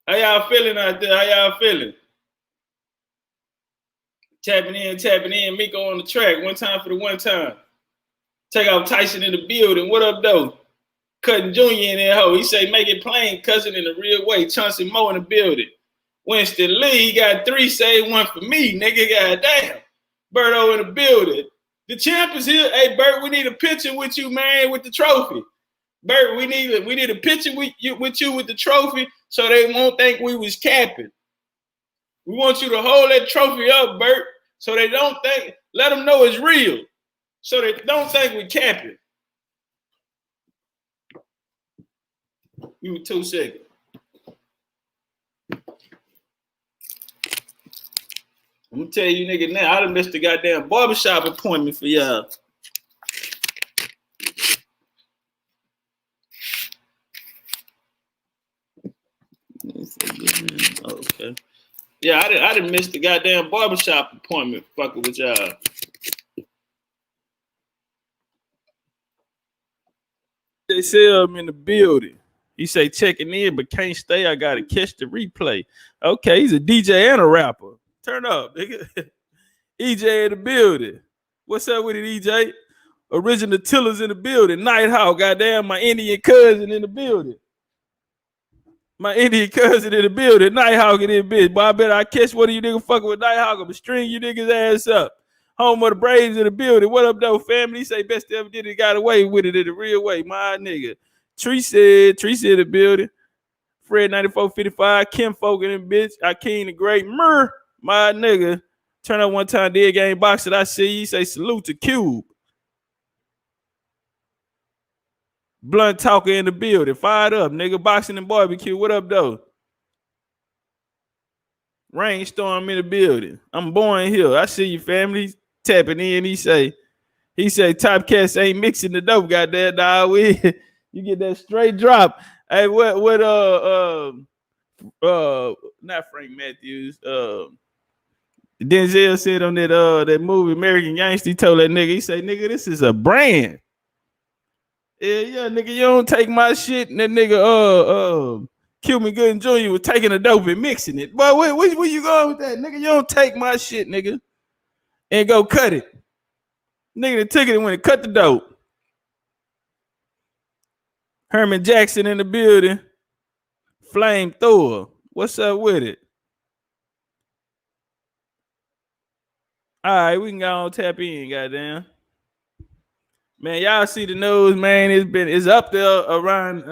How y'all feeling out there? How y'all feeling? Tapping in. Miko on the track. One time for the one time. Take out Tyson in the building. What up, though? Cutting Jr. in there, ho. He say, make it plain, cousin in a real way. Chauncey Moe in the building. Winston Lee, he got 3, say 1 for me, nigga. Goddamn. Berto in the building. The champ is here. Hey, Bert, we need a picture with you, man, with the trophy. Bert, we need a picture with you with the trophy so they won't think we was capping. We want you to hold that trophy up, Bert, so they don't think, let them know it's real. So they don't think we capping. Give me 2 seconds. I'm gonna tell you nigga now, I done missed the goddamn barbershop appointment for y'all. Okay. Yeah, I didn't miss the goddamn barbershop appointment fucking with y'all. They say I'm in the building. He say checking in, but can't stay. I gotta catch the replay. Okay, he's a DJ and a rapper. Turn up, nigga. EJ in the building. What's up with it, EJ? Original Tiller's in the building. Nighthawk, goddamn, my Indian cousin in the building. My Indian cousin in the building. Nighthawk in this bitch. Boy, I bet I catch one of you niggas fucking with Nighthawk. I'm string you niggas ass up. Home of the Braves in the building. What up, though, family? He say best ever did it. Got away with it in the real way. My nigga. Tree said in the building. Fred 9455. Kim Folk in the bitch. Akeem the Great. My nigga. Turn up one time. Dead game box that I see. He say salute to Cube. Blunt talker in the building. Fired up, nigga. Boxing and barbecue. What up, though? Rainstorm in the building. I'm born here. I see you, family. Tapping in. He say Top Cats ain't mixing the dope, goddamn dog. You get that straight drop. Hey, what not Frank Matthews. Denzel said on that movie American Gangster, he told that nigga, he say, nigga, this is a brand. Yeah, nigga, you don't take my shit. And that nigga, Cuban Gooding Jr. was taking the dope and mixing it. Boy, where you going with that, nigga? You don't take my shit, nigga, and go cut it. Nigga, the ticket when it cut the dope. Herman Jackson in the building. Flamethrower. What's up with it? All right, we can go on tap in, goddamn. Man, y'all see the news, man. It's up there around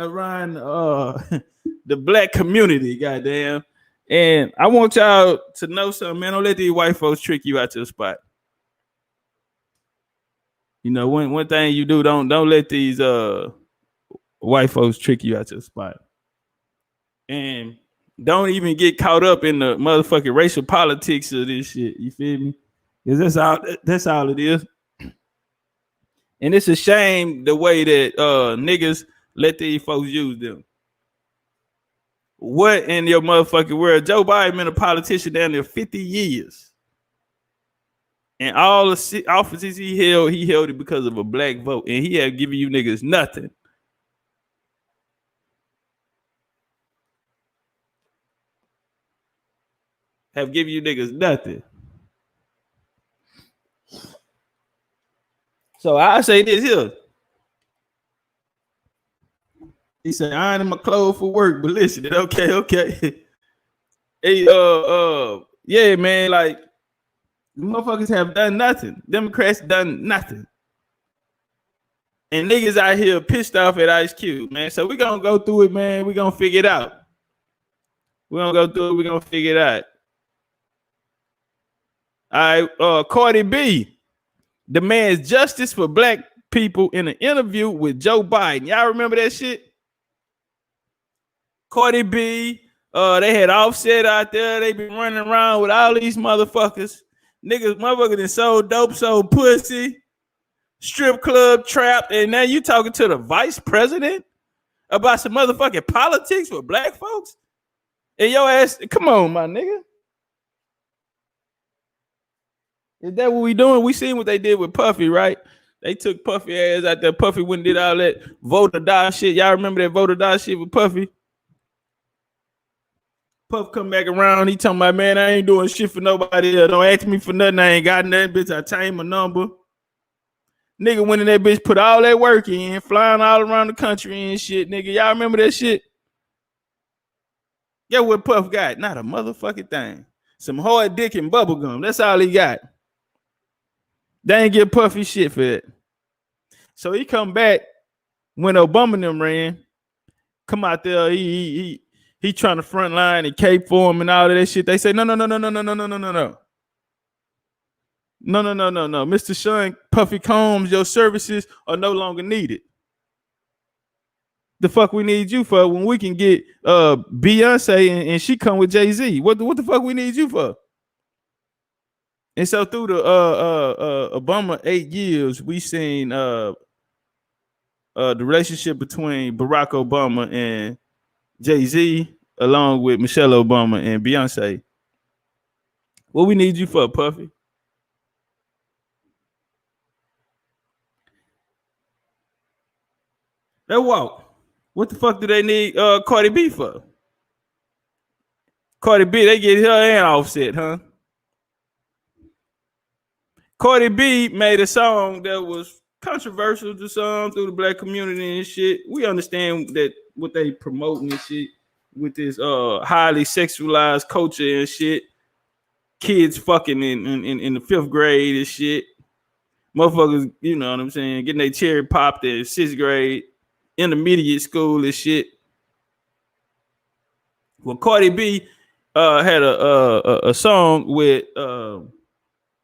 the black community, goddamn. And I want y'all to know something, man. Don't let these white folks trick you out your spot. You know, one thing you do, don't let these white folks trick you out your spot. And don't even get caught up in the motherfucking racial politics of this shit. You feel me? Because that's all it is. And it's a shame the way that niggas let these folks use them. What in your motherfucking world? Joe Biden been a politician down there 50 years. And all the offices he held it because of a black vote. And he have given you niggas nothing. Have given you niggas nothing. So I say this here. He said, I ain't in my clothes for work, but listen, okay. Hey, yeah, man, like, the motherfuckers have done nothing. Democrats done nothing. And niggas out here pissed off at Ice Cube, man. So we gonna go through it, man. We gonna figure it out. We gonna go through it. We gonna figure it out. All right, Cardi B demands justice for black people in an interview with Joe Biden. Y'all remember that shit? Cardi B, they had Offset out there. They been running around with all these motherfuckers. Motherfuckers that sold dope, sold pussy, strip club, trapped, and now you talking to the vice president about some motherfucking politics with black folks? And your ass, come on, my nigga. Is that what we doing? We seen what they did with Puffy, right? They took Puffy ass out there. Puffy went and did all that vote or die shit. Y'all remember that vote or die shit with Puffy? Puff come back around. He talking about, man, I ain't doing shit for nobody else. Don't ask me for nothing. I ain't got nothing, bitch. I changed my number. Nigga went in that bitch, put all that work in, flying all around the country and shit, nigga. Y'all remember that shit? Yeah, what Puff got? Not a motherfucking thing. Some hard dick and bubblegum. That's all he got. They ain't get Puffy shit for it. So he come back when Obama and them ran. Come out there, he trying to front line and cape for him and all of that shit. They say, no. No. Mr. Sean Puffy Combs, your services are no longer needed. The fuck we need you for when we can get Beyonce and she come with Jay-Z? What the fuck we need you for? And so through the Obama 8 years, we seen the relationship between Barack Obama and Jay-Z, along with Michelle Obama and Beyonce. What we need you for, Puffy? That walk. What the fuck do they need Cardi B for? Cardi B, they get her and Offset, huh? Cardi B made a song that was controversial to some through the black community and shit. We understand that what they promoting and shit with this highly sexualized culture and shit. Kids fucking in the 5th grade and shit. Motherfuckers, you know what I'm saying, getting their cherry popped in 6th grade, intermediate school and shit. Well, Cardi B had a song with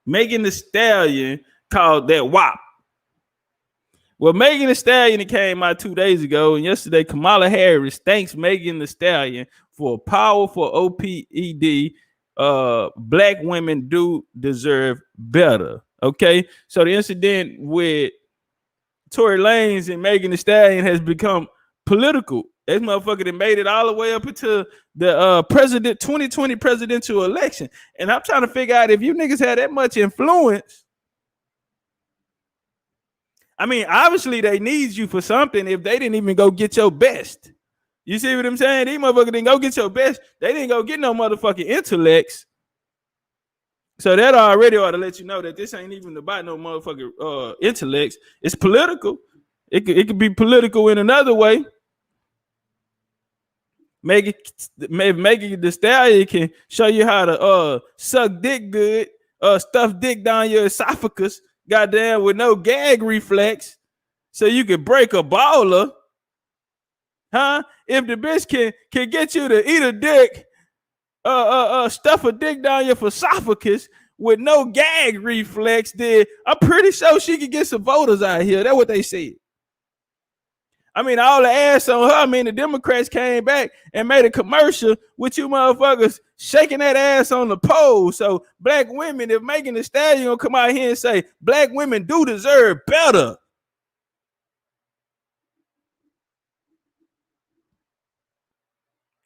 Megan Thee Stallion called That WAP. Well, Megan Thee Stallion came out 2 days ago, and yesterday Kamala Harris thanks Megan Thee Stallion for a powerful OPED. Black women do deserve better. Okay, so the incident with Tory Lanez and Megan Thee Stallion has become political. That motherfucker that made it all the way up into the 2020 presidential election. And I'm trying to figure out if you niggas had that much influence. I mean, obviously they need you for something if they didn't even go get your best. You see what I'm saying? These motherfuckers didn't go get your best. They didn't go get no motherfucking intellects. So that already ought to let you know that this ain't even about no motherfucking intellects. It's political. It could be political in another way. Megan Thee Stallion can show you how to suck dick good, stuff dick down your esophagus, goddamn, with no gag reflex, so you can break a baller. Huh? If the bitch can get you to eat a dick, stuff a dick down your esophagus with no gag reflex, then I'm pretty sure she can get some voters out here. That's what they said. I mean, all the ass on her. I mean, the Democrats came back and made a commercial with you motherfuckers shaking that ass on the pole. So black women, if Megan Thee Stallion gonna come out here and say black women do deserve better.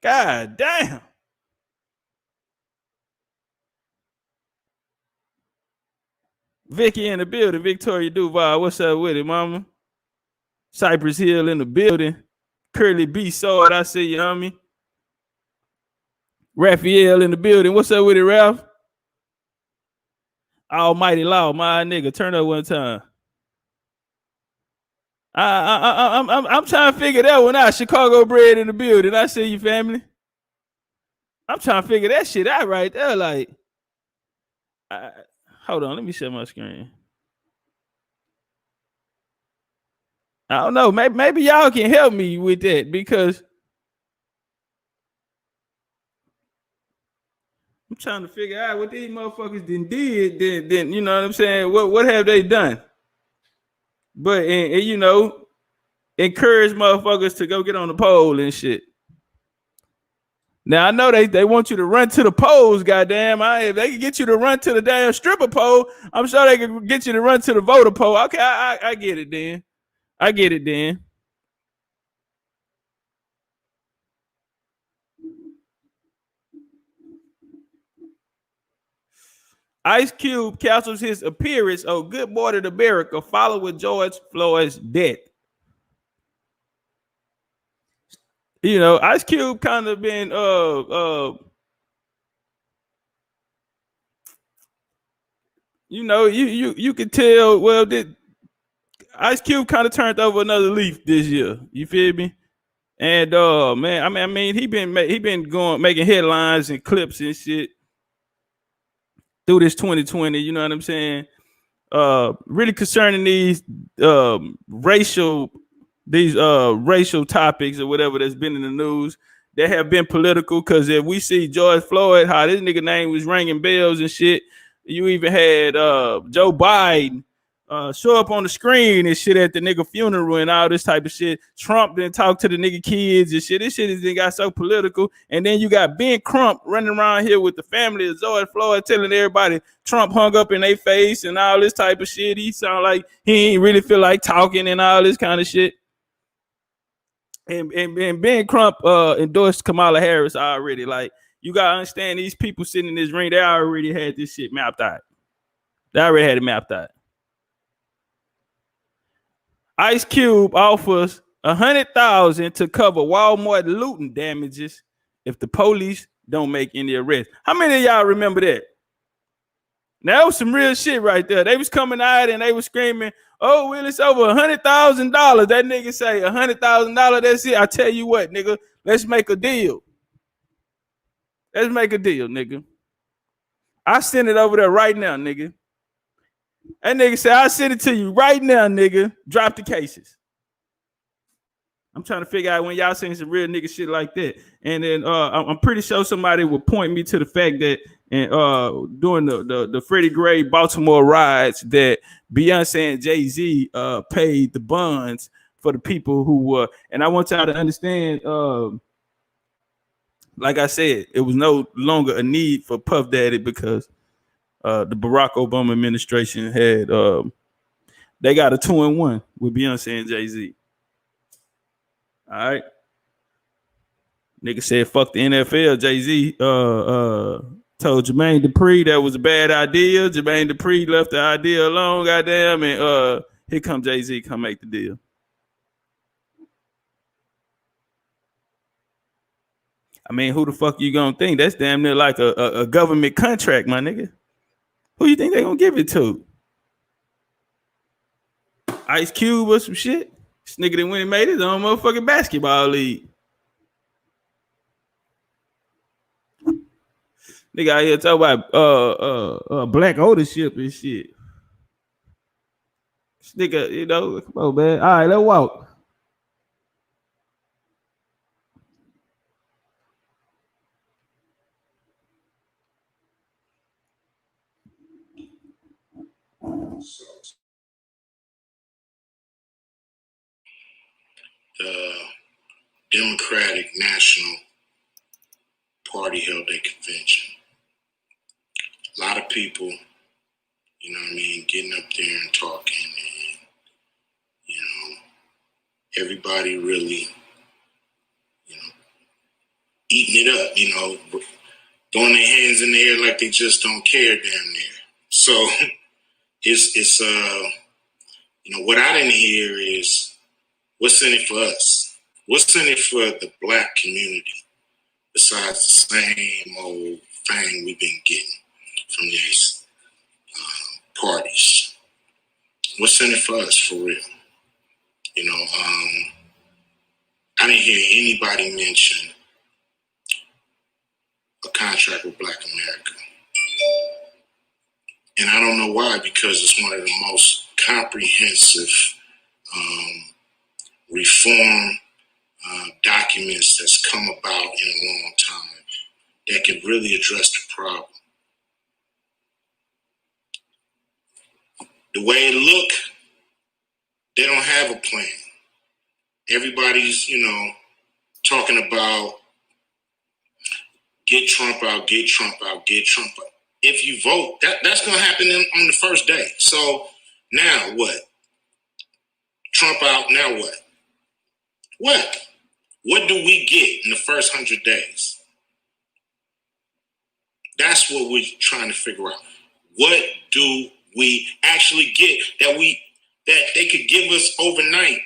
God damn. Vicky in the building. Victoria Duval. What's up with it, mama? Cypress Hill in the building. Curly B Sword. I see you, homie. Raphael in the building. What's up with it, Ralph? Almighty Law, my nigga. Turn up one time. I'm trying to figure that one out. Chicago bred in the building. I see you, family. I'm trying to figure that shit out right there. Like, hold on. Let me share my screen. I don't know. Maybe y'all can help me with that because I'm trying to figure out what these motherfuckers did. Then you know what I'm saying? What have they done? But and you know, encourage motherfuckers to go get on the pole and shit. Now I know they want you to run to the polls, goddamn. If they can get you to run to the damn stripper pole, I'm sure they can get you to run to the voter pole. Okay, I get it then. I get it then. Ice Cube cancels his appearance on Good Morning America following George Floyd's death. You know, Ice Cube kind of been you know, you could tell. Well, Ice Cube kind of turned over another leaf this year. You feel me? And man, I mean, he been going making headlines and clips and shit through this 2020. You know what I'm saying? Really concerning racial racial topics or whatever that's been in the news that have been political. Because if we see George Floyd, how this nigga name was ringing bells and shit, you even had Joe Biden show up on the screen and shit at the nigga funeral and all this type of shit. Trump didn't talk to the nigga kids and shit. This shit has got so political. And then you got Ben Crump running around here with the family of George Floyd telling everybody Trump hung up in their face and all this type of shit. He sound like he ain't really feel like talking and all this kind of shit. And Ben Crump endorsed Kamala Harris already. Like, you gotta understand, these people sitting in this ring, they already had this shit mapped out. They already had it mapped out. Ice Cube offers $100,000 to cover Walmart looting damages if the police don't make any arrests. How many of y'all remember that? Now, that was some real shit right there. They was coming out and they was screaming, "Oh, well, it's over $100,000." That nigga say $100,000. That's it. I tell you what, nigga, let's make a deal. Let's make a deal, nigga. I send it over there right now, nigga. That nigga said, "I send it to you right now, nigga. Drop the cases." I'm trying to figure out when y'all saying some real nigga shit like that. And then I'm pretty sure somebody will point me to the fact that during the Freddie Gray Baltimore riots that Beyonce and Jay-Z paid the bonds for the people who were. And I want y'all to understand, like I said, it was no longer a need for Puff Daddy because the Barack Obama administration had they got a 2-1 with Beyonce and Jay-Z. All right. Nigga said fuck the NFL. Jay-Z told Jermaine Dupri that was a bad idea. Jermaine Dupri left the idea alone, goddamn, and here come Jay-Z come make the deal. I mean, who the fuck you gonna think? That's damn near like a government contract, my nigga. Who you think they gonna give it to? Ice Cube or some shit? This nigga that went and made his own motherfucking basketball league. Nigga out here talking about black ownership and shit. This nigga, you know, come on, man. All right, let's walk. The Democratic National Party held a convention. A lot of people, you know what I mean, getting up there and talking, and, you know, everybody really, you know, eating it up, you know, throwing their hands in the air like they just don't care damn near. So it's you know, what I didn't hear is what's in it for us? What's in it for the black community besides the same old thing we've been getting from these parties? What's in it for us, for real? You know, I didn't hear anybody mention a contract with Black America. And I don't know why, because it's one of the most comprehensive reform documents that's come about in a long time that can really address the problem. The way it look, they don't have a plan. Everybody's, you know, talking about get Trump out, get Trump out, get Trump out. If you vote, that's going to happen on the first day. So now what? Trump out, now what? What? What do we get in the first 100 days? That's what we're trying to figure out. What do we actually get that they could give us overnight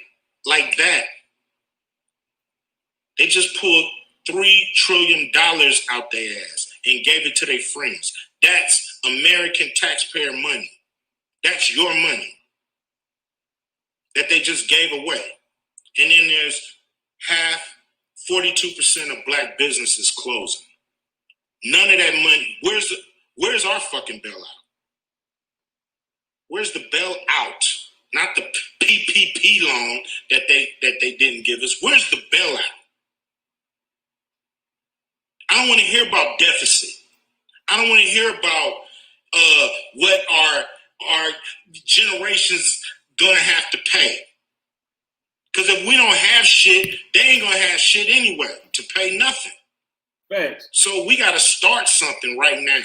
like that? They just pulled $3 trillion out their ass and gave it to their friends. That's American taxpayer money. That's your money that they just gave away. And then there's 42% of black businesses closing. None of that money. Where's our fucking bailout? Where's the bailout? Not the PPP loan that they didn't give us. Where's the bailout? I don't want to hear about deficit. I don't want to hear about what our generations gonna have to pay. Because if we don't have shit, they ain't gonna have shit anyway to pay nothing. Right. So we gotta start something right now.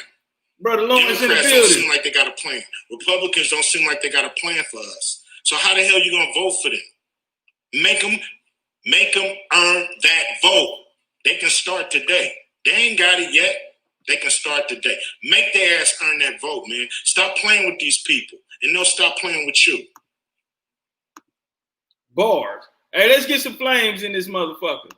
Brother Lawrence in the Democrats building. don't seem like they got a plan. Republicans don't seem like they got a plan for us. So how the hell you gonna vote for them? Make them earn that vote. They can start today. They ain't got it yet. They can start today. Make their ass earn that vote, man. Stop playing with these people, and they'll stop playing with you. Bars. Hey, let's get some flames in this motherfucker.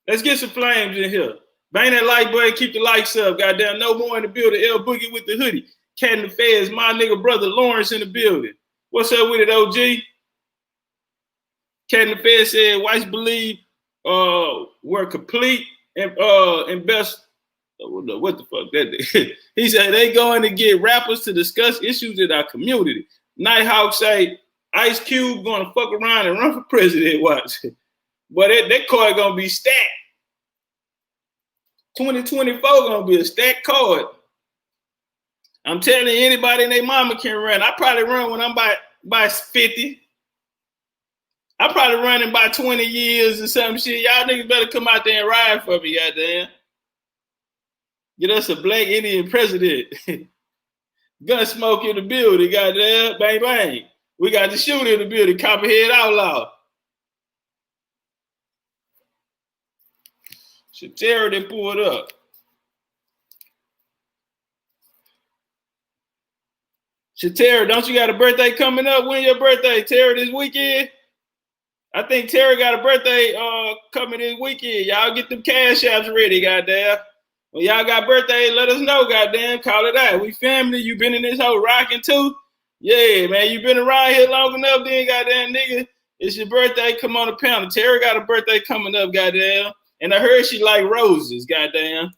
Let's get some flames in here. Bang that like button, keep the likes up. Goddamn, no more in the building. L Boogie with the hoodie. Cat in the Feds, my nigga brother Lawrence in the building. What's up with it, OG? Cat in the Feds said whites believe we're complete and best. What the fuck that? He said they going to get rappers to discuss issues in our community. Nighthawk say Ice Cube gonna fuck around and run for president. Watch, but that card gonna be stacked. 2024 gonna be a stacked card. I'm telling you, anybody and their mama can run. I probably run when I'm by 50. I probably run in by 20 years or some shit. Y'all niggas better come out there and ride for me, goddamn. Get us a black Indian president. Gun smoke in the building, goddamn. Bang, bang. We got the shooter in the building. Copperhead Outlaw. Shatera didn't pull it up. Shatera, don't you got a birthday coming up? When your birthday, Tara, this weekend? I think Tara got a birthday coming this weekend. Y'all get them cash apps ready, goddamn. When y'all got birthday, let us know, goddamn. Call it out. We family. You been in this whole rocking too? Yeah, man. You been around here long enough, then, goddamn nigga. It's your birthday. Come on the panel. Tara got a birthday coming up, goddamn. And I heard she like roses, goddamn.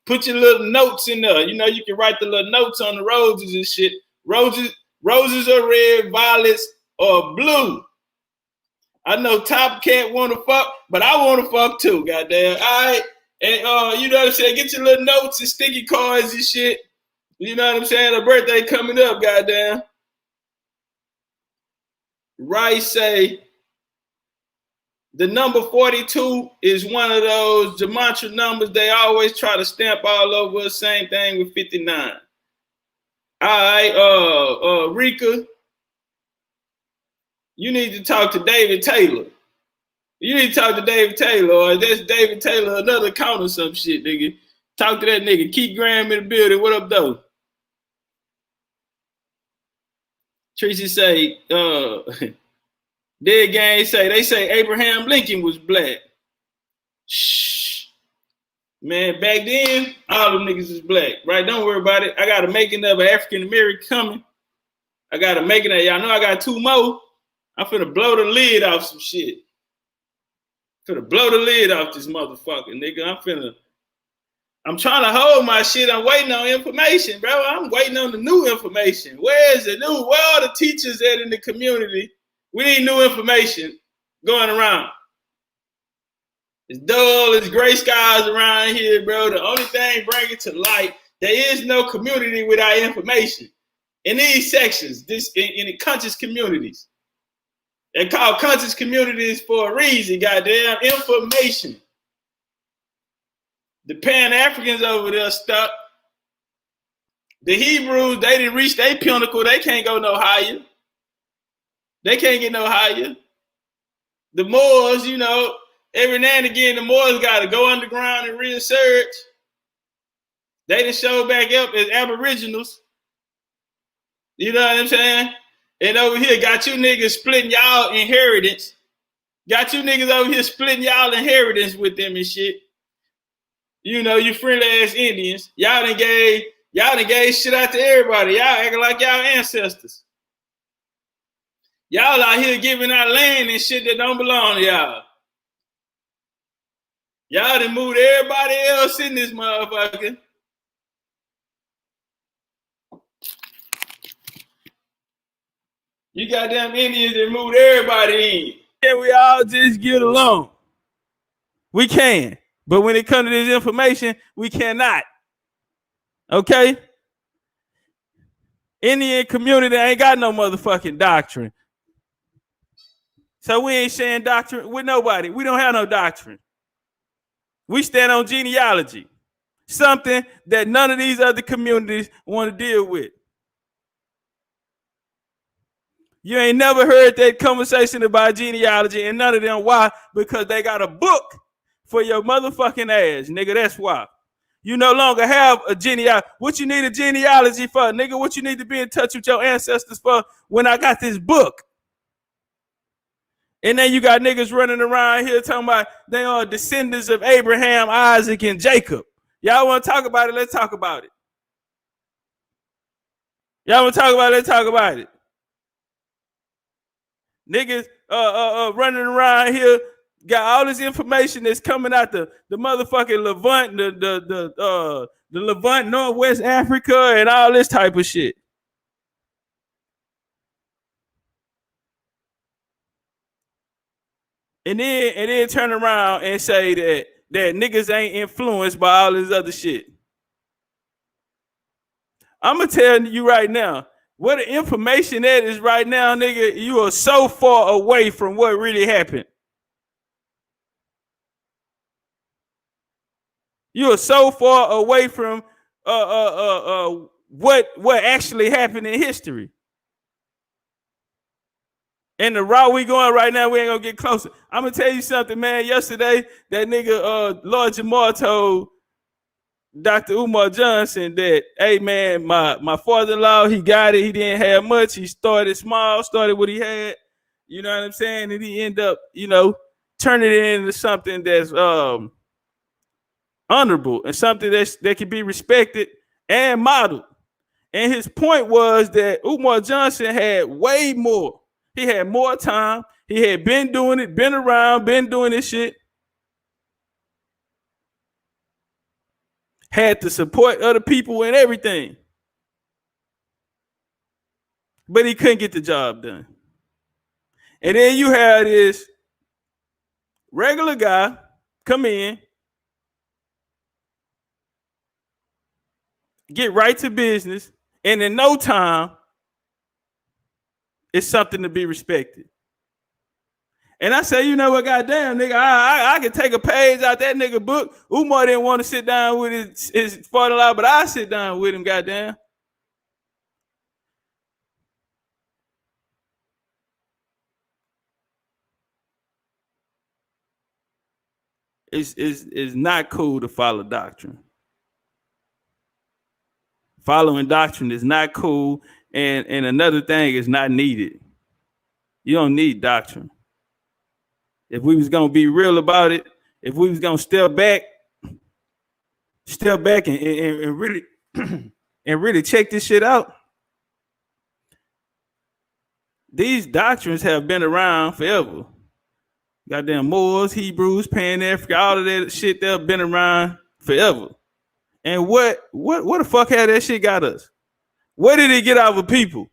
Put your little notes in there. You know, you can write the little notes on the roses and shit. Roses are red, violets, or blue. I know Top Cat want to fuck, but I want to fuck too, goddamn. All right. And you know what I'm saying? Get your little notes and sticky cards and shit. You know what I'm saying? A birthday coming up, goddamn. Rice say the number 42 is one of those gematria numbers they always try to stamp all over us. Same thing with 59. All right, Rika, you need to talk to David Taylor. You need to talk to David Taylor, or that's David Taylor, another account or some shit, nigga. Talk to that nigga. Keith Graham in the building. What up, though? Tracy say, Dead Gang say, they say Abraham Lincoln was black. Shh. Man, back then, all them niggas is black, right? Don't worry about it. I got a making of an African American coming. I got a making of, y'all know I got 2 more. I'm finna blow the lid off some shit. Finna blow the lid off this motherfucker, nigga. I'm trying to hold my shit. I'm waiting on information, bro. I'm waiting on the new information. Where is the new? Where are the teachers at in the community? We need new information going around. It's dull, it's gray skies around here, bro. The only thing bringing to light, there is no community without information. In these sections, in the conscious communities. They're called conscious communities for a reason, goddamn. Information. The Pan-Africans over there stuck. The Hebrews, they didn't reach their pinnacle. They can't go no higher. They can't get no higher. The Moors, you know, every now and again, the Moors got to go underground and research. They didn't show back up as aboriginals. You know what I'm saying? And over here, got you niggas splitting y'all inheritance. Got you niggas over here splitting y'all inheritance with them and shit. You know, you friendly ass Indians. Y'all done gave Y'all done gave shit out to everybody. Y'all acting like y'all ancestors. Y'all out here giving out land and shit that don't belong to y'all. Y'all done moved everybody else in this motherfucker. You goddamn Indians that moved everybody in. Can we all just get along? We can. But when it comes to this information, we cannot. Okay? Indian community ain't got no motherfucking doctrine. So we ain't sharing doctrine with nobody. We don't have no doctrine. We stand on genealogy. Something that none of these other communities want to deal with. You ain't never heard that conversation about genealogy, and none of them. Why? Because they got a book for your motherfucking ass, nigga. That's why. You no longer have a genealogy. What you need a genealogy for, nigga? What you need to be in touch with your ancestors for when I got this book? And then you got niggas running around here talking about they are descendants of Abraham, Isaac, and Jacob. Y'all want to talk about it? Let's talk about it. Y'all want to talk about it? Let's talk about it. Niggas running around here got all this information that's coming out the motherfucking Levant, the Levant, Northwest Africa, and all this type of shit. And then turn around and say that niggas ain't influenced by all this other shit. I'm gonna tell you right now, what the information that is right now, nigga, you are so far away from what really happened. You are so far away from what actually happened in history. And the route we going right now, we ain't gonna get closer. I'm gonna tell you something, man. Yesterday, that nigga Lord Jamar told Dr. Umar Johnson that, hey man, my father-in-law, he got it. He didn't have much. He started small, started what he had. You know what I'm saying? And he ended up, turning it into something that's honorable and something that can be respected and modeled. And his point was that Umar Johnson had way more. He had more time. He had been doing it, been around, been doing this shit. Had the support of the people and everything. But he couldn't get the job done. And then you had this regular guy come in, get right to business, and in no time, it's something to be respected. And I say, you know what, goddamn, nigga, I can take a page out that nigga book. Umar didn't want to sit down with his father-in-law, but I sit down with him, goddamn. It's not cool to follow doctrine. Following doctrine is not cool, and another thing is not needed. You don't need doctrine. If we was gonna be real about it, if we was gonna step back and really and really check this shit out, these doctrines have been around forever. Goddamn Moors, Hebrews, Pan-African, all of that shit, they've been around forever. And what the fuck had that shit got us? What did it get out of people?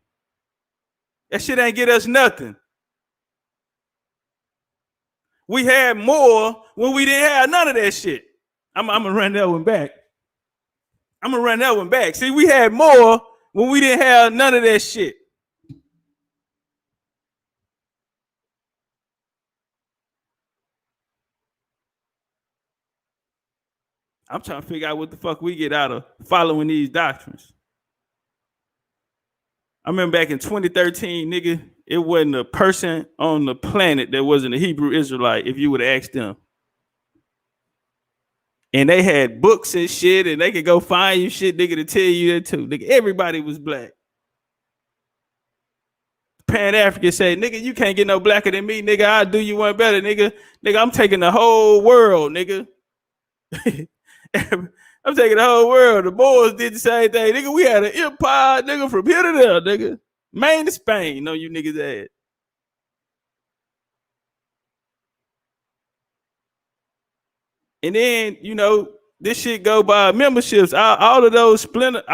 That shit ain't get us nothing. We had more when we didn't have none of that shit. I'm gonna run that one back. See, we had more when we didn't have none of that shit. I'm trying to figure out what the fuck we get out of following these doctrines. I remember back in 2013, nigga, it wasn't a person on the planet that wasn't a Hebrew Israelite if you would have asked them. And they had books and shit, and they could go find you shit, nigga, to tell you that too. Nigga, everybody was black. Pan-African say, nigga, you can't get no blacker than me, nigga. I'll do you one better, nigga. Nigga, I'm taking the whole world, nigga. I'm taking the whole world. The Moors did the same thing. Nigga, we had an empire, nigga, from here to there, nigga. Maine to Spain, no you niggas ass. And then, you know, this shit go by memberships. All of those schools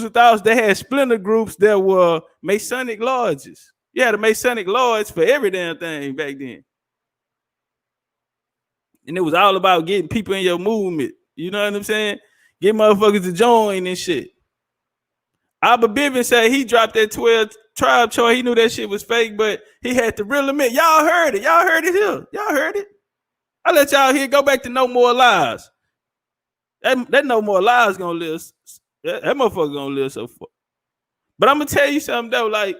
of thoughts, they had splinter groups that were Masonic lodges. You had a Masonic lodge for every damn thing back then. And it was all about getting people in your movement. You know what I'm saying? Get motherfuckers to join and shit. Abba Bivens said he dropped that 12 tribe chart. He knew that shit was fake, but he had to reel them in. Y'all heard it. Y'all heard it here. Y'all heard it. I let y'all here go back to No More Lies. That No More Lies gonna live. That motherfucker gonna live so far. But I'm gonna tell you something though, like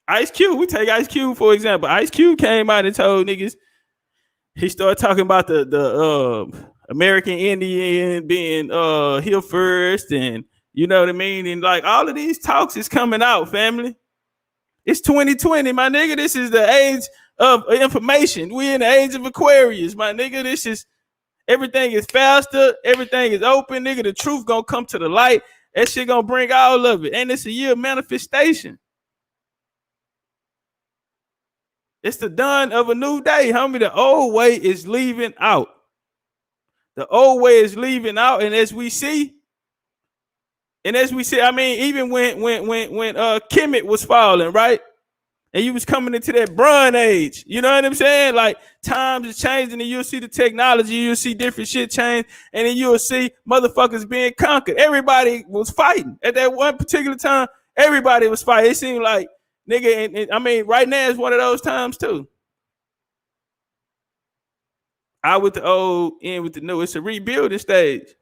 Ice Cube. We take Ice Cube for example. Ice Cube came out and told niggas. He started talking about the American Indian being here first, and you know what I mean. And like all of these talks is coming out, family. It's 2020, my nigga. This is the age of information. We in the age of Aquarius, my nigga. This is everything is faster, everything is open, nigga. The truth gonna come to the light. That shit gonna bring all of it, and it's a year of manifestation. It's the dawn of a new day, homie. The old way is leaving out. The old way is leaving out, and as we see, I mean, even when Kemet was falling, right? And you was coming into that Bronze Age, you know what I'm saying? Like times is changing, and you'll see the technology, you'll see different shit change, and then you'll see motherfuckers being conquered. Everybody was fighting at that one particular time. Everybody was fighting. It seemed like nigga, and I mean, right now is one of those times too. Out with the old, in with the new. It's a rebuilding stage.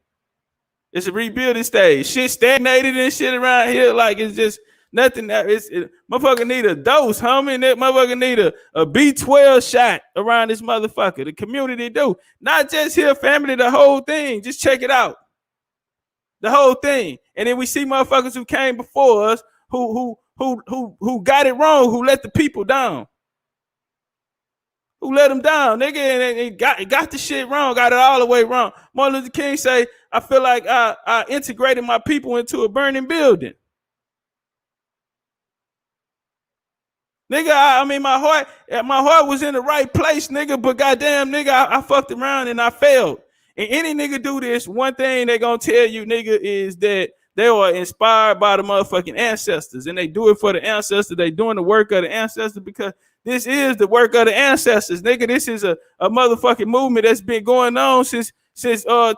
It's a rebuilding stage. Shit stagnated and shit around here. Like it's just nothing. Motherfucker need a dose, homie. That motherfucker need a B12 shot around this motherfucker. The community do. Not just here, family, the whole thing. Just check it out. The whole thing. And then we see motherfuckers who came before us who got it wrong, who let the people down. Who let them down, nigga, and got the shit wrong, got it all the way wrong. Martin Luther King say, I feel like I integrated my people into a burning building. Nigga, I mean, my heart was in the right place, nigga, but goddamn, nigga, I fucked around and I failed. And any nigga do this, one thing they gonna tell you, nigga, is that they were inspired by the motherfucking ancestors, and they do it for the ancestors. They doing the work of the ancestors because this is the work of the ancestors, nigga. This is a motherfucking movement that's been going on since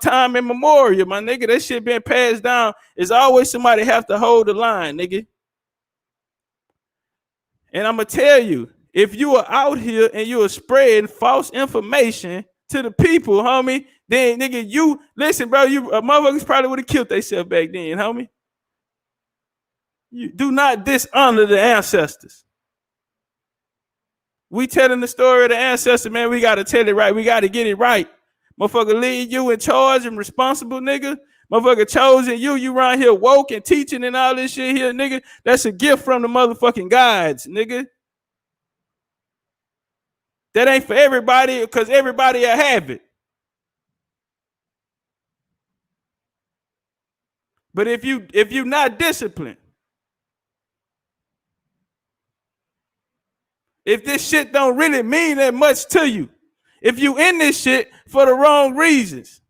time immemorial, my nigga. That shit been passed down. There's always somebody have to hold the line, nigga. And I'm gonna tell you, if you are out here and you are spreading false information to the people, homie, then nigga, you listen, bro. You motherfuckers probably would have killed themselves back then, homie. You do not dishonor the ancestors. We telling the story of the ancestors, man. We gotta tell it right. We gotta get it right. Motherfucker, leave you in charge and responsible, nigga. Motherfucker chosen you. You around here woke and teaching and all this shit here, nigga. That's a gift from the motherfucking gods, nigga. That ain't for everybody, because everybody will have it. But if you not disciplined, if this shit don't really mean that much to you, if you in this shit for the wrong reasons,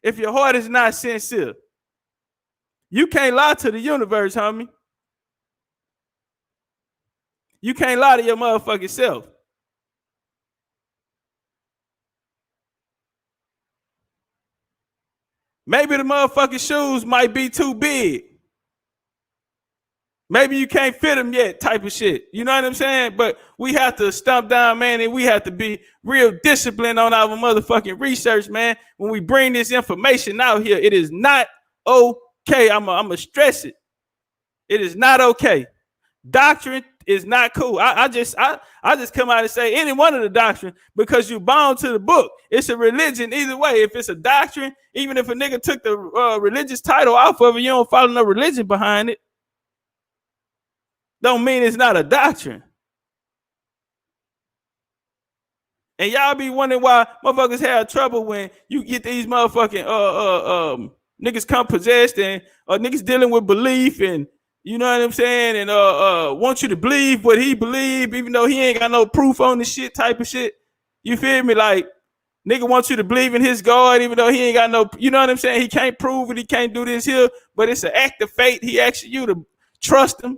if your heart is not sincere, you can't lie to the universe, homie. You can't lie to your motherfucking self. Maybe the motherfucking shoes might be too big. Maybe you can't fit them yet, type of shit. You know what I'm saying? But we have to stomp down, man, and we have to be real disciplined on our motherfucking research, man. When we bring this information out here, it is not okay. I'm gonna stress it. It is not okay. Doctrine is not cool. I just come out and say any one of the doctrine, because you bound to the book. It's a religion either way. If it's a doctrine, even if a nigga took the religious title off of it, you don't follow no religion behind it. Don't mean it's not a doctrine. And y'all be wondering why motherfuckers have trouble when you get these motherfucking niggas come possessed and niggas dealing with belief, and you know what I'm saying, and want you to believe what he believe even though he ain't got no proof on the shit type of shit. You feel me? Like, nigga wants you to believe in his God even though he ain't got no, you know what I'm saying? He can't prove it, he can't do this here, but it's an act of faith. He asks you to trust him.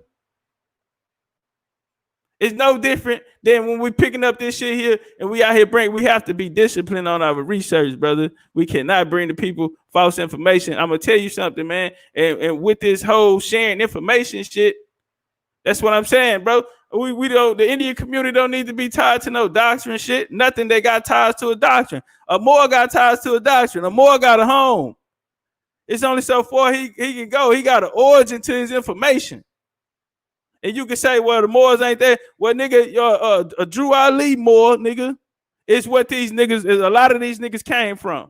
It's no different than when we picking up this shit here and we out here we have to be disciplined on our research, brother. We cannot bring the people false information. I'm gonna tell you something, man. And with this whole sharing information shit, that's what I'm saying, bro. We don't, the Indian community don't need to be tied to no doctrine shit. Nothing they got ties to a doctrine. Amor got ties to a doctrine. Amor got a home. It's only so far he can go. He got an origin to his information. And you can say, well, the Moors ain't there. Well, nigga, Drew Ali Moor, nigga, is what these niggas, a lot of these niggas came from.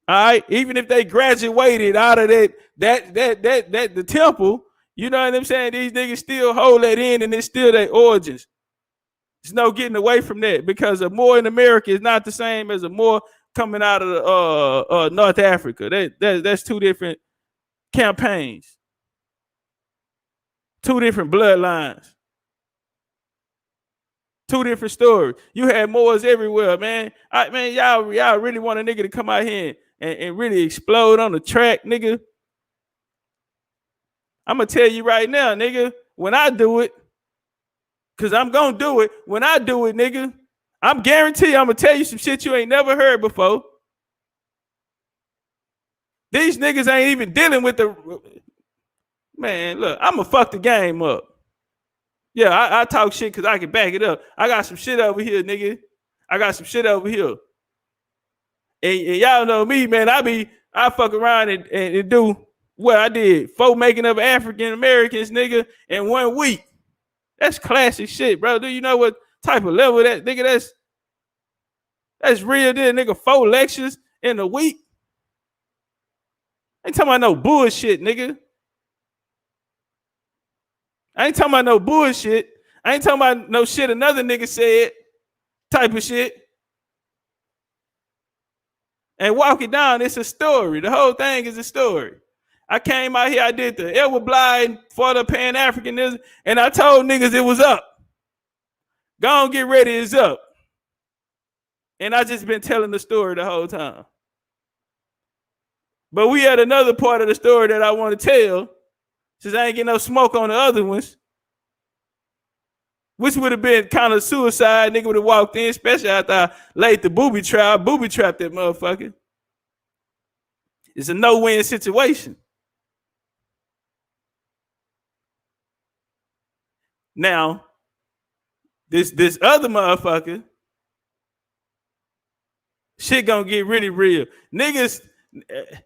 All right, even if they graduated out of that the temple, you know what I'm saying? These niggas still hold that in, and it's still their origins. There's no getting away from that, because a Moor in America is not the same as a Moor coming out of North Africa. That's two different campaigns. Two different bloodlines. Two different stories. You had Moors everywhere, man. Y'all really want a nigga to come out here and really explode on the track, nigga? I'm going to tell you right now, nigga, when I do it, because I'm going to do it, when I do it, nigga, I'm guaranteed I'm going to tell you some shit you ain't never heard before. These niggas ain't even dealing with the... Man, look, I'm going to fuck the game up. Yeah, I talk shit because I can back it up. I got some shit over here, nigga. I got some shit over here. And y'all know me, man. I fuck around and do what I did. 4 making of African Americans, nigga, in 1 week. That's classic shit, bro. Do you know what type of level that, nigga, that's real deal, nigga. 4 lectures in a week. Ain't talking about no bullshit, nigga. I ain't talking about no bullshit. I ain't talking about no shit another nigga said type of shit. And walk it down, it's a story. The whole thing is a story. I came out here, I did the Edward Blythe for the Pan-Africanism, and I told niggas it was up. Go on, get ready, it's up. And I just been telling the story the whole time. But we had another part of the story that I want to tell, since I ain't getting no smoke on the other ones, which would have been kind of suicide. Nigga would have walked in, especially after I laid the booby trap that motherfucker. It's a no-win situation. Now, this other motherfucker, shit gonna get really real. Niggas,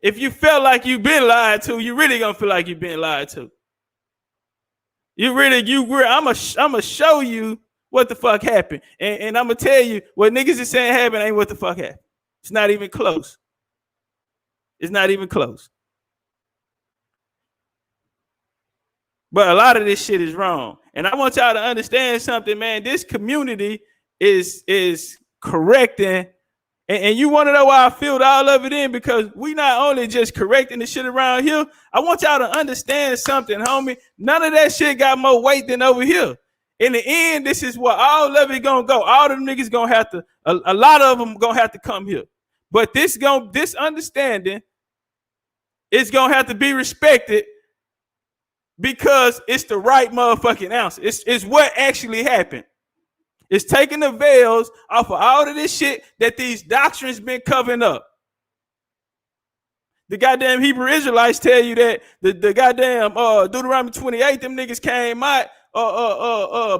if you felt like you've been lied to, you really gonna feel like you've been lied to. I'm gonna show you what the fuck happened. And I'm gonna tell you what niggas is saying happened ain't what the fuck happened. It's not even close. It's not even close. But a lot of this shit is wrong. And I want y'all to understand something, man. This community is correcting. And you want to know why I filled all of it in? Because we not only just correcting the shit around here. I want y'all to understand something, homie. None of that shit got more weight than over here. In the end, this is where all of it gonna go. All of them niggas gonna have to, a lot of them gonna have to come here. But this understanding is gonna have to be respected, because it's the right motherfucking answer. It's what actually happened. It's taking the veils off of all of this shit that these doctrines been covering up. The goddamn Hebrew Israelites tell you that the goddamn Deuteronomy 28, them niggas came out,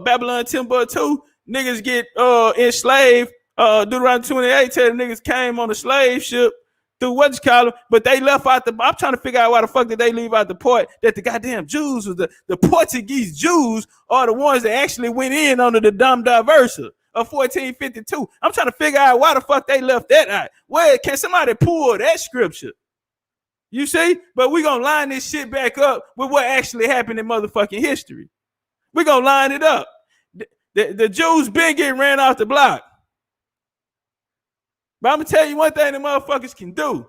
Babylon Timbuktu, niggas get enslaved. Deuteronomy 28 tell them niggas came on a slave ship through what you call them, but they left out I'm trying to figure out why the fuck did they leave out the part that the goddamn Jews was the Portuguese Jews are the ones that actually went in under the Dom Diversa of 1452. I'm trying to figure out why the fuck they left that out. Where can somebody pull that scripture? You see? But we gonna line this shit back up with what actually happened in motherfucking history. We gonna line it up. The Jews been getting ran off the block. But I'm gonna tell you one thing the motherfuckers can do.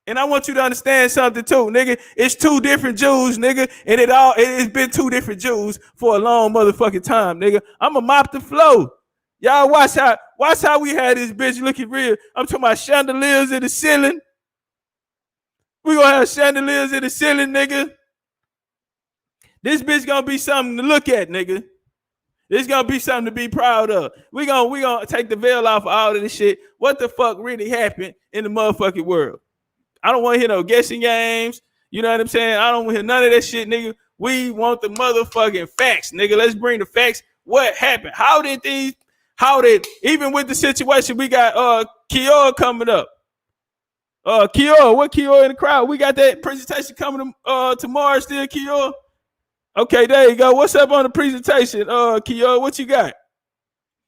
And I want you to understand something too, nigga. It's two different Jews, nigga. And it's been two different Jews for a long motherfucking time, nigga. I'ma mop the flow. Y'all watch how we had this bitch looking real. I'm talking about chandeliers in the ceiling. We gonna have chandeliers in the ceiling, nigga. This bitch gonna be something to look at, nigga. This gonna be something to be proud of. We gonna take the veil off of all of this shit. What the fuck really happened in the motherfucking world? I don't want to hear no guessing games. You know what I'm saying? I don't want to hear none of that shit, nigga. We want the motherfucking facts, nigga. Let's bring the facts. What happened? How did even with the situation we got Kior coming up? Kior, what Kior in the crowd? We got that presentation coming tomorrow still, Kior. Okay, there you go. What's up on the presentation, Kior? What you got?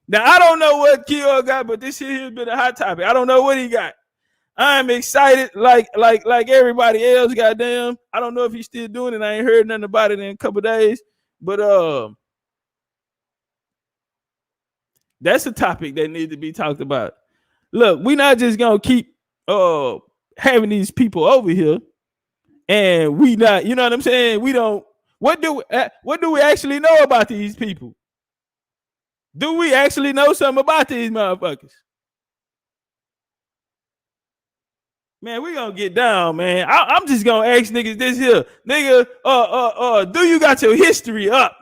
Now I don't know what Kior got, but this here has been a hot topic. I don't know what he got. I'm excited like everybody else, goddamn. I don't know if he's still doing it. I ain't heard nothing about it in a couple days. But that's a topic that needs to be talked about. Look, we're not just gonna keep having these people over here, and we not, you know what I'm saying? We don't. What do we actually know about these people? Do we actually know something about these motherfuckers? Man, we gonna get down, man. I'm just gonna ask niggas this here. Nigga, do you got your history up?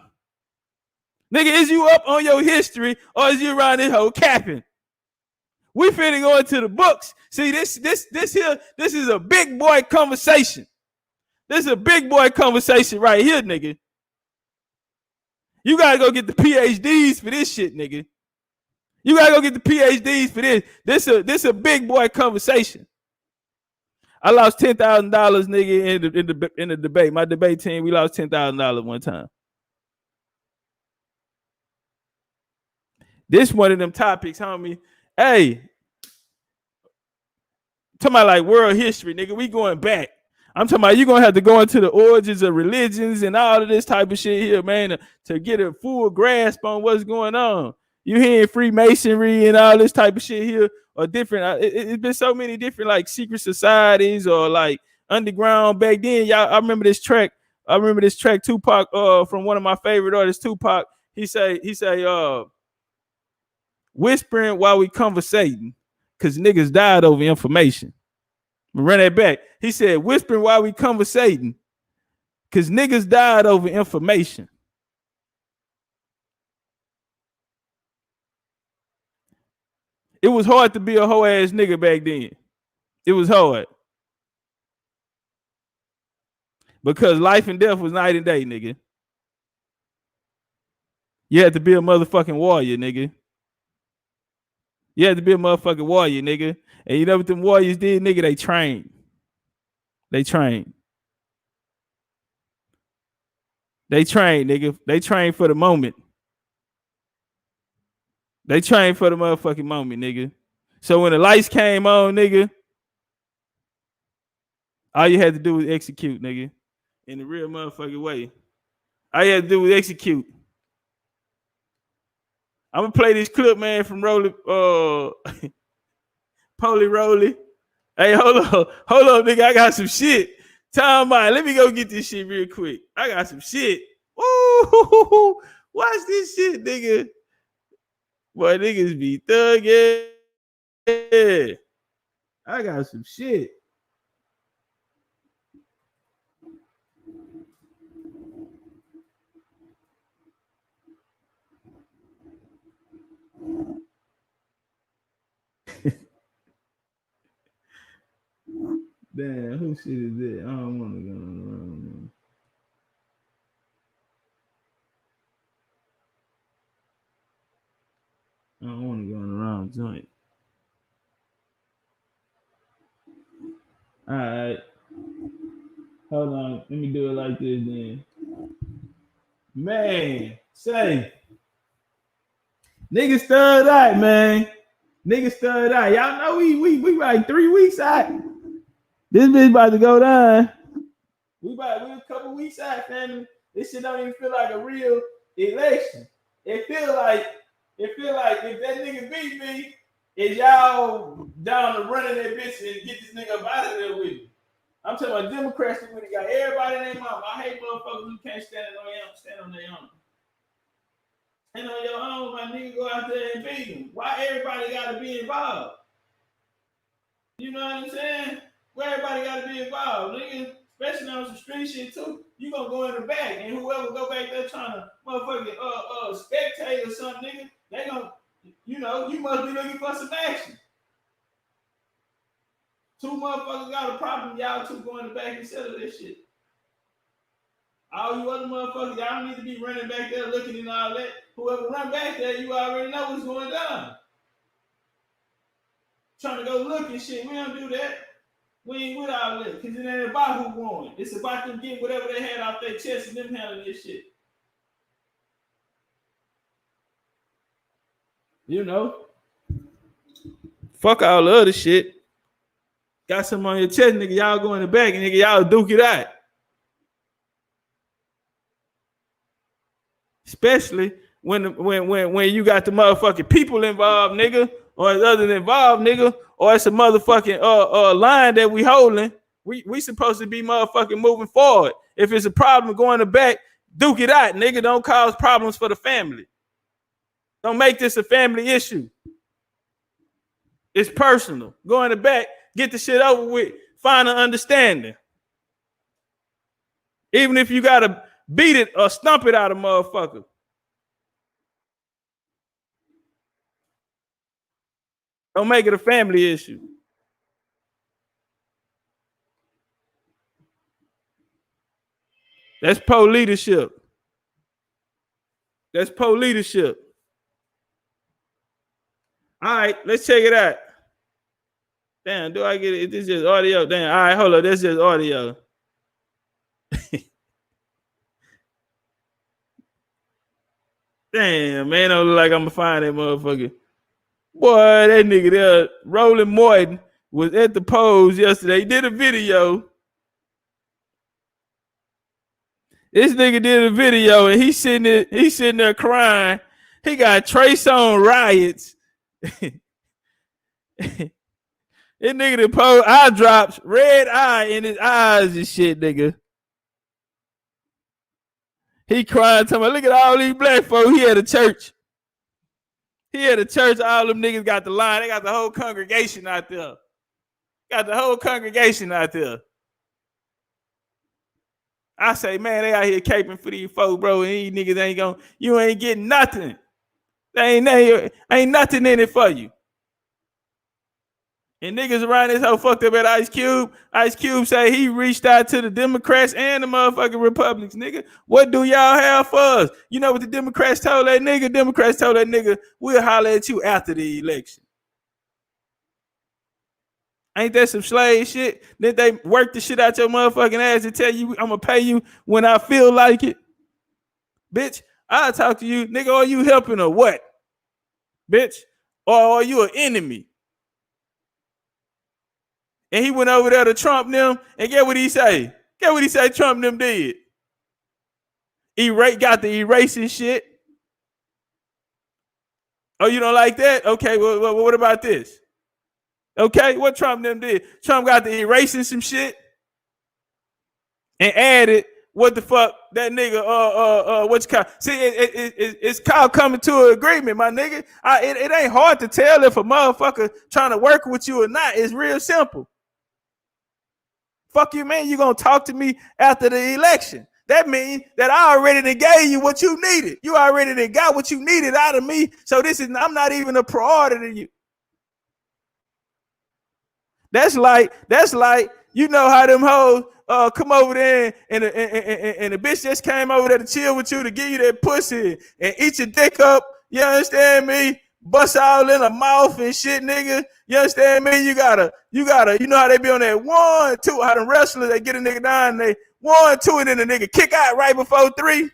Nigga, is you up on your history or is you around this whole capping? We finna go into the books. See, this here, this is a big boy conversation. This is a big boy conversation right here, nigga. You gotta go get the PhDs for this shit, nigga. You gotta go get the PhDs for this. This a big boy conversation. I lost $10,000, nigga, in the debate. My debate team, we lost $10,000 one time. This one of them topics, homie. Hey, talking about like world history, nigga. We going back. I'm talking about you gonna have to go into the origins of religions and all of this type of shit here, man, to get a full grasp on what's going on. You hearing Freemasonry and all this type of shit here, or different. It's been so many different like secret societies or like underground back then. Y'all, I remember this track. Tupac, from one of my favorite artists, Tupac. He say, whispering while we conversating, cause niggas died over information. Run that back. He said, whispering while we conversating, cause niggas died over information. It was hard to be a hoe ass nigga back then. It was hard. Because life and death was night and day, nigga. You had to be a motherfucking warrior, nigga. You had to be a motherfucking warrior, nigga. And you know what them warriors did, nigga? They trained. They trained, nigga. They trained for the moment. They trained for the motherfucking moment, nigga. So when the lights came on, nigga, all you had to do was execute, nigga. In the real motherfucking way. All you had to do was execute. I'm gonna play this clip, man, from Rolly, Poly Rolly. Hey, hold on, nigga. I got some shit. Time out. Let me go get this shit real quick. I got some shit. Ooh, watch this shit, nigga. Boy, niggas be thugging. Yeah. I got some shit. Damn, who shit is that? I don't want to go around. I don't want to go around joint. All right. Hold on. Let me do it like this then. Man, say. Niggas stirred out, man. Niggas stirred out. Y'all know we like 3 weeks out. This bitch about to go down. We a couple weeks out, family. This shit don't even feel like a real election. it feel like if that nigga beat me, is y'all down to running that bitch and get this nigga up out of there with me. I'm talking about Democrats that really got everybody in their mouth. I hate motherfuckers who can't stand on their own. Stand on your own, my nigga, go out there and beat them. Why everybody gotta be involved? You know what I'm saying? Why everybody gotta be involved, nigga? Especially on some street shit too. You gonna go in the back, and whoever go back there trying to motherfucking spectate or something, nigga, they gonna, you must be looking for some action. Two motherfuckers got a problem, y'all two go in the back and settle this shit. All you other motherfuckers, y'all don't need to be running back there looking and all that. Whoever run back there, you already know what's going down. Trying to go look and shit, we don't do that. We ain't with all that, because it ain't about who won. It's about them getting whatever they had off their chest and them handling this shit. You know? Fuck all the other shit. Got something on your chest, nigga, y'all go in the back and nigga, y'all duke it out. Especially when you got the motherfucking people involved, nigga, or it's other than involved, nigga, or it's a motherfucking line that we holding. We supposed to be motherfucking moving forward. If it's a problem going to back, duke it out, nigga. Don't cause problems for the family. Don't make this a family issue. It's personal. Go in the back, get the shit over with, find an understanding. Even if you gotta beat it or stump it out of motherfucker. Don't make it a family issue. That's leadership. That's leadership. All right, let's check it out. Damn, do I get it? This is audio. Damn, all right, hold on. This is audio. Damn, man, don't look like I'm gonna find that motherfucker. Boy, that nigga there, Roland Morton, was at the polls yesterday. He did a video. This nigga did a video and he's sitting there crying. He got Trace on riots. This nigga that post eye drops, red eye in his eyes and shit, nigga. He crying to me, look at all these black folks. He at a church. All them niggas got the line. They got the whole congregation out there. I say, man, they out here caping for these folks, bro. And these niggas you ain't getting nothing. Ain't nothing in it for you. And niggas around this whole fucked up at Ice Cube. Ice Cube say he reached out to the Democrats and the motherfucking Republicans, nigga. What do y'all have for us? You know what the Democrats told that nigga? Democrats told that nigga, we'll holler at you after the election. Ain't that some slave shit? Did they work the shit out your motherfucking ass and tell you I'm gonna pay you when I feel like it? Bitch, I'll talk to you, nigga. Are you helping or what? Bitch, or are you an enemy? And he went over there to Trump them, and get what he say? Trump them did? Got the erasing shit. Oh, you don't like that? Okay, well, what about this? Okay, what Trump them did? Trump got the erasing some shit and added what the fuck that nigga what's called? See, it's called coming to an agreement, my nigga. It ain't hard to tell if a motherfucker trying to work with you or not. It's real simple. Fuck you, man. You gonna talk to me after the election? That means that I already done gave you what you needed. You already done got what you needed out of me. So I'm not even a priority to you. That's like you know how them hoes come over there and the bitch just came over there to chill with you to give you that pussy and eat your dick up. You understand me? Bust all in the mouth and shit, nigga. You understand me? You gotta, you know how they be on that 1, 2, how them wrestlers, they get a nigga down, and they 1, 2, and then the nigga kick out right before 3.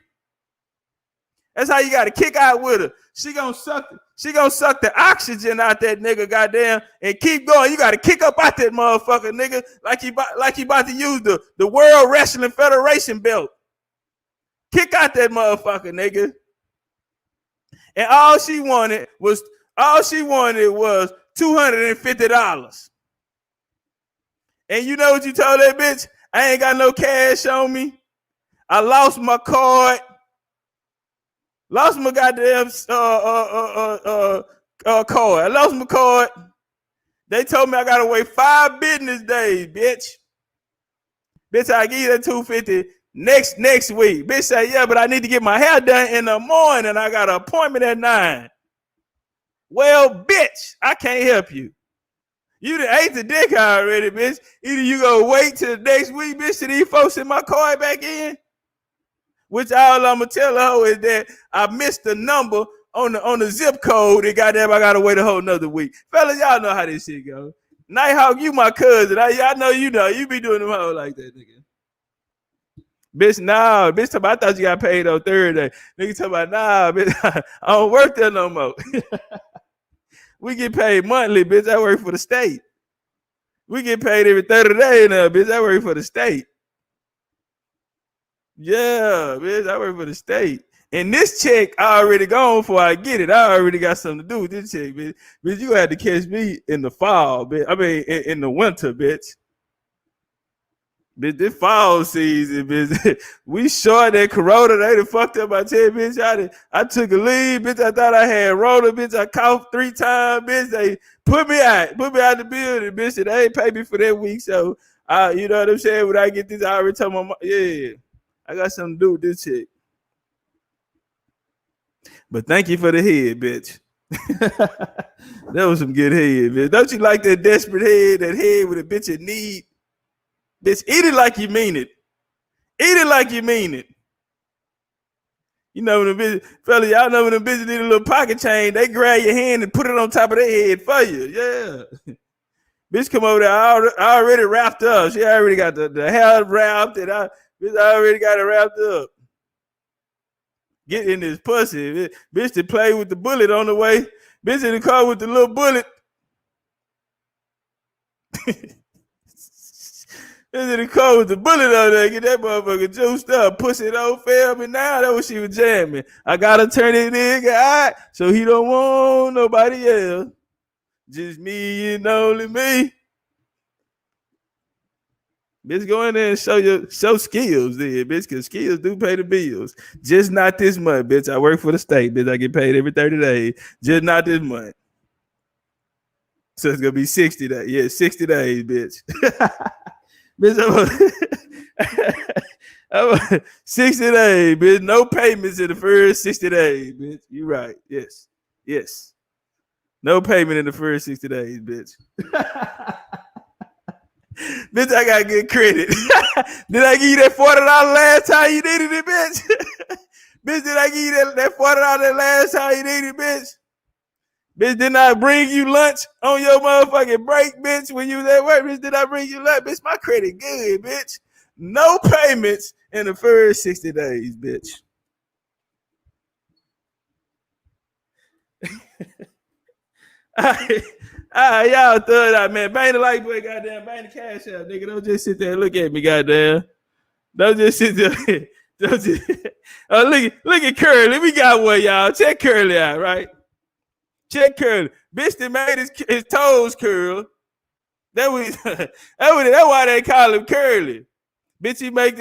That's how you gotta kick out with her. She gonna suck the oxygen out that nigga, goddamn, and keep going. You gotta kick up out that motherfucker, nigga, like you about to use the World Wrestling Federation belt. Kick out that motherfucker, nigga. And all she wanted was $250. And you know what you told that bitch? I ain't got no cash on me. I lost my card. Lost my goddamn card. I lost my card. They told me I gotta wait 5 business days, bitch. Bitch, I give you that $250 next week. Bitch say, yeah, but I need to get my hair done in the morning. I got an appointment at 9. Well, bitch, I can't help you. You done ate the dick already, bitch. Either you gonna wait till the next week, bitch, till these folks send my card back in. Which all I'm gonna tell her is that I missed the number on the zip code. And goddamn, I gotta wait a whole nother week. Fellas, y'all know how this shit go. Nighthawk, you my cousin. I know you know. You be doing them hoes like that, nigga. Bitch, nah. Bitch, I thought you got paid on Thursday. Nigga talking about, nah, bitch, I don't work there no more. We get paid monthly, bitch. I work for the state. We get paid every 30 days now, bitch. I work for the state. Yeah, bitch, I work for the state. And this check I already gone before I get it. I already got something to do with this check, bitch. Bitch, you had to catch me in the fall, bitch. I mean, in the winter, bitch. Bitch, this fall season, bitch. We short that corona. They done fucked up my check, bitch. I took a leave, bitch. I thought I had Rona, bitch. I coughed 3 times, bitch. They put me out the building, bitch. And they ain't pay me for that week. So, you know what I'm saying? When I get this, I already told my mom, yeah, I got something to do with this chick. But thank you for the head, bitch. That was some good head, bitch. Don't you like that desperate head, that head with a bitch in need? Bitch, eat it like you mean it. Eat it like you mean it. You know when the bitch, fella, y'all know when the bitches need a little pocket chain, they grab your hand and put it on top of their head for you. Yeah. Bitch come over there, I already wrapped up. She already got the hair wrapped, and bitch already got it wrapped up. Get in this pussy. Bitch to play with the bullet on the way. Bitch in the car with the little bullet. Bitch in the car with the bullet on there. Get that motherfucker juiced up. Pussy don't fail me now. That's what she was jamming. I gotta turn it nigga out so he don't want nobody else. Just me and only me. Bitch, go in there and show skills there, bitch, because skills do pay the bills. Just not this month, bitch. I work for the state, bitch. I get paid every 30 days. Just not this month. So it's going to be 60 days. Yeah, 60 days, bitch. Bitch, I'm 60 days, bitch. No payments in the first 60 days, bitch. You right. Yes. Yes. No payment in the first 60 days, bitch. Bitch, I got good credit. Did I give you that $40 last time you needed it, bitch? Bitch, did I give you that $40 last time you needed it, bitch? Bitch, didn't I bring you lunch on your motherfucking break, bitch, when you was at work? Bitch, did I bring you lunch? Bitch, my credit good, bitch. No payments in the first 60 days, bitch. Y'all thug out, man. Bang the like boy, goddamn. Bang the cash out, nigga. Don't just sit there and look at me, goddamn. Don't just sit there. Don't just... Oh, look at Curly. We got one, y'all. Check Curly out, right? Check Curly. Bitch that made his toes curl. That's why they call him Curly. Bitch, he make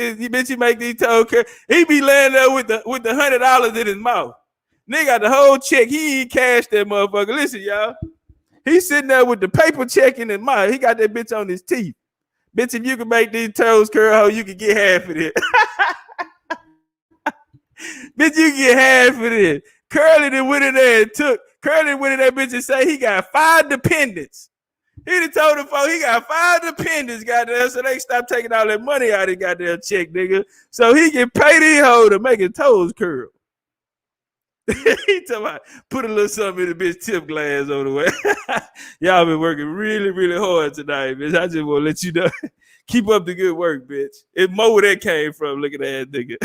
these toes curl. He be laying there with the $100 in his mouth. Nigga got the whole check. He ain't cashed that motherfucker. Listen, y'all. He's sitting there with the paper check in his mouth. He got that bitch on his teeth. Bitch, if you can make these toes curl, you can get half of it. Bitch, you can get half of it. Curly then went in there and bitch and say he got 5 dependents. He done told the folks he got 5 dependents, goddamn, so they stop taking all that money out of his goddamn check, nigga. So he can pay these hoes to make his toes curl. He talking about put a little something in the bitch tip glass on the way. Y'all been working really, really hard tonight, bitch. I just want to let you know. Keep up the good work, bitch. It's more where that came from. Look at that nigga.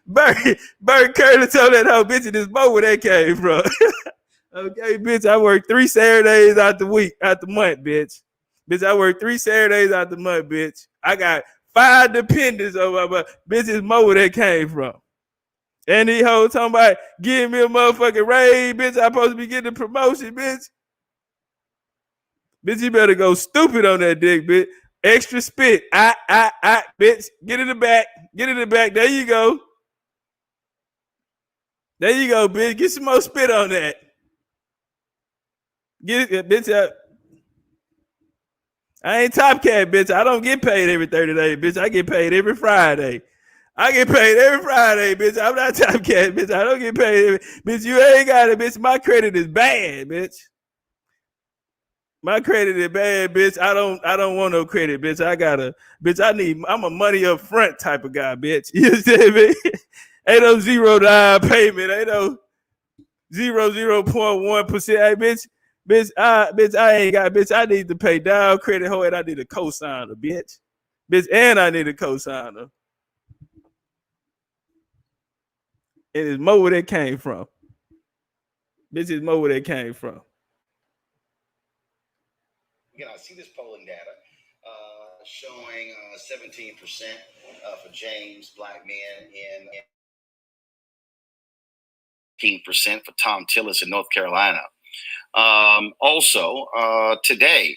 Bert Curly told that hoe, bitch, it is more where that came from. Okay, bitch, I work 3 Saturdays out the month, bitch. Bitch, I work 3 Saturdays out the month, bitch. I got 5 dependents over my bitch, it's more where that came from. And these hoes talking about give me a motherfucking raise, bitch. I'm supposed to be getting a promotion, bitch. Bitch, you better go stupid on that dick, bitch. Extra spit. Bitch. Get in the back. Get in the back. There you go. There you go, bitch. Get some more spit on that. Get it, bitch. I ain't Top Cat, bitch. I don't get paid every 30 days, bitch. I get paid every Friday. I get paid every Friday, bitch. I'm not Top Cat, bitch. I don't get paid. Bitch, you ain't got it, bitch. My credit is bad, bitch. My credit is bad, bitch. I don't want no credit, bitch. I'm a money up front type of guy, bitch. You understand me? Ain't no $0 payment. Ain't no 0.1%. Hey, bitch, I ain't got, bitch. I need to pay down credit, ho, and I need a cosigner, bitch. Bitch, and I need a cosigner. And it's more where that came from. Bitch, it's more where that came from. Again, I see this polling data showing 17% for James, black men, and 15% for Tom Tillis in North Carolina. Also, today,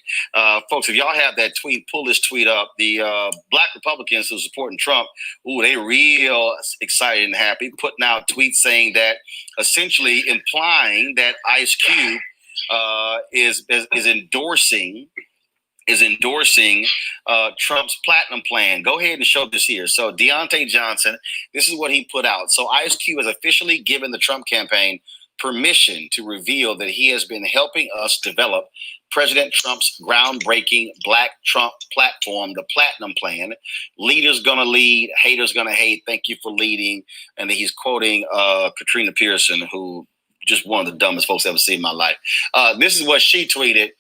folks, if y'all have that tweet, pull this tweet up. The black Republicans who are supporting Trump, they real excited and happy, putting out tweets saying that, essentially implying that Ice Cube is endorsing Trump's platinum plan. Go ahead and show this here. So Deontay Johnson, this is what he put out. So Ice Cube has officially given the Trump campaign permission to reveal that he has been helping us develop President Trump's groundbreaking Black Trump platform, the Platinum Plan. Leaders gonna lead, haters gonna hate. Thank you for leading. And then he's quoting Katrina Pearson, who just one of the dumbest folks I've ever seen in my life. This is what she tweeted.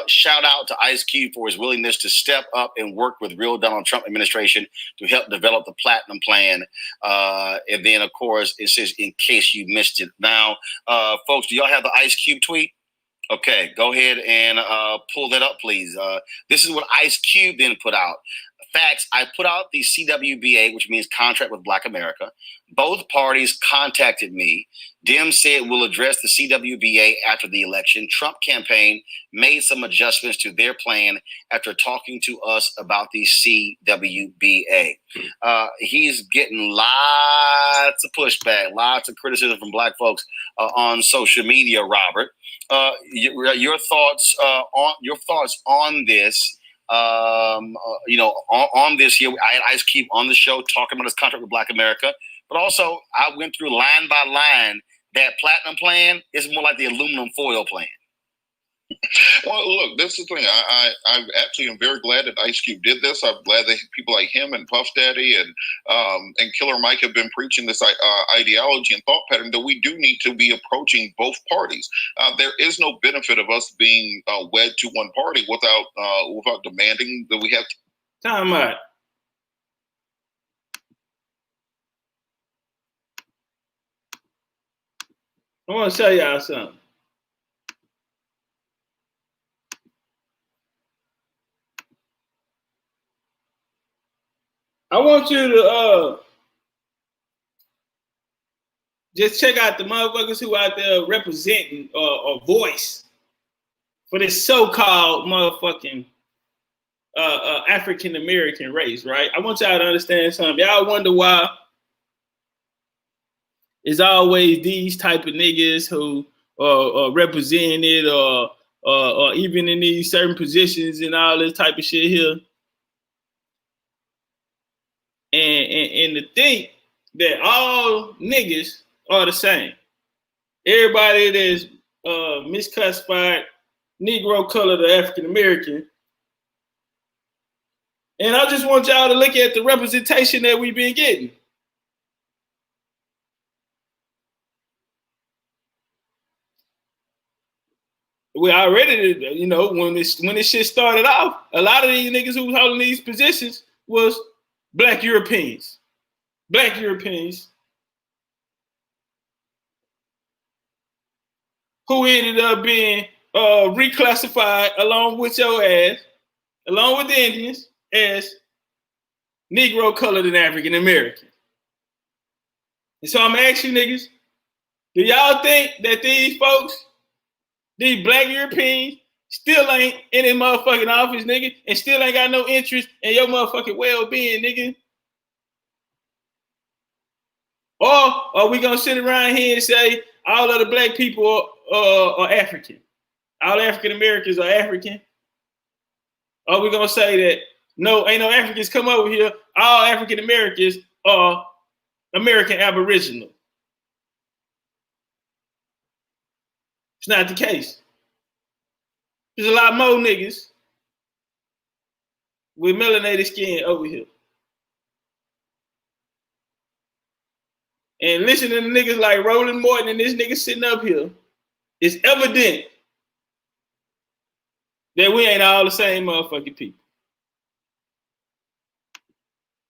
Shout out to Ice Cube for his willingness to step up and work with real Donald Trump administration to help develop the Platinum Plan. And then, of course, it says, in case you missed it. Now, folks, do y'all have the Ice Cube tweet? Okay, go ahead and pull that up, please. This is what Ice Cube then put out. Facts, I put out the CWBA, which means Contract with Black America. Both parties contacted me. Dem said we'll address the CWBA after the election. Trump campaign made some adjustments to their plan after talking to us about the CWBA. He's getting lots of pushback, lots of criticism from black folks on social media, Robert. Your thoughts on this? On this here, I had Ice Cube on the show talking about his contract with Black America, but also I went through line by line. That Platinum Plan is more like the aluminum foil plan. Well, look, this is the thing. I actually am very glad that Ice Cube did this. I'm glad that people like him and Puff Daddy and Killer Mike have been preaching this ideology and thought pattern that we do need to be approaching both parties. There is no benefit of us being wed to one party without demanding that we have. Time out. I want to show y'all something. I want you to just check out the motherfuckers who out there representing or voice for this so-called motherfucking African American race, right? I want y'all to understand something. Y'all wonder why it's always these type of niggas who represent it or even in these certain positions and all this type of shit here. And to think that all niggas are the same. Everybody that's misclassified, Negro, colored, or African American. And I just want y'all to look at the representation that we've been getting. We already, when this shit started off, a lot of these niggas who was holding these positions was Black Europeans. Black Europeans who ended up being reclassified along with your ass, along with the Indians, as Negro, colored, and African American. And so I'm asking you niggas, do y'all think that these folks, these black Europeans, still ain't in their motherfucking office, nigga, and still ain't got no interest in your motherfucking well-being, nigga? Or are we gonna sit around here and say all of the black people are African? All African Americans are African? Or are we gonna say that no, ain't no Africans come over here, all African Americans are American Aboriginal? It's not the case. There's a lot more niggas with melanated skin over here. And listening to niggas like Roland Morton and this nigga sitting up here, it's evident that we ain't all the same motherfucking people.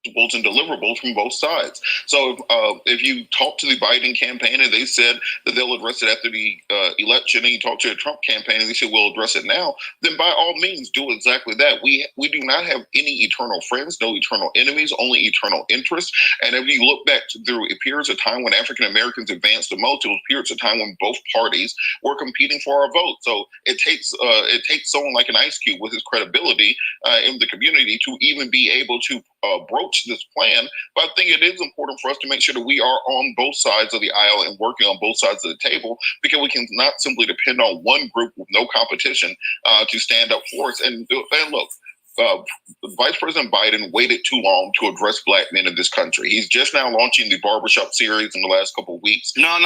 And deliverables from both sides. So if you talk to the Biden campaign and they said that they'll address it after the election, and you talk to the Trump campaign and they said we'll address it now, then by all means do exactly that. We do not have any eternal friends, no eternal enemies, only eternal interests. And if you look back through periods of time when African Americans advanced the most, it was periods of time when both parties were competing for our vote. So it takes someone like an Ice Cube with his credibility in the community to even be able to broach this plan. But I think it is important for us to make sure that we are on both sides of the aisle and working on both sides of the table, because we can not simply depend on one group with no competition to stand up for us. And look, Vice President Biden waited too long to address black men in this country. He's just now launching the barbershop series in the last couple of weeks. No.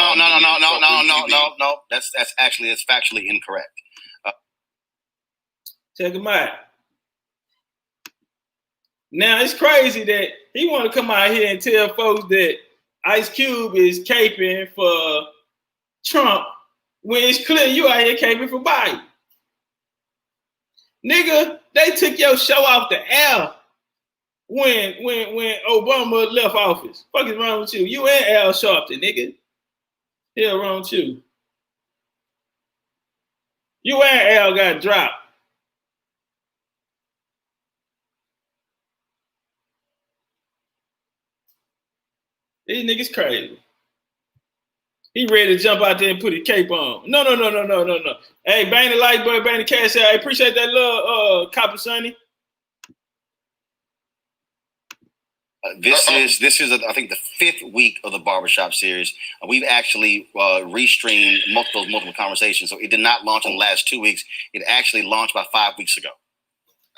That's factually incorrect. Check him out. Now, it's crazy that he want to come out here and tell folks that Ice Cube is caping for Trump when it's clear you out here caping for Biden. Nigga, they took your show off the air when Obama left office. Fuck is wrong with you? You and Al Sharpton, nigga. Hell wrong with you. You and Al got dropped. These niggas crazy. He ready to jump out there and put his cape on. No. Hey, bang the like button, bang the cash out. I appreciate that love, Copper Sonny. This is I think the 5th week of the barbershop series. We've actually restreamed multiple conversations. So it did not launch in the last 2 weeks. It actually launched about 5 weeks ago.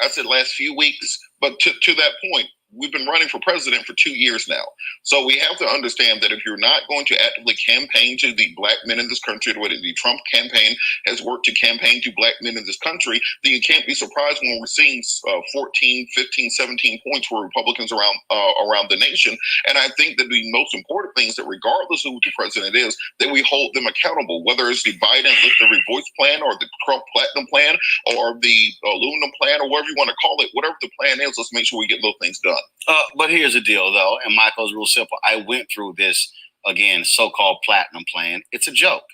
I said last few weeks, but to that point, we've been running for president for 2 years now. So we have to understand that if you're not going to actively campaign to the black men in this country, the way that the Trump campaign has worked to campaign to black men in this country, then you can't be surprised when we're seeing 14, 15, 17 points for Republicans around the nation. And I think that the most important thing is that regardless of who the president is, that we hold them accountable, whether it's the Biden Lift Every Voice plan or the Trump Platinum plan or the aluminum plan or whatever you want to call it, whatever the plan is, let's make sure we get those things done. But here's the deal, though, and Michael's real simple. I went through this, again, so-called platinum plan. It's a joke.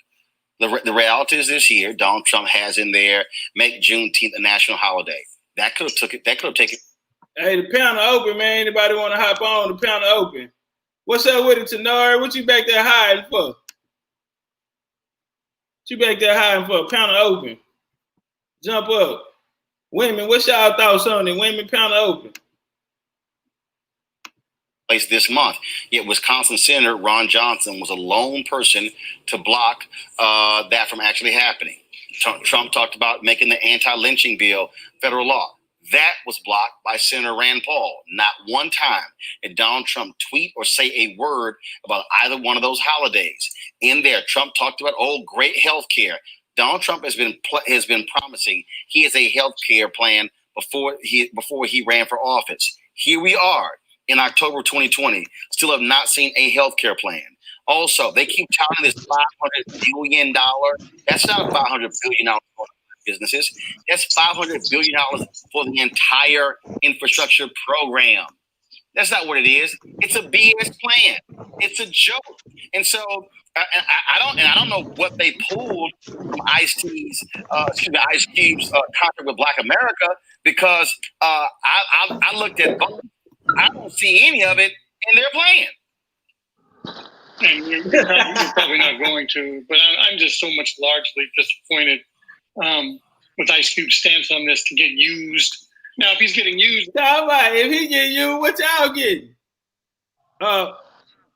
The reality is this year, Donald Trump has in there, make Juneteenth a national holiday. That could have taken. Hey, the panel open, man. Anybody want to hop on? The panel open. What's up with it, Tanari? What you back there hiding for? What you back there hiding for? Panel open. Jump up. Women, what's y'all thoughts on it? Women, panel open. This month, yet Wisconsin Senator Ron Johnson was a lone person to block that from actually happening. Trump talked about making the anti-lynching bill federal law. That was blocked by Senator Rand Paul. Not one time did Donald Trump tweet or say a word about either one of those holidays. In there, Trump talked about great health care. Donald Trump has been promising he has a health care plan before he ran for office. Here we are. In October 2020, still have not seen a healthcare plan. Also, they keep touting this $500 billion. That's not $500 billion for businesses. That's $500 billion for the entire infrastructure program. That's not what it is. It's a BS plan. It's a joke. And so I don't know what they pulled from Ice Cube's contract with Black America, because I looked at both. I don't see any of it in their plan. and you're probably not going to. But I'm just so much largely disappointed with Ice Cube's stance on this to get used. Now, if he's getting used, all right. If he get you, what y'all getting?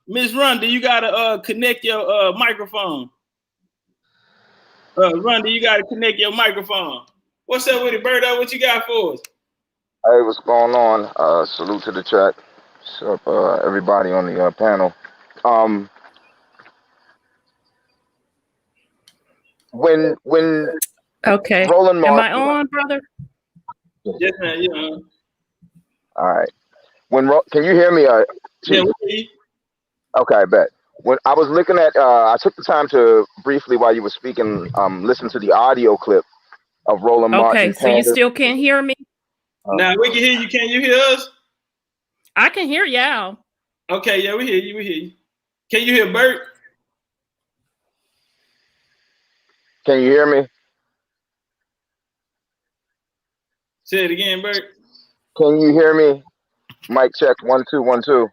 Miss Rhonda, you gotta connect your microphone. Rhonda, you gotta connect your microphone. What's up with it, Birdo? What you got for us? Hey, what's going on? Salute to the chat. What's up, everybody on the panel? When Okay. Roland Martin, am I on, brother? Yes, man. Yeah. All right. Can you hear me? Yeah. We Okay, I bet. When I was looking at, I took the time to briefly, while you were speaking, listen to the audio clip of Roland Martin. Okay, so you still can't hear me? Now we can hear you. Can you hear us? I can hear y'all. Okay, yeah, we hear you. We hear you. Can you hear Bert? Can you hear me? Say it again, Bert. Can you hear me? Mic check 1 2 1 2.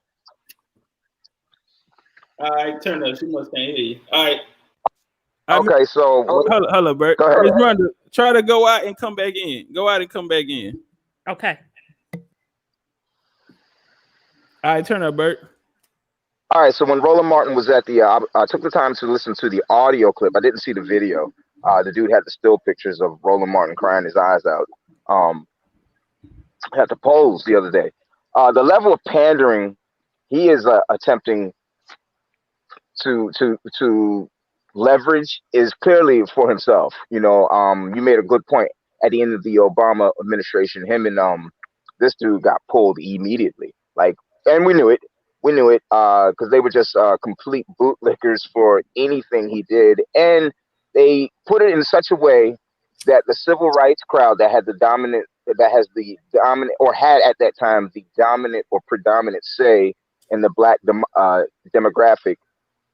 All right, turn up. She must can't hear you. All right. Okay, so hello, Bert. Go ahead. Miss Rhonda, try to go out and come back in. Go out and come back in. Okay. All right, turn up, Bert. All right, so when Roland Martin was at the, I took the time to listen to the audio clip. I didn't see the video. The dude had the still pictures of Roland Martin crying his eyes out. Had the polls the other day. The level of pandering he is attempting to leverage is clearly for himself. You know, you made a good point. At the end of the Obama administration, him and this dude got pulled immediately. Like, and we knew it. We knew it because they were just complete bootlickers for anything he did, and they put it in such a way that the civil rights crowd that had the dominant, that has the dominant, or had at that time the dominant or predominant say in the black demographic,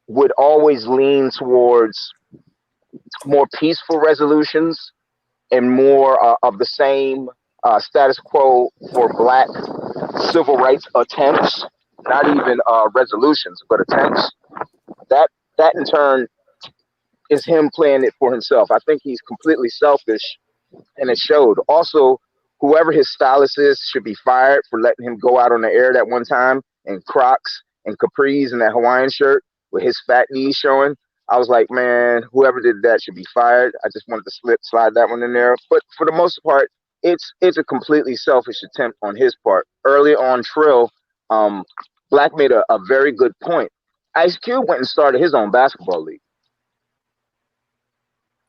would always lean towards more peaceful resolutions and more of the same status quo for black civil rights attempts, not even resolutions, but attempts. That in turn is him playing it for himself. I think he's completely selfish, and it showed. Also, whoever his stylist is should be fired for letting him go out on the air that one time in Crocs and capris and that Hawaiian shirt with his fat knees showing. I was like, man, whoever did that should be fired. I just wanted to slide that one in there. But for the most part, it's a completely selfish attempt on his part. Early on Trill, Black made a very good point. Ice Cube went and started his own basketball league.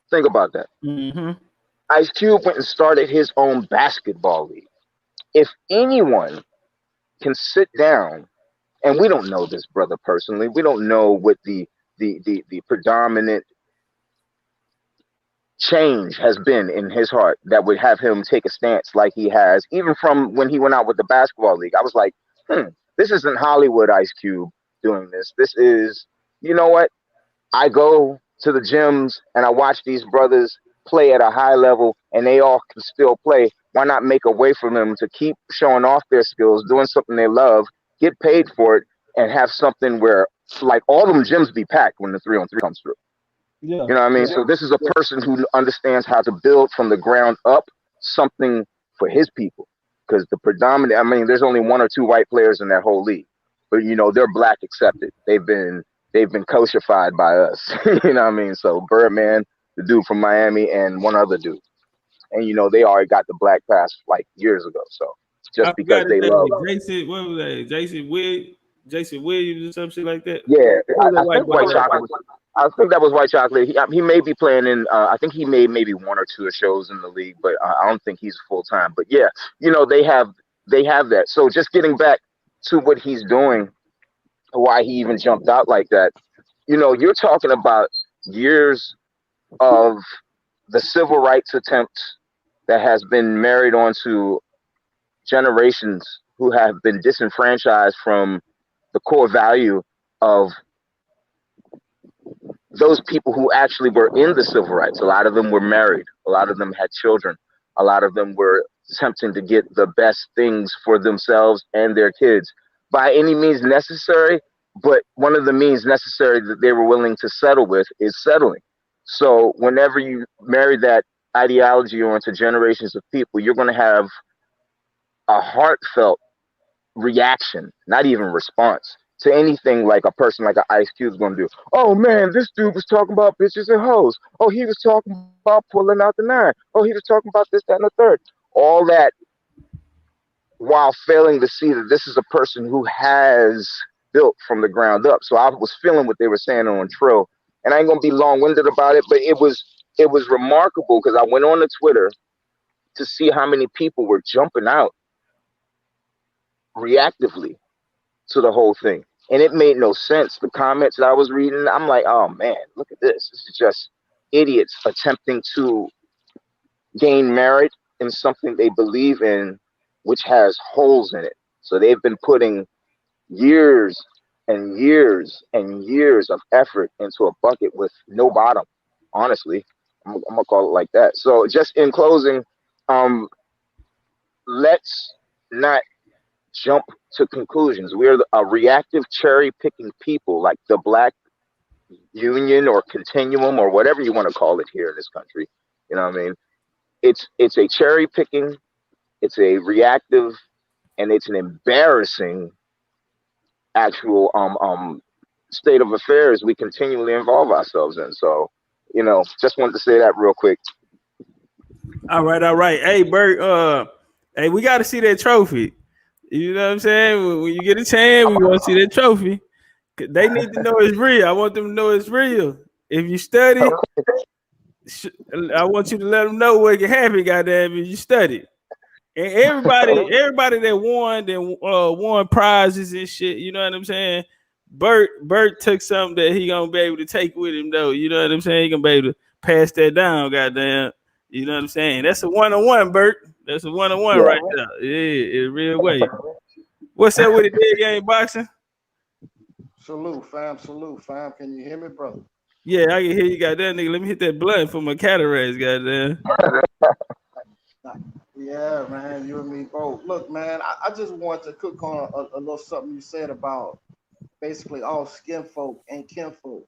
Think about that. Mm-hmm. Ice Cube went and started his own basketball league. If anyone can sit down, and we don't know this brother personally, we don't know what the predominant change has been in his heart that would have him take a stance like he has, even from when he went out with the basketball league. I was like, this isn't Hollywood Ice Cube doing this. This is, you know what? I go to the gyms and I watch these brothers play at a high level and they all can still play. Why not make a way for them to keep showing off their skills, doing something they love, get paid for it, and have something where, like, all them gyms be packed when the 3-on-3 comes through. Yeah. You know what I mean? So this is a person who understands how to build from the ground up something for his people. Because the predominant, I mean, there's only 1 or 2 white players in that whole league, but you know, they're black accepted. They've been kosherfied by us. You know what I mean? So Birdman, the dude from Miami, and one other dude, and you know, they already got the black pass like years ago. So just because they love Jason, what was that? Jason Williams or some shit like that. Yeah, I think White Chocolate. I think that was White Chocolate. He may be playing in. I think he made maybe 1 or 2 shows in the league, but I don't think he's full time. But yeah, you know, they have that. So just getting back to what he's doing, why he even jumped out like that. You know, you're talking about years of the civil rights attempt that has been married onto generations who have been disenfranchised from the core value of those people who actually were in the civil rights. A lot of them were married. A lot of them had children. A lot of them were attempting to get the best things for themselves and their kids by any means necessary. but one of the means necessary that they were willing to settle with is settling. So whenever you marry that ideology onto generations of people, you're going to have a heartfelt reaction, not even response to anything like a person like an Ice Cube is going to do. Oh man, this dude was talking about bitches and hoes. Oh, he was talking about pulling out the nine. Oh, he was talking about this, that, and the third. All that while failing to see that this is a person who has built from the ground up. So I was feeling what they were saying on Trill, and I ain't gonna be long-winded about it, but it was remarkable because I went on to Twitter to see how many people were jumping out reactively to the whole thing. And it made no sense. The comments that I was reading, I'm like, oh man, look at this. This is just idiots attempting to gain merit in something they believe in, which has holes in it. So they've been putting years and years and years of effort into a bucket with no bottom. Honestly, I'm gonna call it like that. So just in closing, let's not jump to conclusions. We're a reactive cherry picking people, like the Black Union or Continuum or whatever you want to call it here in this country. You know what I mean? It's a cherry picking, it's a reactive, and it's an embarrassing actual state of affairs we continually involve ourselves in. So, you know, just wanted to say that real quick. All right. Hey, Bert, hey, we got to see that trophy. You know what I'm saying? When you get a chance, we want to see that trophy. They need to know it's real. I want them to know it's real. If you study, I want you to let them know what can happen, goddamn, if you study. And everybody that won prizes and shit, you know what I'm saying? Bert took something that he gonna be able to take with him though. You know what I'm saying? He gonna be able to pass that down, goddamn. You know what I'm saying? That's a 1-on-1, Bert. That's a 1-on-1 right there. Yeah, in real way. What's up with the dead game boxing? Salute, fam. Salute, fam. Can you hear me, brother? Yeah, I can hear you, goddamn nigga. Let me hit that blunt for my cataracts, goddamn. Yeah, man. You and me both. Look, man. I just wanted to cook on a little something you said about basically all skin folk and kinfolk.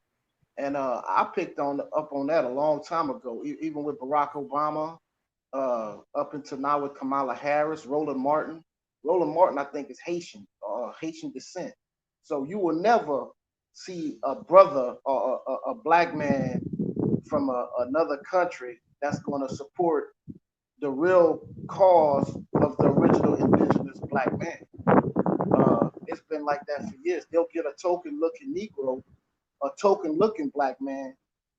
And I picked up on that a long time ago, even with Barack Obama, up until now with Kamala Harris, Roland Martin. Roland Martin, I think, is Haitian, Haitian descent. So you will never see a brother or a black man from another country that's going to support the real cause of the original indigenous black man. It's been like that for years. They'll get a token-looking Negro, a token-looking black man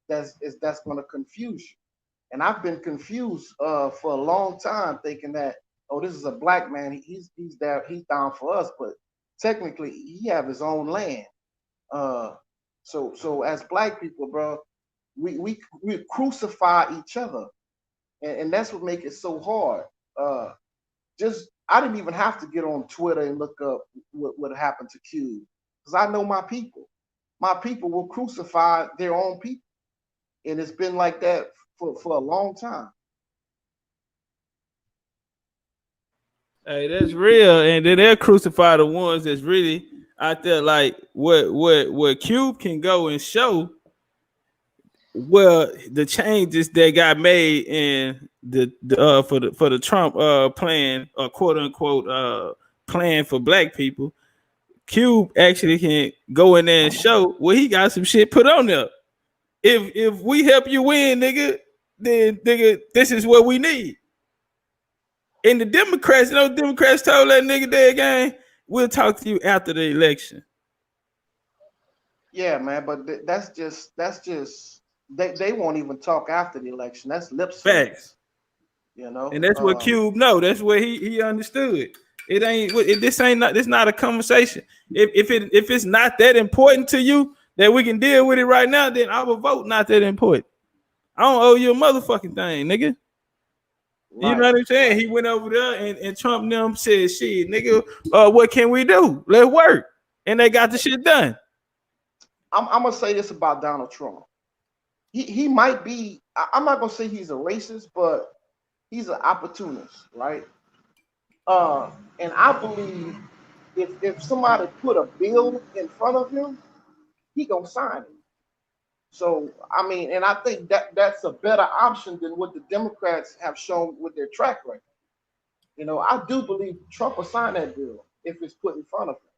that's going to confuse you. And I've been confused for a long time, thinking that, oh, this is a black man. He's there. He's down for us, but technically, he have his own land. So as black people, bro, we crucify each other, and that's what makes it so hard. I didn't even have to get on Twitter and look up what happened to Cube, because I know my people. My people will crucify their own people, and it's been like that for a long time. Hey, that's real, and then they'll crucify the ones that's really out there. Like what Cube can go and show. Well, the changes that got made in the for the Trump plan, or quote unquote plan for black people, Cube actually can go in there and show well he got some shit put on there. If we help you win, nigga, then nigga, this is what we need. And the Democrats, you know, Democrats told that nigga there again, we'll talk to you after the election. Yeah, man, but that's just they won't even talk after the election. That's lip service. Facts. You know, and that's what Cube know. That's what he understood. It ain't. This not a conversation. If it's not that important to you that we can deal with it right now, then I will vote not that important. I don't owe you a motherfucking thing, nigga. Right. You know what I'm saying? Right. He went over there and Trump and them said, shit, nigga, what can we do? Let's work. And they got the shit done. I'm gonna say this about Donald Trump. He might be, I'm not gonna say he's a racist, but he's an opportunist, right? And I believe if somebody put a bill in front of him, he gonna sign it. So I mean, and I think that's a better option than what the Democrats have shown with their track record. You know, I do believe Trump will sign that bill if it's put in front of him.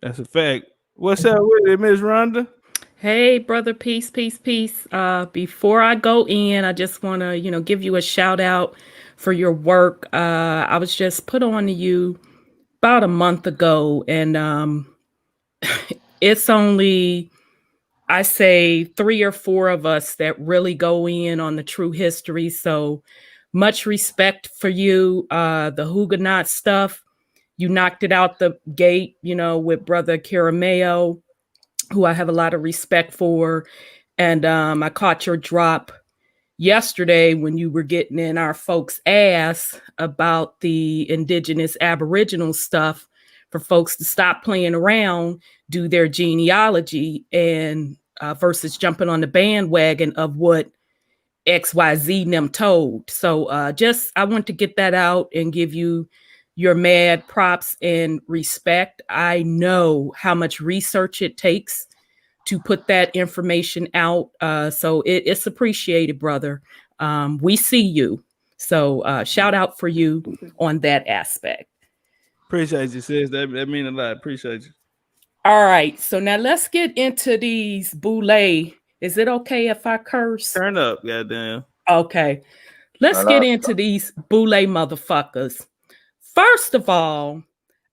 That's a fact. What's up with it, Miss Rhonda? Hey, brother, peace, peace, peace. Before I go in, I just want to, give you a shout out for your work. I was just put on to you about a month ago, and it's only, I say, 3 or 4 of us that really go in on the true history. So much respect for you. The Huguenot stuff, you knocked it out the gate, with Brother Carameo, who I have a lot of respect for. And I caught your drop yesterday when you were getting in our folks' ass about the indigenous Aboriginal stuff for folks to stop playing around, do their genealogy, and versus jumping on the bandwagon of what XYZ them told. So I want to get that out and give you your mad props and respect. I know how much research it takes to put that information out. So it's appreciated, brother. We see you. So shout out for you on that aspect. Appreciate you, sis. That mean a lot. Appreciate you. All right. So now let's get into these boule. Is it okay if I curse? Turn up, goddamn. Okay. Let's get into these boule motherfuckers. First of all,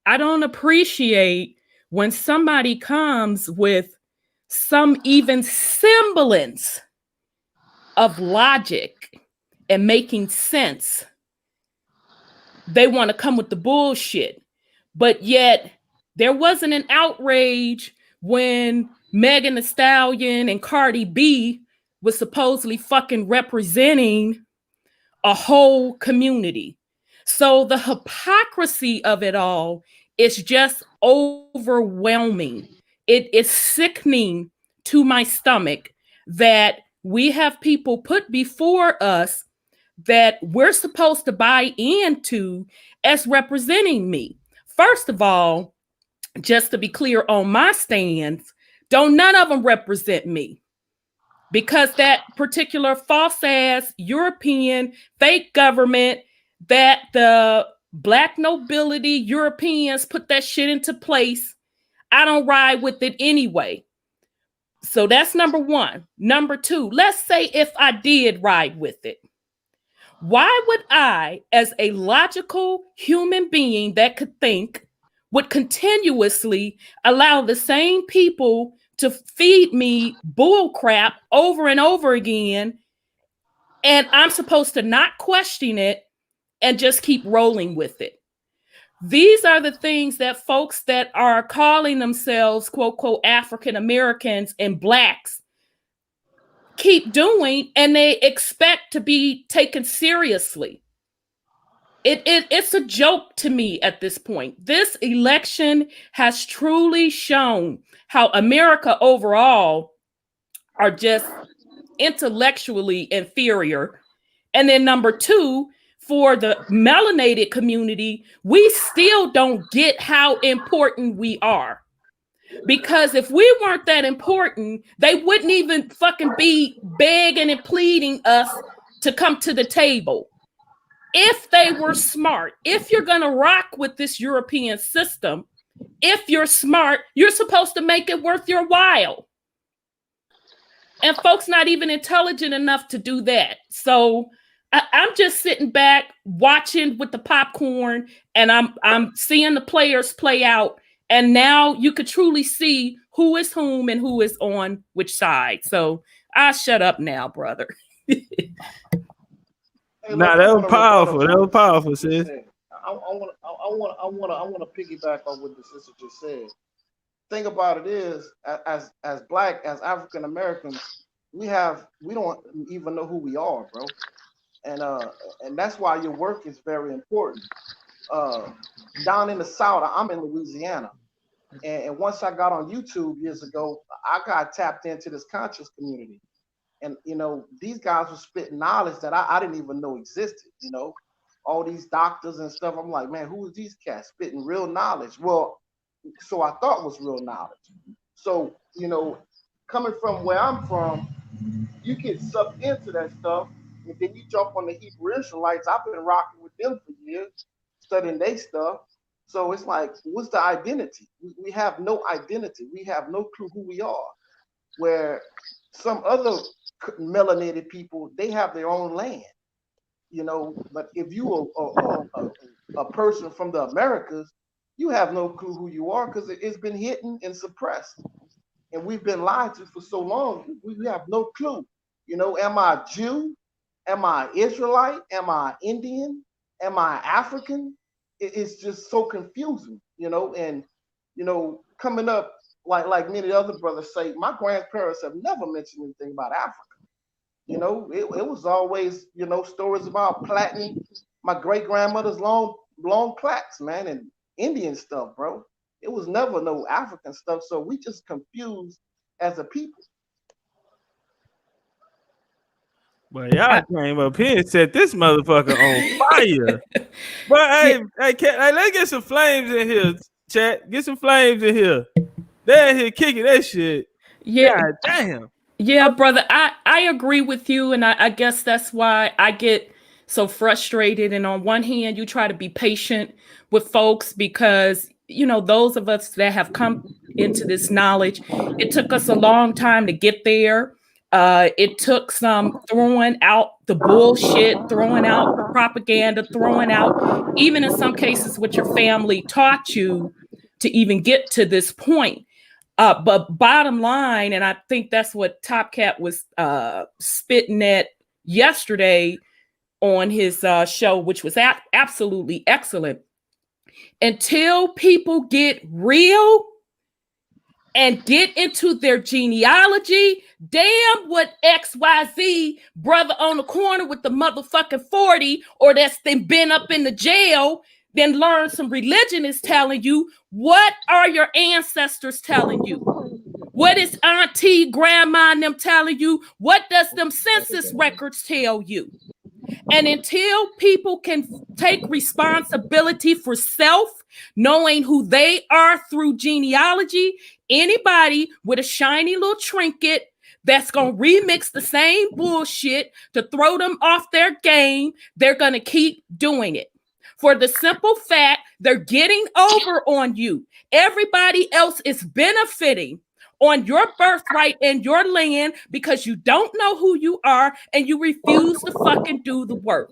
I don't appreciate when somebody comes with some even semblance of logic and making sense. They want to come with the bullshit. But yet there wasn't an outrage when Megan Thee Stallion and Cardi B was supposedly fucking representing a whole community. So the hypocrisy of it all is just overwhelming. It is sickening to my stomach that we have people put before us that we're supposed to buy into as representing me. First of all, just to be clear on my stance, don't none of them represent me. Because that particular false ass European fake government that the black nobility Europeans put that shit into place, I don't ride with it anyway. So that's number one. Number two, let's say if I did ride with it, why would I, as a logical human being that could think, would continuously allow the same people to feed me bull crap over and over again, and I'm supposed to not question it and just keep rolling with it? These are the things that folks that are calling themselves, quote, quote, African Americans and blacks keep doing, and they expect to be taken seriously. It's a joke to me at this point. This election has truly shown how America overall are just intellectually inferior. And then number two, for the melanated community, we still don't get how important we are. Because if we weren't that important, they wouldn't even fucking be begging and pleading us to come to the table. If they were smart, if you're going to rock with this European system, if you're smart, you're supposed to make it worth your while. And folks not even intelligent enough to do that. So I'm just sitting back watching with the popcorn, and I'm seeing the players play out. And now you could truly see who is whom and who is on which side. So I'll shut up now, brother. Nah, that was powerful. That was powerful, sis. I want to piggyback on what the sister just said. Thing about it is, as black, as African Americans, we don't even know who we are, bro. And that's why your work is very important. Down in the South, I'm in Louisiana, and once I got on YouTube years ago, I got tapped into this conscious community. And these guys were spitting knowledge that I didn't even know existed, all these doctors and stuff. I'm like, man, who is these cats spitting real knowledge? Well, so I thought was real knowledge. So, you know, coming from where I'm from, you get sucked into that stuff, and then you jump on the Hebrew Israelites. I've been rocking with them for years, studying their stuff. So it's like, what's the identity? We have no identity. We have no clue who we are. Where some other melanated people, they have their own land, you know. But if you are a person from the Americas, you have no clue who you are because it's been hidden and suppressed. And we've been lied to for so long, we have no clue. You know, am I a Jew? Am I Israelite? Am I Indian? Am I African? It's just so confusing, you know. And, you know, coming up, like many other brothers say, my grandparents have never mentioned anything about Africa. You know, it was always, you know, stories about plaiting my great-grandmother's long plaits, man, and Indian stuff, bro. It was never no African stuff. So we just confused as a people. Well, y'all came up here and set this motherfucker on fire. But hey, let's get some flames in here, chat. Get some flames in here. They're here kicking that shit. Yeah. God damn. Yeah, brother. I agree with you. And I guess that's why I get so frustrated. And on one hand, you try to be patient with folks because, you know, those of us that have come into this knowledge, it took us a long time to get there. It took some throwing out the bullshit, throwing out the propaganda, throwing out, even in some cases, what your family taught you to even get to this point. But bottom line, and I think that's what Top Cat was spitting at yesterday on his show, which was absolutely excellent. Until people get real and get into their genealogy, damn what XYZ brother on the corner with the motherfucking 40 or that's been up in the jail, then learn some religion is telling you. What are your ancestors telling you? What is auntie, grandma, and them telling you? What does them census records tell you? And until people can take responsibility for self, knowing who they are through genealogy, anybody with a shiny little trinket that's going to remix the same bullshit to throw them off their game, they're going to keep doing it. For the simple fact, they're getting over on you. Everybody else is benefiting on your birthright and your land because you don't know who you are and you refuse to fucking do the work.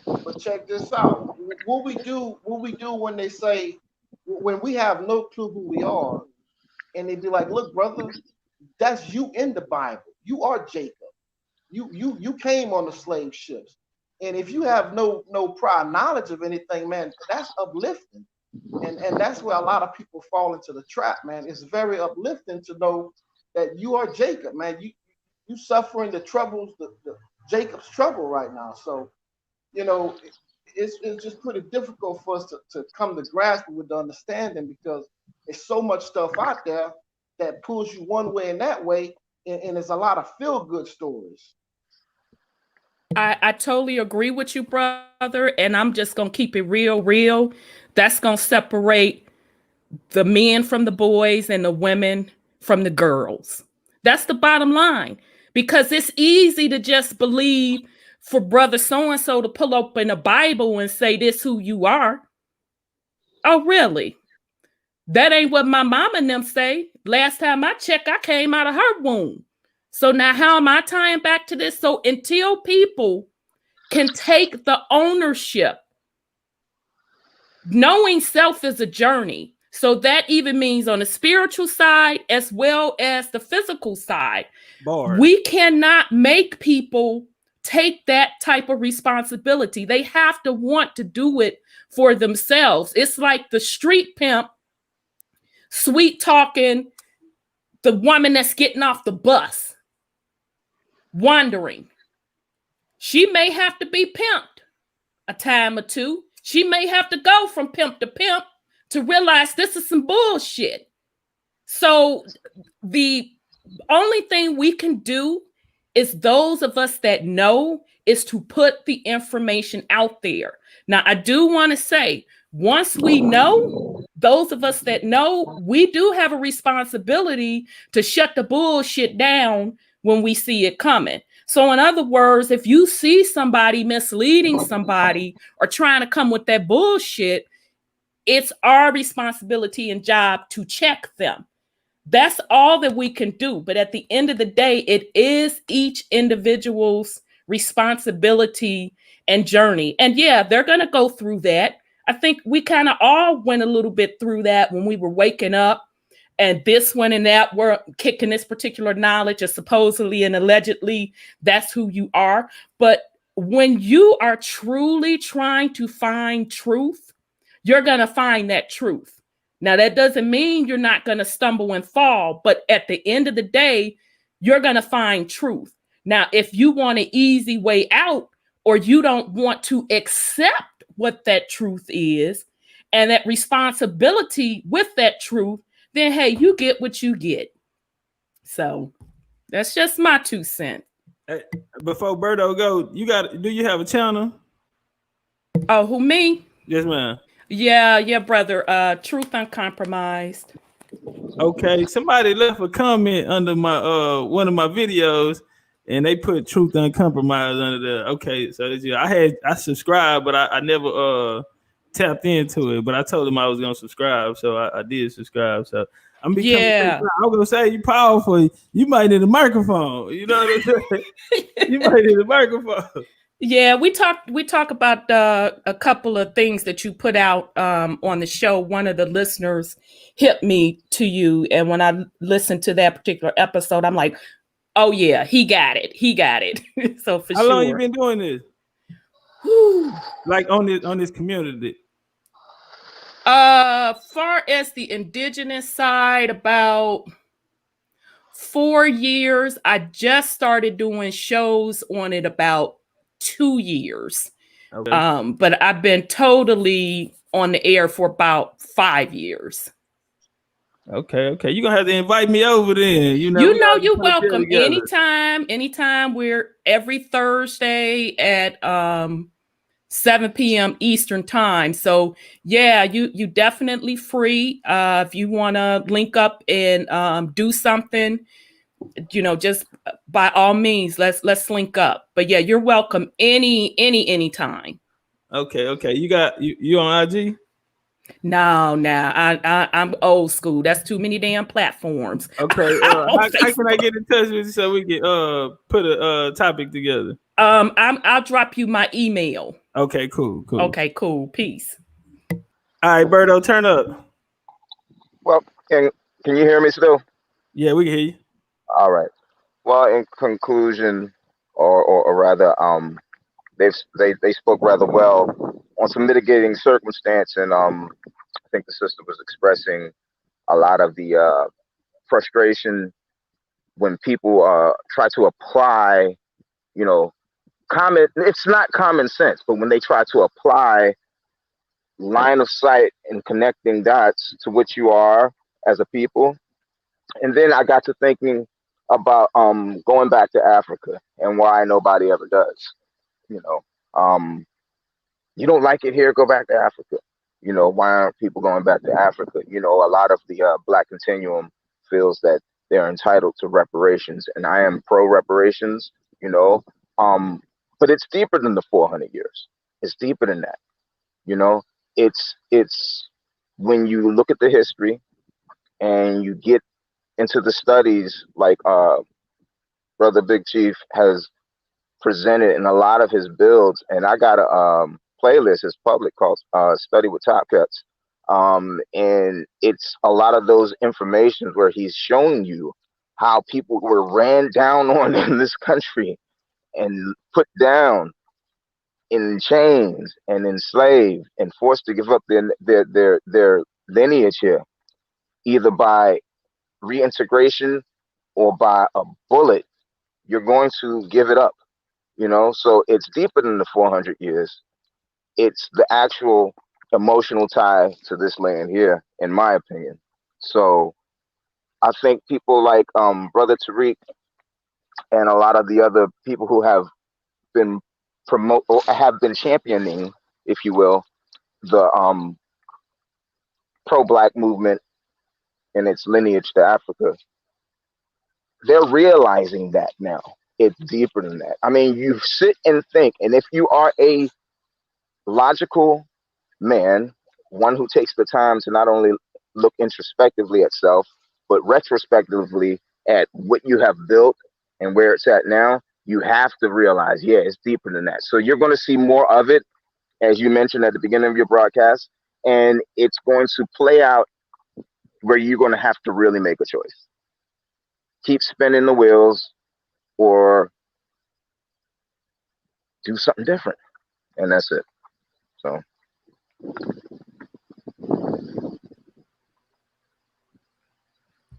But check this out. What we do when they say, when we have no clue who we are, and they be like, look, brother, that's you in the Bible. You are Jacob. You came on the slave ships. And if you have no prior knowledge of anything, man, that's uplifting. And that's where a lot of people fall into the trap, man. It's very uplifting to know that you are Jacob, man. You suffering the troubles, the Jacob's trouble right now. So, you know, it's just pretty difficult for us to come to grasp with the understanding because there's so much stuff out there that pulls you one way and that way, and there's a lot of feel-good stories. I totally agree with you, brother. And I'm just going to keep it real. That's going to separate the men from the boys and the women from the girls. That's the bottom line. Because it's easy to just believe for brother so-and-so to pull open a Bible and say this who you are. Oh, really? That ain't what my mama and them say. Last time I checked, I came out of her womb. So now how am I tying back to this? So until people can take the ownership, knowing self is a journey. So that even means on the spiritual side as well as the physical side. Boy. We cannot make people take that type of responsibility. They have to want to do it for themselves. It's like the street pimp, sweet talking, the woman that's getting off the bus. Wondering, she may have to be pimped a time or two. She may have to go from pimp to realize this is some bullshit. So the only thing we can do is those of us that know is to put the information out there. Now, I do want to say, once we know, those of us that know, we do have a responsibility to shut the bullshit down when we see it coming. So in other words, if you see somebody misleading somebody or trying to come with that bullshit, it's our responsibility and job to check them. That's all that we can do. But at the end of the day, it is each individual's responsibility and journey. And yeah, they're going to go through that. I think we kind of all went a little bit through that when we were waking up, and this one and that were kicking this particular knowledge, or supposedly and allegedly that's who you are. But when you are truly trying to find truth, you're going to find that truth. Now, that doesn't mean you're not going to stumble and fall, but at the end of the day, you're going to find truth. Now, if you want an easy way out, or you don't want to accept what that truth is and that responsibility with that truth, then hey, you get what you get. So that's just my 2 cents. Hey, before Berto go, do you have a channel? Oh, who, me? Yes, ma'am. Yeah, brother. Truth Uncompromised. Okay, somebody left a comment under my one of my videos, and they put Truth Uncompromised under there. Okay, so I subscribed, but I never tapped into it. But I told them I was gonna subscribe, so I did subscribe. So I'm becoming. Yeah. I'm gonna say you powerful. You might need a microphone. You know what I'm saying? You might need a microphone. Yeah, we talk about a couple of things that you put out on the show. One of the listeners hit me to you, and when I listened to that particular episode, I'm like, oh yeah, he got it. So for How sure. How long you been doing this? Like on this community? Far as the indigenous side, about 4 years. I just started doing shows on it about 2 years. Okay. But I've been totally on the air for about 5 years. Okay. You're gonna have to invite me over then. You're welcome anytime. We're every Thursday at 7 p.m. Eastern time. So yeah, you definitely free. If you want to link up and do something, just by all means, let's link up. But yeah, you're welcome anytime. Okay. You on IG? No, I'm old school. That's too many damn platforms. Okay, how can I get in touch with you so we can put a topic together? I'll drop you my email. Okay, cool. Okay, cool. Peace. All right, Berto, turn up. Well, can you hear me still? Yeah, we can hear you. All right. Well, in conclusion, or rather, they spoke rather well on some mitigating circumstance, and I think the sister was expressing a lot of the frustration when people try to apply, it's not common sense, but when they try to apply line of sight and connecting dots to what you are as a people. And then I got to thinking about going back to Africa and why nobody ever does. You don't like it here, go back to Africa. Why aren't people going back to Africa? A lot of the Black Continuum feels that they're entitled to reparations, and I am pro reparations, but it's deeper than the 400 years. It's deeper than that. It's when you look at the history and you get into the studies like Brother Big Chief has presented in a lot of his builds, and I got a playlist, it's public, called Study with Top Cuts, and it's a lot of those informations where he's showing you how people were ran down on in this country and put down in chains and enslaved and forced to give up their lineage here, either by reintegration or by a bullet. You're going to give it up, so it's deeper than the 400 years. It's the actual emotional tie to this land here, in my opinion. So I think people like Brother Tariq and a lot of the other people who have been promote or have been championing, if you will, the pro-black movement and its lineage to Africa, they're realizing that now. It's deeper than that. I mean, you sit and think, and if you are a logical man, one who takes the time to not only look introspectively at self, but retrospectively at what you have built and where it's at now, you have to realize, yeah, it's deeper than that. So you're going to see more of it, as you mentioned at the beginning of your broadcast, and it's going to play out where you're going to have to really make a choice. Keep spinning the wheels or do something different. And that's it. So.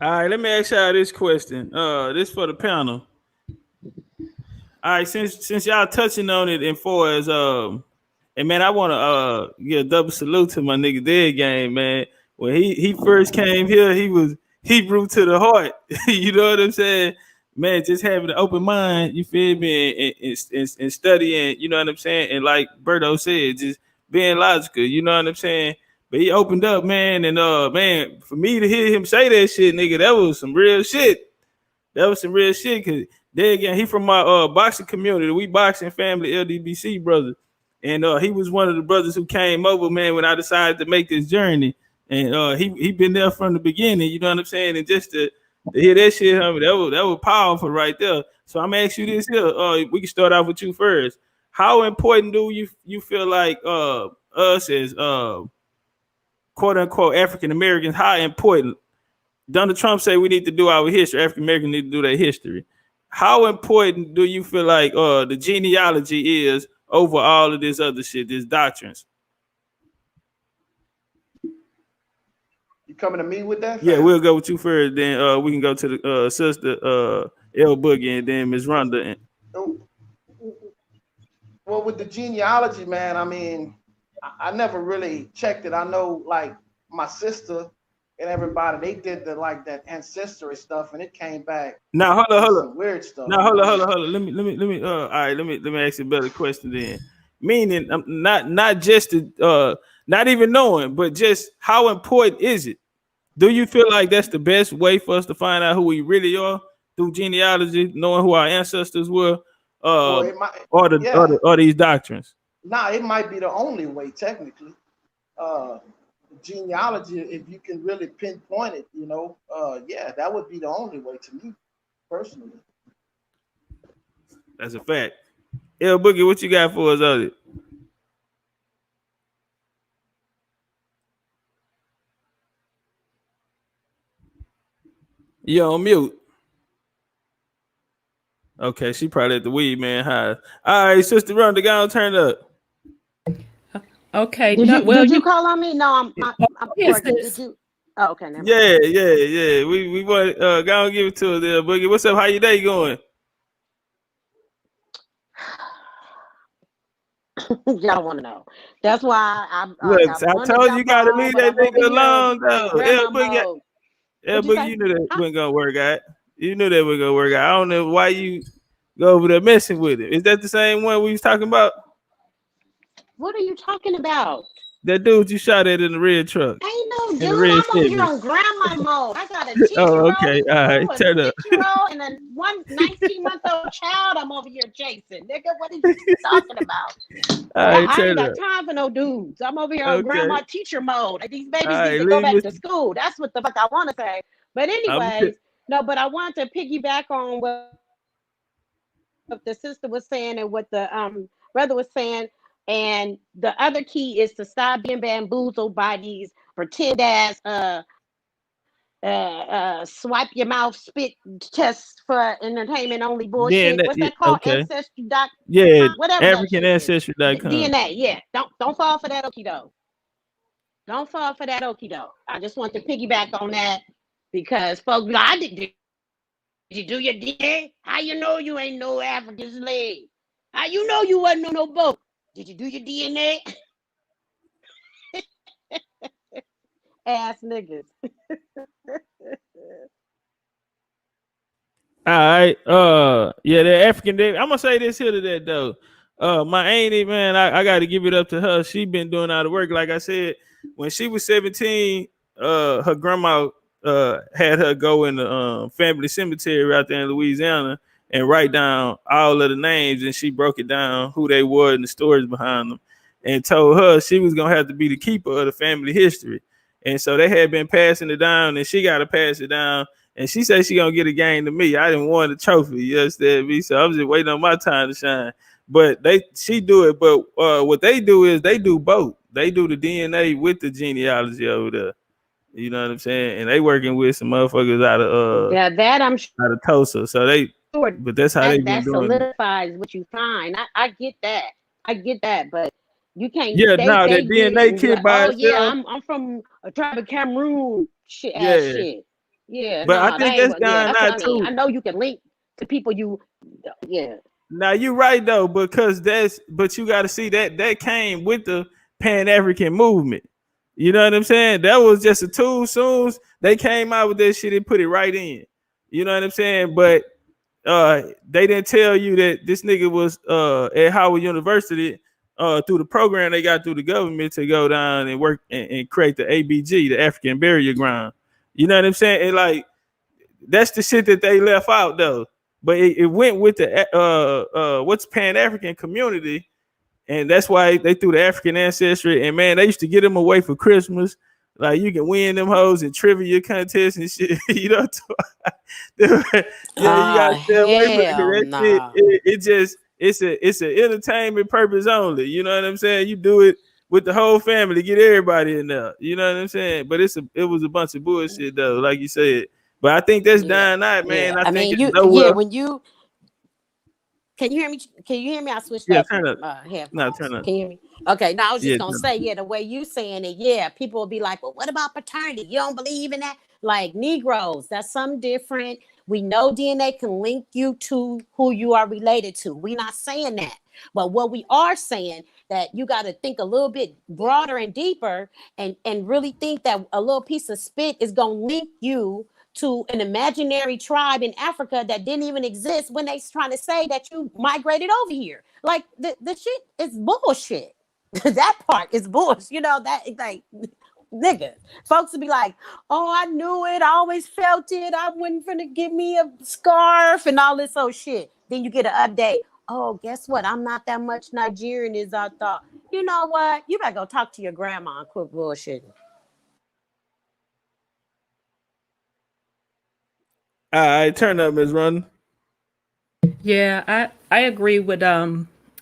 All right, let me ask y'all this question. This for the panel. All right, since y'all touching on it, and for as and man, I want to give a double salute to my nigga Dead Game, man. When he first came here, he was Hebrew to the heart. You know what I'm saying? Man, just having an open mind, you feel me, and studying, you know what I'm saying? And like Berto said, just being logical, you know what I'm saying? But he opened up, man, and man, for me to hear him say that shit, nigga, that was some real shit. That was some real shit, cause there again, he from my boxing community. We boxing family, LDBC brother. And he was one of the brothers who came over, man, when I decided to make this journey. And he been there from the beginning, you know what I'm saying? And just to hear that shit, I mean, that was powerful right there. So I'm gonna ask you this here. We can start off with you first. How important do you feel like us as quote unquote African Americans, how important Donald Trump say we need to do our history, African Americans need to do their history. How important do you feel like the genealogy is over all of this other shit, these doctrines? You coming to me with that? Yeah, we'll go with you first. Then we can go to the sister L Boogie and then Ms. Rhonda. Well, with the genealogy, man, I mean, I never really checked it. I know, like, my sister and everybody, they did that ancestry stuff, and it came back. Now hold on. Weird stuff. Now hold on. Let me. All right, let me ask you a better question then. Meaning, not just not even knowing, but just how important is it? Do you feel like that's the best way for us to find out who we really are through genealogy, knowing who our ancestors were, or these doctrines? Nah, it might be the only way technically. Genealogy, if you can really pinpoint it, you know, yeah, that would be the only way to me, personally. That's a fact. L Boogie, what you got for us on it? You on mute. Okay, she probably at the weed man high. All right, Sister Rhonda, go on, turn up. Okay. Did you call on me? No, I'm working. Did you? Oh, okay. Never mind. Yeah. We want go and give it to us there, Boogie. What's up? How your day going? Y'all want to know. That's why I told you gotta leave that nigga alone, though. Yeah, Boogie, you knew that wasn't gonna work out. You knew that wasn't gonna work out. I don't know why you go over there messing with it. Is that the same one we was talking about? What are you talking about? That dude you shot at in the red truck. Ain't no dude. I'm over here on grandma mode. I got a 10-year-old, oh, okay. All right. Turn up. 6-year-old, and a 19-month-old child. I'm over here chasing, nigga. What are you talking about? All right, I ain't got time for no dudes. I'm over here on grandma teacher mode. Like, these babies need to go back to school. That's what the fuck I want to say. But anyways, no. But I want to piggyback on what the sister was saying and what the brother was saying. And the other key is to stop being bamboozled by these pretend ass swipe your mouth spit tests for entertainment only bullshit. What's that called? Okay. Ancestry. Yeah, whatever. AfricanAncestry.com. DNA. Yeah. Don't fall for that okie doke. Don't fall for that okie doke. I just want to piggyback on that because folks, did you do your DNA? How you know you ain't no African slave? How you know you wasn't on no boat? Did you do your DNA? Ass niggas. All right. Yeah, the African. I'm gonna say this here to that though. My auntie, man, I got to give it up to her. She been doing all the work. Like I said, when she was 17, her grandma had her go in the family cemetery out there in Louisiana and write down all of the names, and she broke it down who they were and the stories behind them, and told her she was gonna have to be the keeper of the family history. And so they had been passing it down, and she got to pass it down. And she said she gonna get a game to me. I didn't want the trophy, you understand me? So I was just waiting on my time to shine. But she do it. But what they do is they do both. They do the DNA with the genealogy over there. You know what I'm saying? And they working with some motherfuckers out of that I'm sure out of Tulsa. So they, but that's how they been that doing it. solidifies what you find. I get that. I get that, but you can't Yeah, state no, they that did it DNA and be kit like, by oh yeah, itself. I'm from a tribe of Cameroon shit Yeah. ass shit. Yeah, But I no, think that ain't that's what, yeah, done that's what out I mean. too. I know you can link to people you yeah. Now you're right though, because but you got to see that came with the Pan-African movement. You know what I'm saying? That was just a tool. Soon as they came out with that shit, they put it right in. You know what I'm saying? But they didn't tell you that this nigga was at Howard University through the program they got through the government to go down and work and create the ABG, the African Burial Ground. You know what I'm saying? And like that's the shit that they left out though. But it went with the what's Pan-African community, and that's why they threw the African ancestry. And man, they used to get them away for Christmas. Like you can win them hoes in trivia contests and shit. You know, yeah, you gotta stay away from that shit. It's an entertainment purpose only. You know what I'm saying? You do it with the whole family, get everybody in there. You know what I'm saying? But it was a bunch of bullshit though, like you said. But I think that's dying out, man. I think mean, when you can you hear me? Can you hear me? I switched up. Turn up. Headphones. No, turn up. Can you hear me? Okay. Now I was just gonna say, up. the way you saying it, people will be like, well, what about paternity? You don't believe in that? Like Negroes, that's something different. We know DNA can link you to who you are related to. We're not saying that. But what we are saying that you got to think a little bit broader and deeper and really think that a little piece of spit is going to link you to an imaginary tribe in Africa that didn't even exist when they're trying to say that you migrated over here. Like the shit is bullshit. That part is bullshit. You know, that like nigga. Folks would be like, oh, I knew it. I always felt it. I wasn't finna give me a scarf and all this old shit. Then you get an update. Oh, guess what? I'm not that much Nigerian as I thought. You know what? You better go talk to your grandma and quit bullshitting. All right, turn up, Ms. Run. Yeah, I agree with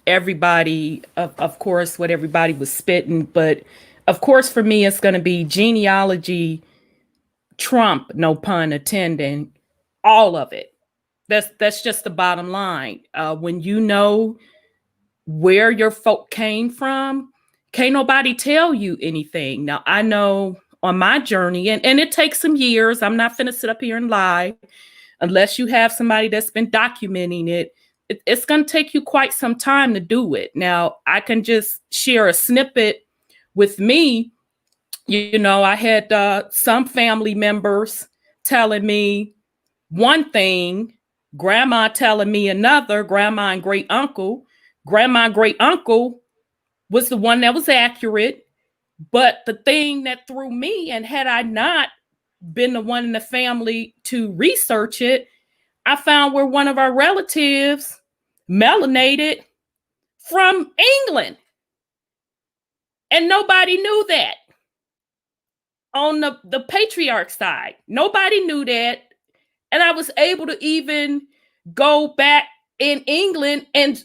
everybody. Of course, what everybody was spitting, but of course, for me, it's going to be genealogy, Trump, no pun intended, all of it. That's just the bottom line. When you know where your folk came from, can't nobody tell you anything. Now, I know on my journey, and it takes some years. I'm not finna sit up here and lie. Unless you have somebody that's been documenting it, it's going to take you quite some time to do it. Now, I can just share a snippet with me. You know, I had some family members telling me one thing, grandma telling me another, grandma and great uncle. Grandma and great uncle was the one that was accurate. But the thing that threw me, and had I not been the one in the family to research it, I found where one of our relatives melanated from England. And nobody knew that. On the patriarch side, nobody knew that. And I was able to even go back in England and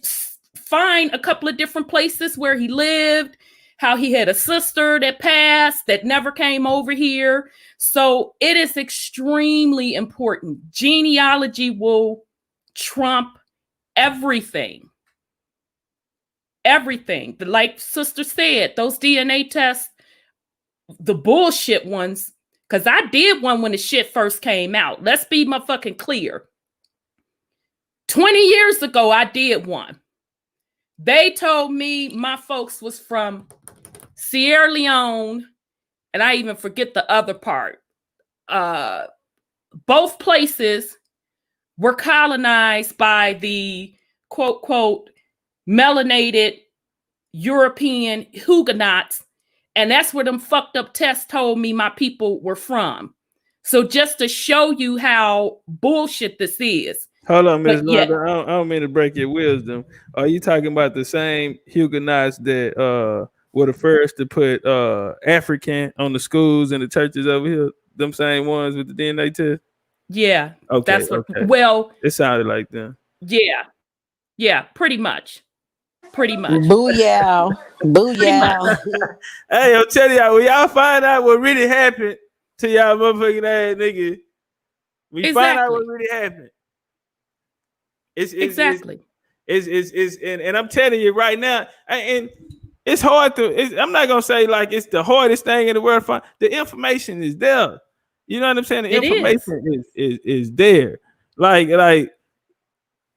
find a couple of different places where he lived, how he had a sister that passed that never came over here. So it is extremely important. Genealogy will trump everything. Everything. Like Sister said, those DNA tests, the bullshit ones, because I did one when the shit first came out. Let's be motherfucking clear. 20 years ago, I did one. They told me my folks was from Sierra Leone, and I even forget the other part. Both places were colonized by the quote, quote, melanated European Huguenots. And that's where them fucked up tests told me my people were from. So just to show you how bullshit this is. Hold on, Ms. London. I don't mean to break your wisdom. Are you talking about the same Huguenots that were the first to put African on the schools and the churches over here? Them same ones with the DNA test? Yeah. Okay. That's what. Okay. Well, it sounded like them. Yeah. Yeah. Pretty much. Booyah. Booyah. Hey, I'm telling y'all, when y'all find out what really happened to y'all motherfucking ass nigga, we find out what really happened. It's and I'm telling you right now, and it's hard to. I'm not gonna say like it's the hardest thing in the world. The information is there. You know what I'm saying? The information is there. Like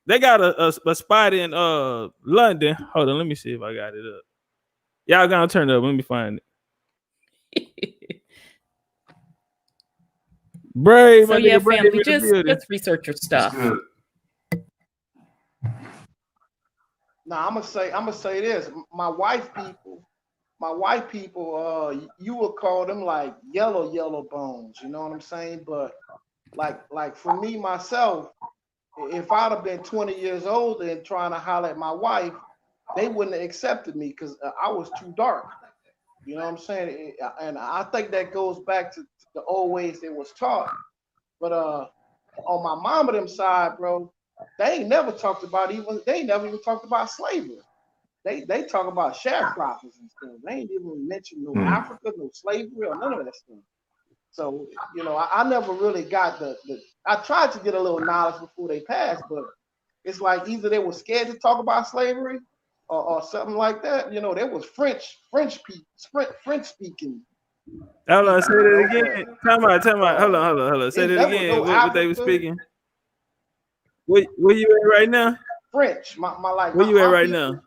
they got a spot in London. Hold on, let me see if I got it up. Y'all gonna turn it up. Let me find it. Brave. So yeah, family, just research your stuff. Now I'm gonna say this. My white people, you would call them like yellow bones. You know what I'm saying? But like for me myself, if I'd have been 20 years old and trying to holler at my wife, they wouldn't have accepted me because I was too dark. You know what I'm saying? And I think that goes back to the old ways it was taught. But on my mama them side, bro, they ain't never talked about they never even talked about slavery. They talk about sharecroppers and stuff. They ain't even mentioned no Africa, no slavery, or none of that stuff. So, you know, I never really got I tried to get a little knowledge before they passed, but it's like either they were scared to talk about slavery or something like that. You know, there was French speaking. Hold on, say that again. Time out. Hold on. Say that again. What they were speaking. Where you at right now? French. My life. Where you at right now?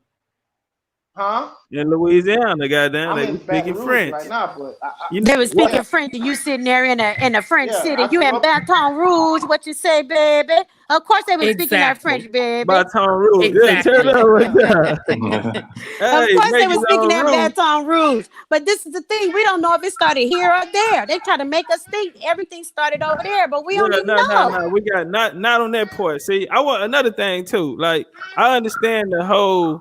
Huh? In Louisiana, goddamn, they were speaking French. Right now, but they were speaking French, and you sitting there in a French city. You in Baton Rouge? What you say, baby? Of course, they were speaking that French, baby. Baton Rouge, exactly. Yeah, turn it right there. Of course, they were speaking that Baton Rouge. But this is the thing: we don't know if it started here or there. They try to make us think everything started over there, but we don't even know. No, we got not on that part. See, I want another thing too. Like I understand the whole.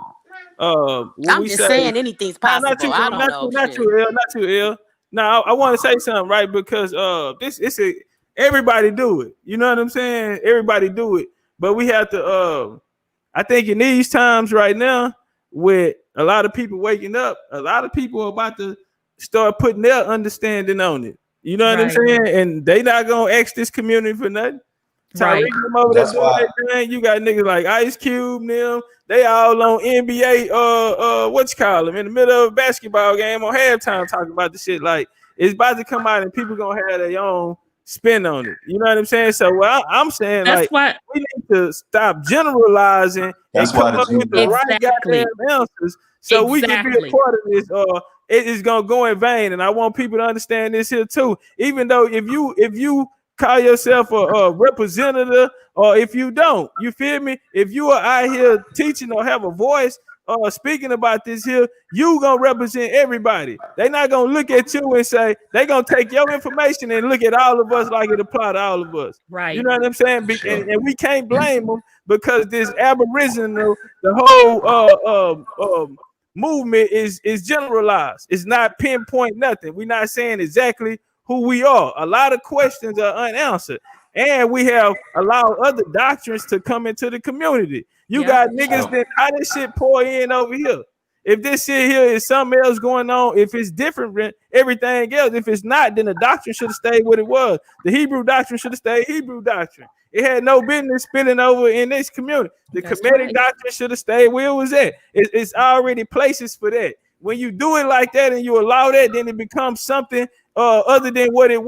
I'm just saying anything's possible. Not too ill. Now I want to say something, right? Because everybody do it. You know what I'm saying? Everybody do it, but we have to. I think in these times right now, with a lot of people waking up, a lot of people are about to start putting their understanding on it. You know what I'm saying? And they not gonna ask this community for nothing. Right. That's why. You got niggas like Ice Cube, them. They all on NBA, in the middle of a basketball game on halftime talking about the shit. Like it's about to come out and people gonna have their own spin on it. You know what I'm saying? So I'm saying we need to stop generalizing and come up with the right goddamn answers so we can be a part of this. It is gonna go in vain. And I want people to understand this here too. Even though if you call yourself a representative, or if you don't, you feel me? If you are out here teaching or have a voice or speaking about this here, you gonna represent everybody. They not gonna look at you and say they gonna take your information and look at all of us like it apply to all of us. Right. You know what I'm saying? And we can't blame them because this Aboriginal, the whole movement is generalized. It's not pinpoint nothing. We're not saying exactly who we are. A lot of questions are unanswered, and we have allowed other doctrines to come into the community. You got niggas that how this shit pour in over here. If this shit here is something else going on, if it's different than everything else, if it's not, then the doctrine should have stayed what it was. The Hebrew doctrine should have stayed Hebrew doctrine. It had no business spilling over in this community. The Kemetic doctrine should have stayed where it was at. It's already places for that. When you do it like that and you allow that, then it becomes something other than what it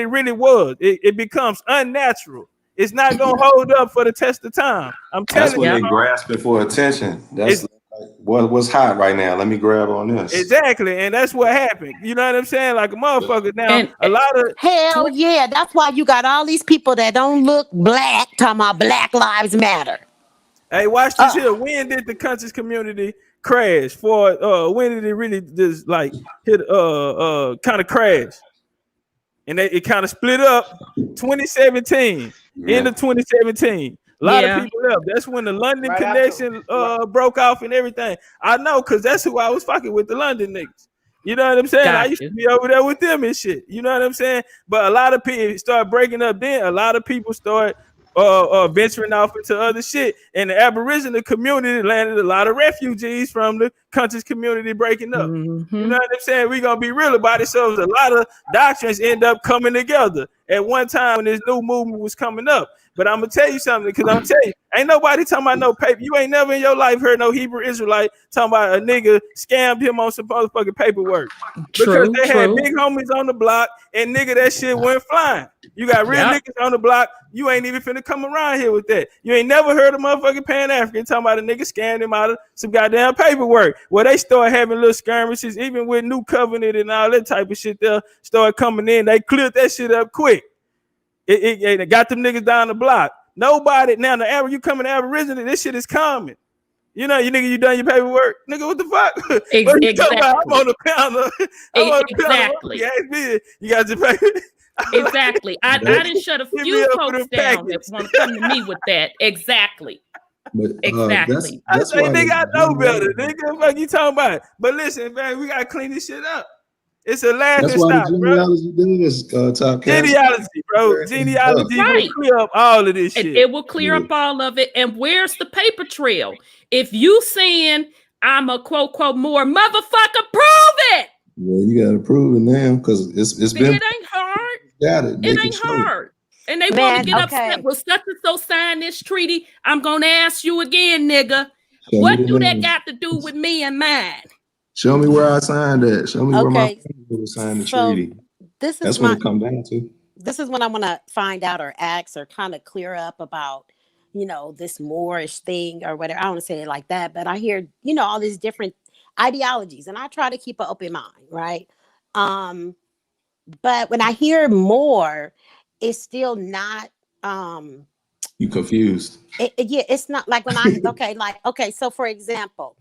really was. It becomes unnatural. It's not gonna hold up for the test of time. I'm telling you. That's when they grasping for attention. That's what's hot right now. Let me grab on this. Exactly, and that's what happened. You know what I'm saying? Like a motherfucker. Now, a lot of hell yeah. That's why you got all these people that don't look black talking about Black Lives Matter. Hey, watch this here. When did the conscious community crash? When did it really just like hit kind of crash? And it kind of split up 2017, end of 2017. A lot of people left. That's when the London connection broke off and everything. I know, because that's who I was fucking with, the London niggas. You know what I'm saying? I used to be over there with them and shit. You know what I'm saying? But a lot of people start breaking up then. A lot of people start venturing off into other shit. And the Aboriginal community landed a lot of refugees from the conscious community breaking up. Mm-hmm. You know what I'm saying? We're going to be real about it. So a lot of doctrines end up coming together at one time when this new movement was coming up. But I'm going to tell you something, because I'm telling you, ain't nobody talking about no paper. You ain't never in your life heard no Hebrew Israelite talking about a nigga scammed him on some motherfucking paperwork. Because they had big homies on the block, and nigga, that shit went flying. You got real niggas on the block. You ain't even finna come around here with that. You ain't never heard a motherfucking Pan-African talking about a nigga scammed him out of some goddamn paperwork. Well, they start having little skirmishes, even with New Covenant and all that type of shit. They'll start coming in. They cleared that shit up quick. It got them niggas down the block. Nobody now the average you coming to Aboriginal, this shit is common. You know, you done your paperwork, nigga. What the fuck? Exactly. I'm on the counter. Exactly. You ask me, you got your paper. Exactly. I didn't shut a few folks down that want to come to me with that. Exactly. But, exactly. I say, nigga, I know better. Nigga, what you talking about? But listen, man, we gotta clean this shit up. It's a laughing stock, bro. Genealogy, bro. Genealogy will clear up all of this shit. It will clear up all of it. And where's the paper trail? If you saying I'm a quote more motherfucker, prove it. Yeah, you gotta prove it now, because it's been. It ain't hard. Got it. It ain't hard. And they want to get upset. Well, such and so signed this treaty. I'm gonna ask you again, nigga. What do that got to do with me and mine? Show me where I signed that. Show me where my family signed the treaty. That's what it comes down to. This is what I want to find out or ask or kind of clear up about, you know, this Moorish thing or whatever. I don't want to say it like that, but I hear, you know, all these different ideologies, and I try to keep an open mind, right? But when I hear more, it's still not. You confused. It's not like when I so for example,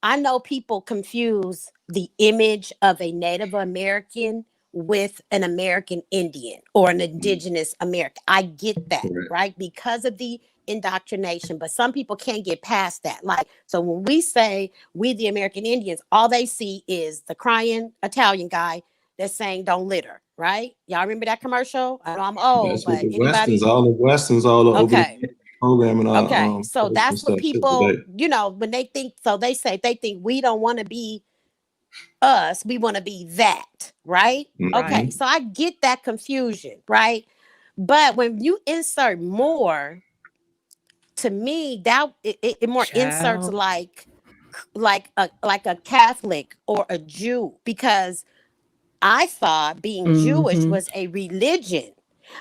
I know people confuse the image of a Native American with an American Indian or an indigenous American. I get that, right? Because of the indoctrination, but some people can't get past that. Like, so when we say we the American Indians, all they see is the crying Italian guy that's saying don't litter, right? Y'all remember that commercial? I know I'm old, that's but anybody? All the Westerns all over the program and all. Okay, so that's what people, you know, when they think, so they say they think we don't want to be us, we want to be that, right? Okay, so I get that confusion, right? But when you insert more, to me, that it more inserts like a Catholic or a Jew, because I thought being Jewish was a religion.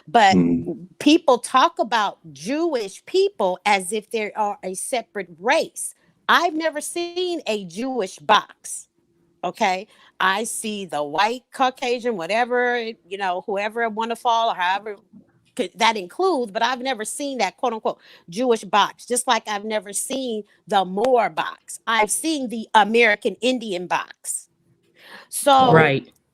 But people talk about Jewish people as if they are a separate race. I've never seen a Jewish box. Okay. I see the white Caucasian, whatever, you know, whoever want to fall or however that includes, but I've never seen that quote unquote Jewish box, just like I've never seen the Moor box. I've seen the American Indian box. So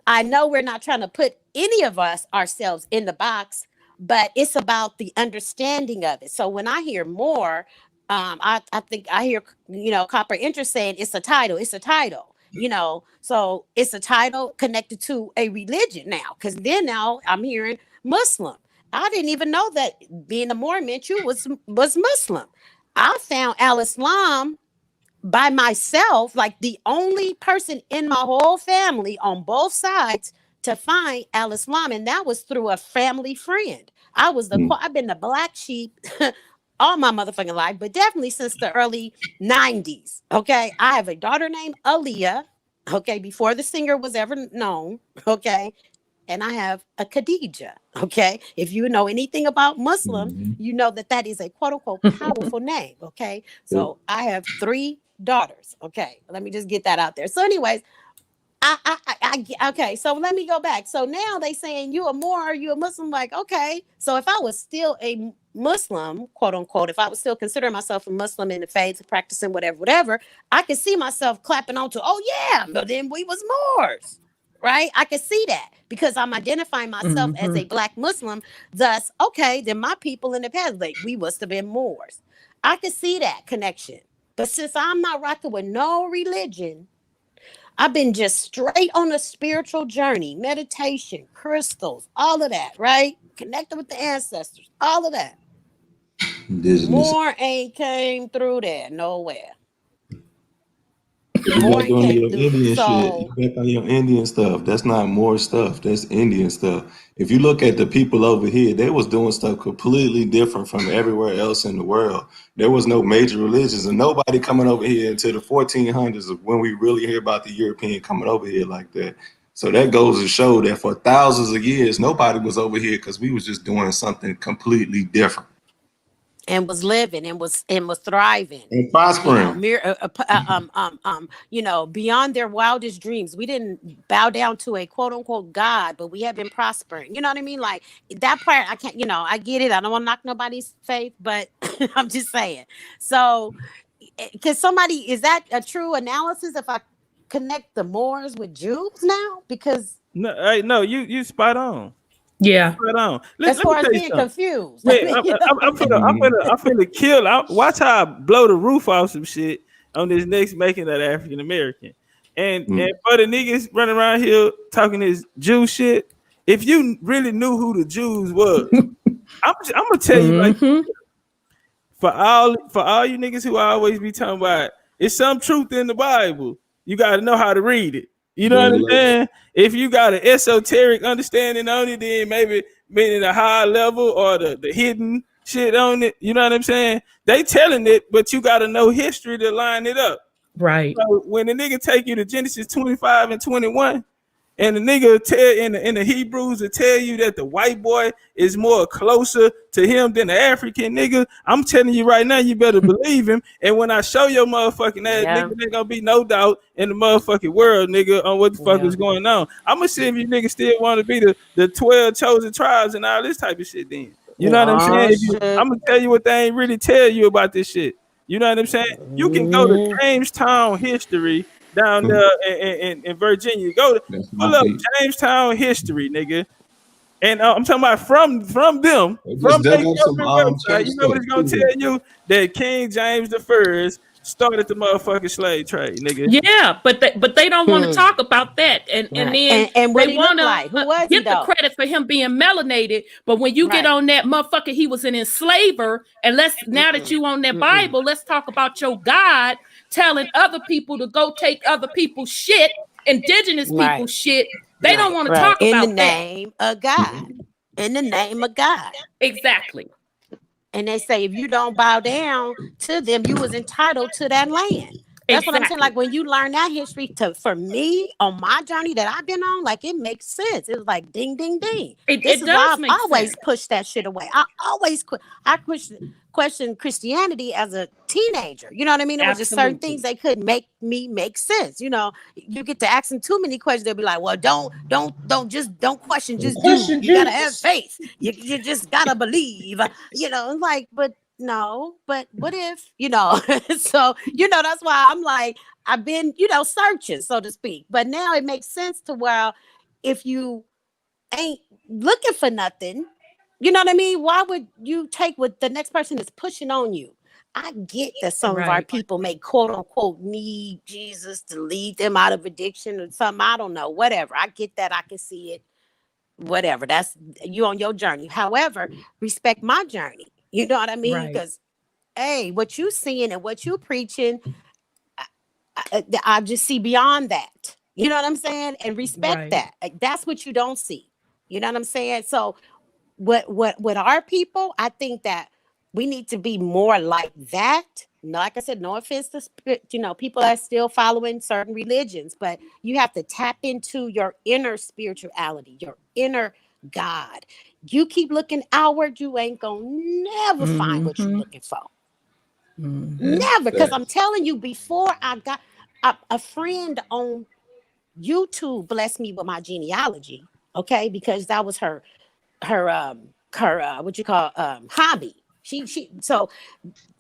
I know we're not trying to put any of us ourselves in the box, but it's about the understanding of it. So when I hear more, I think I hear, you know, Copper Interest saying it's a title, you know, so it's a title connected to a religion now, because then now I'm hearing Muslim. I didn't even know that being a Moor meant you was Muslim. I found Al-Islam by myself, like the only person in my whole family on both sides to find Al-Islam, and that was through a family friend. I've been the black sheep all my motherfucking life, but definitely since the early 90s. Okay, I have a daughter named Aaliyah. Okay, before the singer was ever known. Okay, and I have a Khadija. Okay, if you know anything about Muslim, you know that is a quote unquote powerful name. Okay, so I have 3 daughters. Okay, let me just get that out there. So anyways, Okay, so let me go back. So now they saying you a Moor, you a Muslim. Like, okay, so if I was still a Muslim, quote unquote, if I was still considering myself a Muslim in the faith, practicing whatever, I could see myself clapping on to, oh yeah, but then we was Moors, right? I could see that because I'm identifying myself as a Black Muslim. Thus, okay, then my people in the past, like, we must have been Moors. I could see that connection. But since I'm not rocking with no religion, I've been just straight on a spiritual journey, meditation, crystals, all of that, right? Connected with the ancestors, all of that. More ain't came through there nowhere. You back on your Indian shit. You back on your Indian stuff. That's not more stuff. That's Indian stuff. If you look at the people over here, they was doing stuff completely different from everywhere else in the world. There was no major religions and nobody coming over here until the 1400s of when we really hear about the European coming over here like that. So that goes to show that for thousands of years, nobody was over here because we was just doing something completely different. And was living and was thriving and prospering, beyond their wildest dreams. We didn't bow down to a quote unquote God, but we have been prospering. You know what I mean? Like that part, I can't. I get it. I don't want to knock nobody's faith, but I'm just saying. So, is that a true analysis? If I connect the Moors with Jews now, because no, you spot on. Yeah. As far as being confused. Yeah, I'm finna kill. Watch how I blow the roof off some shit on this next making that African American. And for the niggas running around here talking this Jew shit, if you really knew who the Jews was, I'm gonna tell you like for all you niggas who always be talking about it's some truth in the Bible, you gotta know how to read it. You know what I'm saying? If you got an esoteric understanding on it, then maybe meaning a high level or the hidden shit on it. You know what I'm saying? They telling it, but you got to know history to line it up. Right. So when the nigga take you to Genesis 25 and 21, and the nigga tell in the Hebrews to tell you that the white boy is more closer to him than the African nigga, I'm telling you right now, you better believe him. And when I show your motherfucking ass, nigga, there gonna be no doubt in the motherfucking world, nigga, on what the fuck is going on. I'm gonna see if you niggas still want to be the 12 chosen tribes and all this type of shit then. You know what I'm saying? I'm gonna tell you what they ain't really tell you about this shit. You know what I'm saying? You can go to Jamestown history down there in Virginia. Go to pull up Jamestown history, nigga. And I'm talking about from them, from their website. You know what it's gonna tell you? That King James I started the motherfucking slave trade, nigga. Yeah, but they don't want to talk about that, and then what they want to get the credit for him being melanated. But when you get on that motherfucker, he was an enslaver. And now that you on that Bible, let's talk about your God telling other people to go take other people's shit, indigenous people's shit. They don't want to talk about in the name of God. In the name of God, exactly. And they say, if you don't bow down to them, you was entitled to that land. That's what I'm saying. Like when you learn that history, for me on my journey that I've been on, like it makes sense. It's like ding, ding, ding. I've always pushed that shit away. I always questioned Christianity as a teenager. You know what I mean? It was just certain things they couldn't make me make sense. You know, you get to asking too many questions, they'll be like, well, don't question, just do. You gotta have faith. You just gotta believe. You know, like, but no, but what if, so, that's why I'm like, I've been, searching, so to speak. But now it makes sense to where if you ain't looking for nothing, you know what I mean? Why would you take what the next person is pushing on you? I get that some of our people may quote unquote need Jesus to lead them out of addiction or something. I don't know, whatever. I get that. I can see it. Whatever. That's you on your journey. However, respect my journey. You know what I mean? Because, hey, what you seeing and what you preaching, I just see beyond that. You know what I'm saying? And respect that. That's what you don't see. You know what I'm saying? So, what our people, I think that we need to be more like that. Like I said, no offense to people that are still following certain religions, but you have to tap into your inner spirituality, your inner God. You keep looking outward, you ain't gonna never find what you're looking for. Never, because I'm telling you, before I got a friend on YouTube blessed me with my genealogy, okay, because that was her hobby. So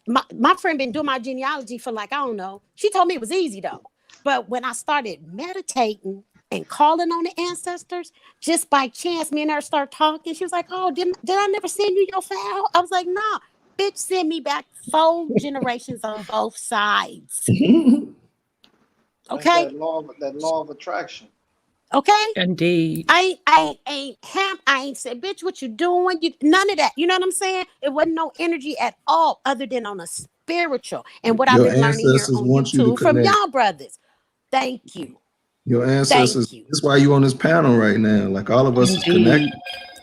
my friend been doing my genealogy for like, I don't know. She told me it was easy though. But when I started meditating and calling on the ancestors, just by chance, me and her start talking. She was like, "Oh, did I never send you your file?" I was like, "Nah, bitch, send me back 4 generations on both sides." Okay. That law of attraction. Okay. Indeed. I ain't said, bitch, what you doing? None of that. You know what I'm saying? It wasn't no energy at all, other than on a spiritual. And what I've been learning here on YouTube from y'all brothers. Thank you. Your ancestors. That's why you on this panel right now. Like all of us is connected.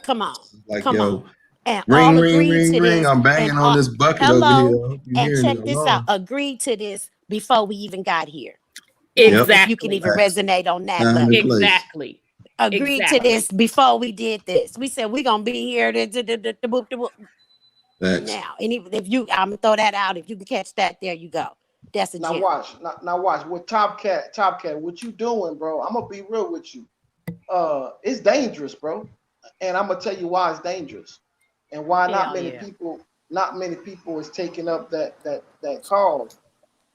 Come on. Like Come yo, on. And ring, all ring, agreed ring, to ring. this. I'm banging on this bucket over here. And check this out. Agreed to this before we even got here. Exactly. If you can even resonate on that level. Exactly. Agreed to this before we did this. We said we're gonna be here. Now, and even if you, I'm gonna throw that out. If you can catch that, there you go. That's a now gem. watch. With Top Cat, what you doing, bro? I'm gonna be real with you. It's dangerous, bro, and I'm gonna tell you why it's dangerous, and why not many people is taking up that cause.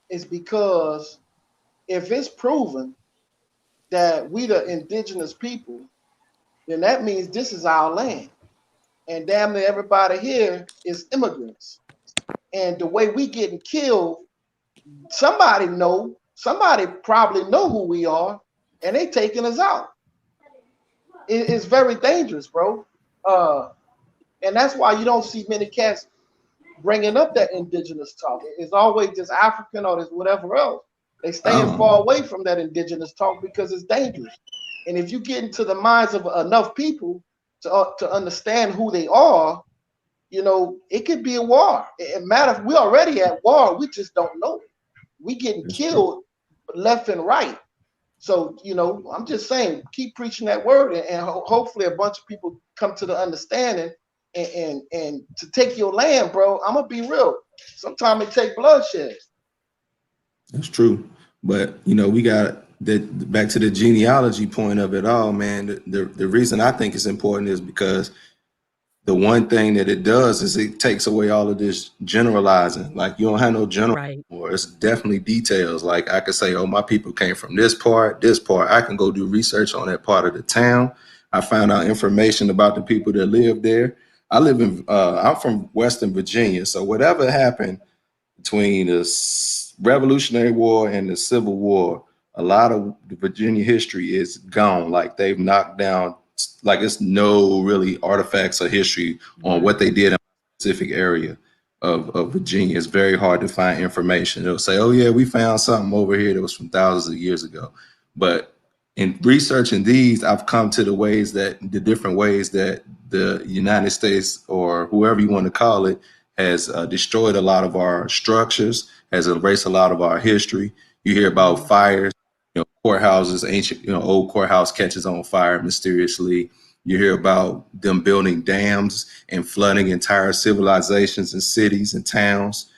Is because if it's proven that we the indigenous people, then that means this is our land. And damn near everybody here is immigrants. And the way we getting killed, somebody probably know who we are, and they taking us out. It's very dangerous, bro. And that's why you don't see many cats bringing up that indigenous talk. It's always just African or this whatever else. They staying far away from that indigenous talk because it's dangerous. And if you get into the minds of enough people to understand who they are, you know, it could be a war. It matters. We're already at war. We just don't know it. We getting killed left and right. So, you know, I'm just saying, keep preaching that word, and hopefully a bunch of people come to the understanding and to take your land, bro. I'm gonna be real. Sometimes it take bloodshed. That's true. But, you know, we got that back to the genealogy point of it all, man. The reason I think it's important is because the one thing that it does is it takes away all of this generalizing. Like you don't have no general, or it's definitely details. Like I could say, oh, my people came from this part. I can go do research on that part of the town. I found out information about the people that live there. I'm from Western Virginia. So whatever happened between the Revolutionary War and the Civil War, a lot of the Virginia history is gone. Like they've knocked down, like it's no really artifacts or history on what they did in a specific area of Virginia. It's very hard to find information. They'll say, oh yeah, we found something over here that was from thousands of years ago. But in researching these, I've come to the different ways that the United States, or whoever you want to call it, has destroyed a lot of our structures, has erased a lot of our history. You hear about fires, you know, courthouses, ancient, you know, old courthouse catches on fire mysteriously. You hear about them building dams and flooding entire civilizations and cities and towns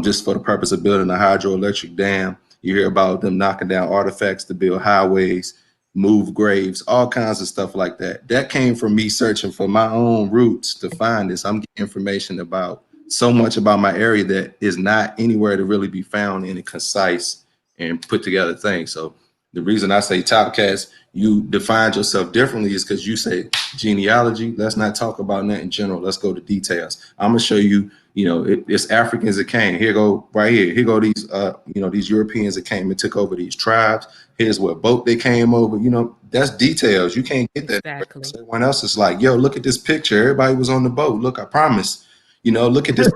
just for the purpose of building a hydroelectric dam. You hear about them knocking down artifacts to build highways, move graves, all kinds of stuff like that. That came from me searching for my own roots to find this. I'm getting information about so much about my area that is not anywhere to really be found in a concise and put together thing. So the reason I say Top Cats, you defined yourself differently is because you say genealogy. Let's not talk about that in general. Let's go to details. I'm gonna show you, you know, it's Africans that came. Here go right here. Here go these, you know, these Europeans that came and took over these tribes. Here's what boat they came over. You know, that's details. You can't get that. Exactly. Everyone else is like, yo, look at this picture. Everybody was on the boat. Look, I promise. You know, look at this.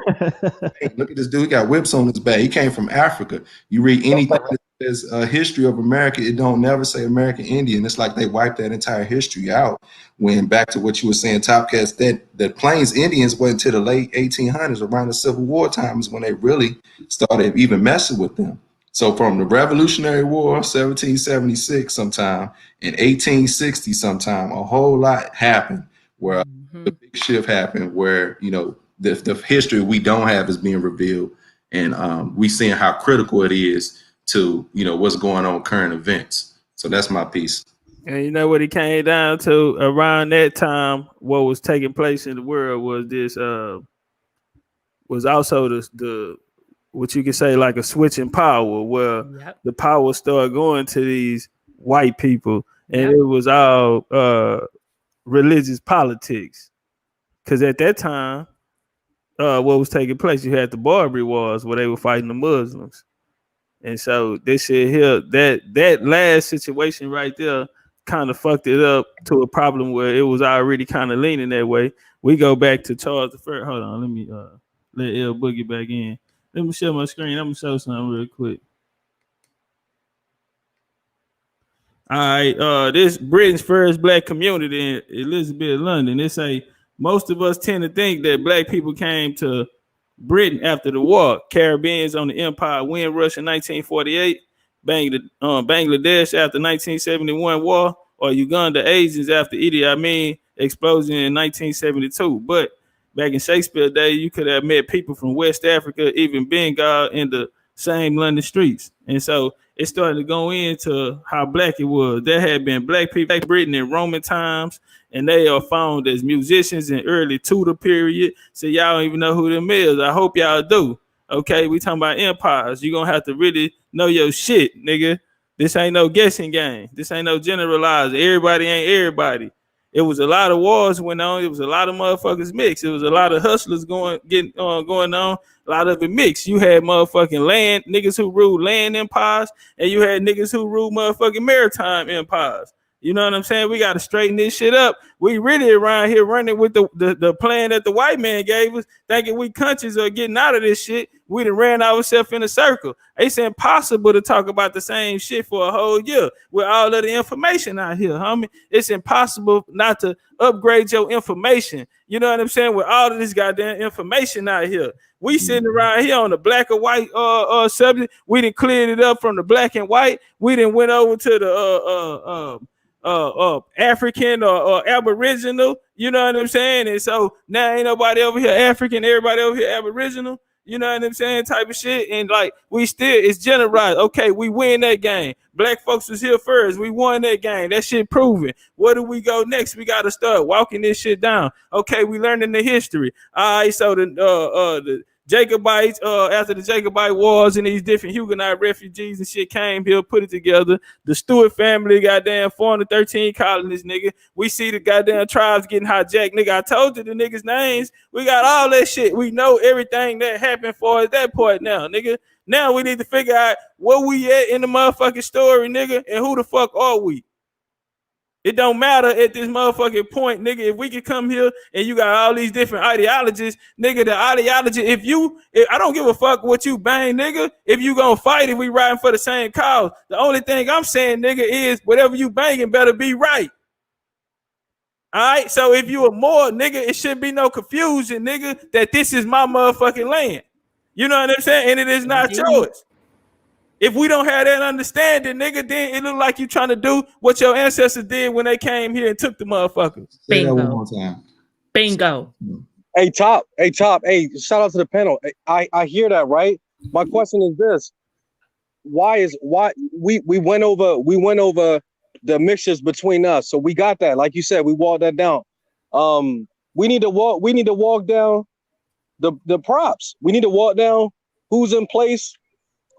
Hey, look at this dude. He got whips on his back. He came from Africa. You read anything that says history of America, it don't never say American Indian. It's like they wiped that entire history out. When back to what you were saying, Top Cats, that Plains Indians went to the late 1800s, around the Civil War times, when they really started even messing with them. So from the Revolutionary War, 1776 sometime, in 1860 sometime, a whole lot happened where the big shift happened where, you know, the history we don't have is being revealed, and we seeing how critical it is to, you know, what's going on, current events. So that's my piece. And you know what it came down to around that time, what was taking place in the world was this was also the what you could say like a switch in power where the power started going to these white people, and it was all religious politics. Because at that time, what was taking place, you had the Barbary Wars where they were fighting the Muslims. And so this shit here, that last situation right there kind of fucked it up to a problem where it was already kind of leaning that way. We go back to Charles the First. Hold on, let me let L Boogie back in. Let me share my screen. I'm gonna show something real quick. All right, this Britain's first black community in Elizabeth, London. They say most of us tend to think that black people came to Britain after the war. Caribbeans on the Empire Windrush in 1948, Bangladesh after 1971 war, or Uganda Asians after Idi Amin explosion in 1972. But back in Shakespeare day, you could have met people from West Africa, even Bengal, in the same London streets. And so it started to go into how black it was. There had been black people in Britain in Roman times, and they are found as musicians in early Tudor period. So y'all don't even know who them is. I hope y'all do. Okay, we talking about empires. You're gonna have to really know your shit, nigga. This ain't no guessing game. This ain't no generalized. Everybody ain't everybody. It was a lot of wars went on. It was a lot of motherfuckers mixed. It was a lot of hustlers going on. A lot of it mixed. You had motherfucking land niggas who ruled land empires, and you had niggas who ruled motherfucking maritime empires. You know what I'm saying? We got to straighten this shit up. We really around here running with the plan that the white man gave us, thinking we countries are getting out of this shit. We done ran ourselves in a circle. It's impossible to talk about the same shit for a whole year with all of the information out here, homie. It's impossible not to upgrade your information. You know what I'm saying? With all of this goddamn information out here. We sitting around here on the black or white subject. We done cleared it up from the black and white. We done went over to the African or Aboriginal, you know what I'm saying? And so now ain't nobody over here African, everybody over here Aboriginal, you know what I'm saying? Type of shit. And like we still, it's generalized. Okay, we win that game. Black folks was here first. We won that game. That shit proven. Where do we go next? We got to start walking this shit down. Okay, we learning the history. All right, so the Jacobites, after the Jacobite wars and these different Huguenot refugees and shit came here, put it together. The Stewart family, goddamn 413 colonists, nigga. We see the goddamn tribes getting hijacked, nigga. I told you the niggas' names. We got all that shit. We know everything that happened for us at that point now, nigga. Now we need to figure out where we at in the motherfucking story, nigga, and who the fuck are we? It don't matter at this motherfucking point, nigga. If we can come here and you got all these different ideologies, nigga, the ideology, if I don't give a fuck what you bang, nigga. If you gonna fight, if we riding for the same cause, the only thing I'm saying, nigga, is whatever you banging better be right. All right, so if you a Moor, nigga, it shouldn't be no confusion, nigga, that this is my motherfucking land. You know what I'm saying? And it is not yours. If we don't have that understanding, nigga, then it look like you trying to do what your ancestors did when they came here and took the motherfuckers. Say that one more time. Bingo. Hey, Top. Hey, shout out to the panel. I hear that, right? My question is this. Why we went over the mixtures between us. So we got that. Like you said, we walked that down. We need to walk down the props. We need to walk down who's in place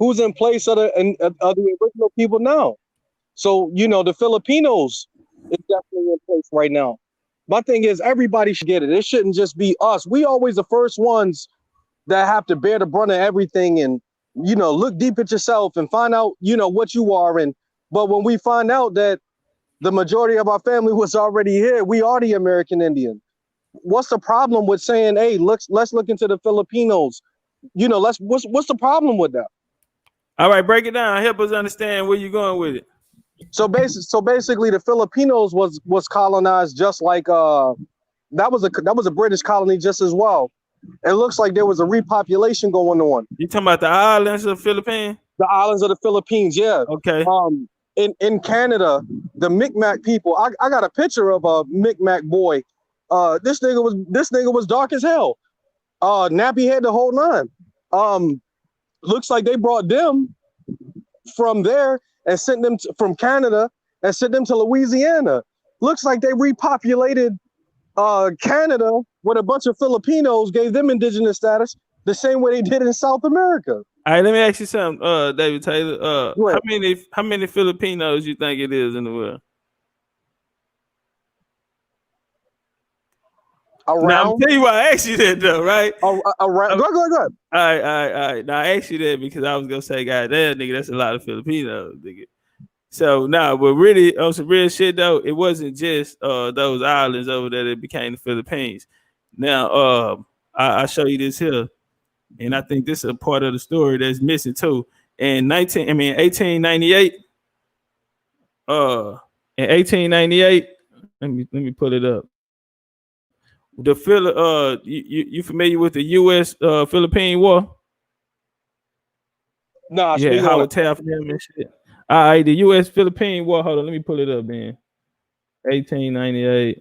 of the original people now. So, you know, the Filipinos is definitely in place right now. My thing is everybody should get it. It shouldn't just be us. We always the first ones that have to bear the brunt of everything and, you know, look deep at yourself and find out, you know, what you are. But when we find out that the majority of our family was already here, we are the American Indian. What's the problem with saying, hey, let's look into the Filipinos? You know, what's the problem with that? All right, break it down. Help us understand where you're going with it. So basically, the Filipinos was colonized just like that was a British colony just as well. It looks like there was a repopulation going on. You talking about the islands of the Philippines? The islands of the Philippines, yeah. Okay. In Canada, the Mi'kmaq people. I got a picture of a Mi'kmaq boy. This nigga was dark as hell. Nappy head the whole nine. Looks like they brought them from there and sent them from Canada and sent them to Louisiana. Looks like they repopulated Canada with a bunch of Filipinos, gave them indigenous status the same way they did in South America. All right, let me ask you something, David Taylor. How many Filipinos you think it is in the world? Around. Now, I'm telling you why I asked you that though, right? Around. Go. All right. Now I asked you that because I was gonna say, God damn, nigga, that's a lot of Filipinos, nigga. So but really on some real shit though, it wasn't just those islands over there that became the Philippines. Now, I show you this here, and I think this is a part of the story that's missing too. In 1898, let me pull it up. You familiar with the U.S. Philippine War? No, yeah, Howard Taft and shit. All right, the U.S. Philippine War. Hold on, let me pull it up, man. 1898.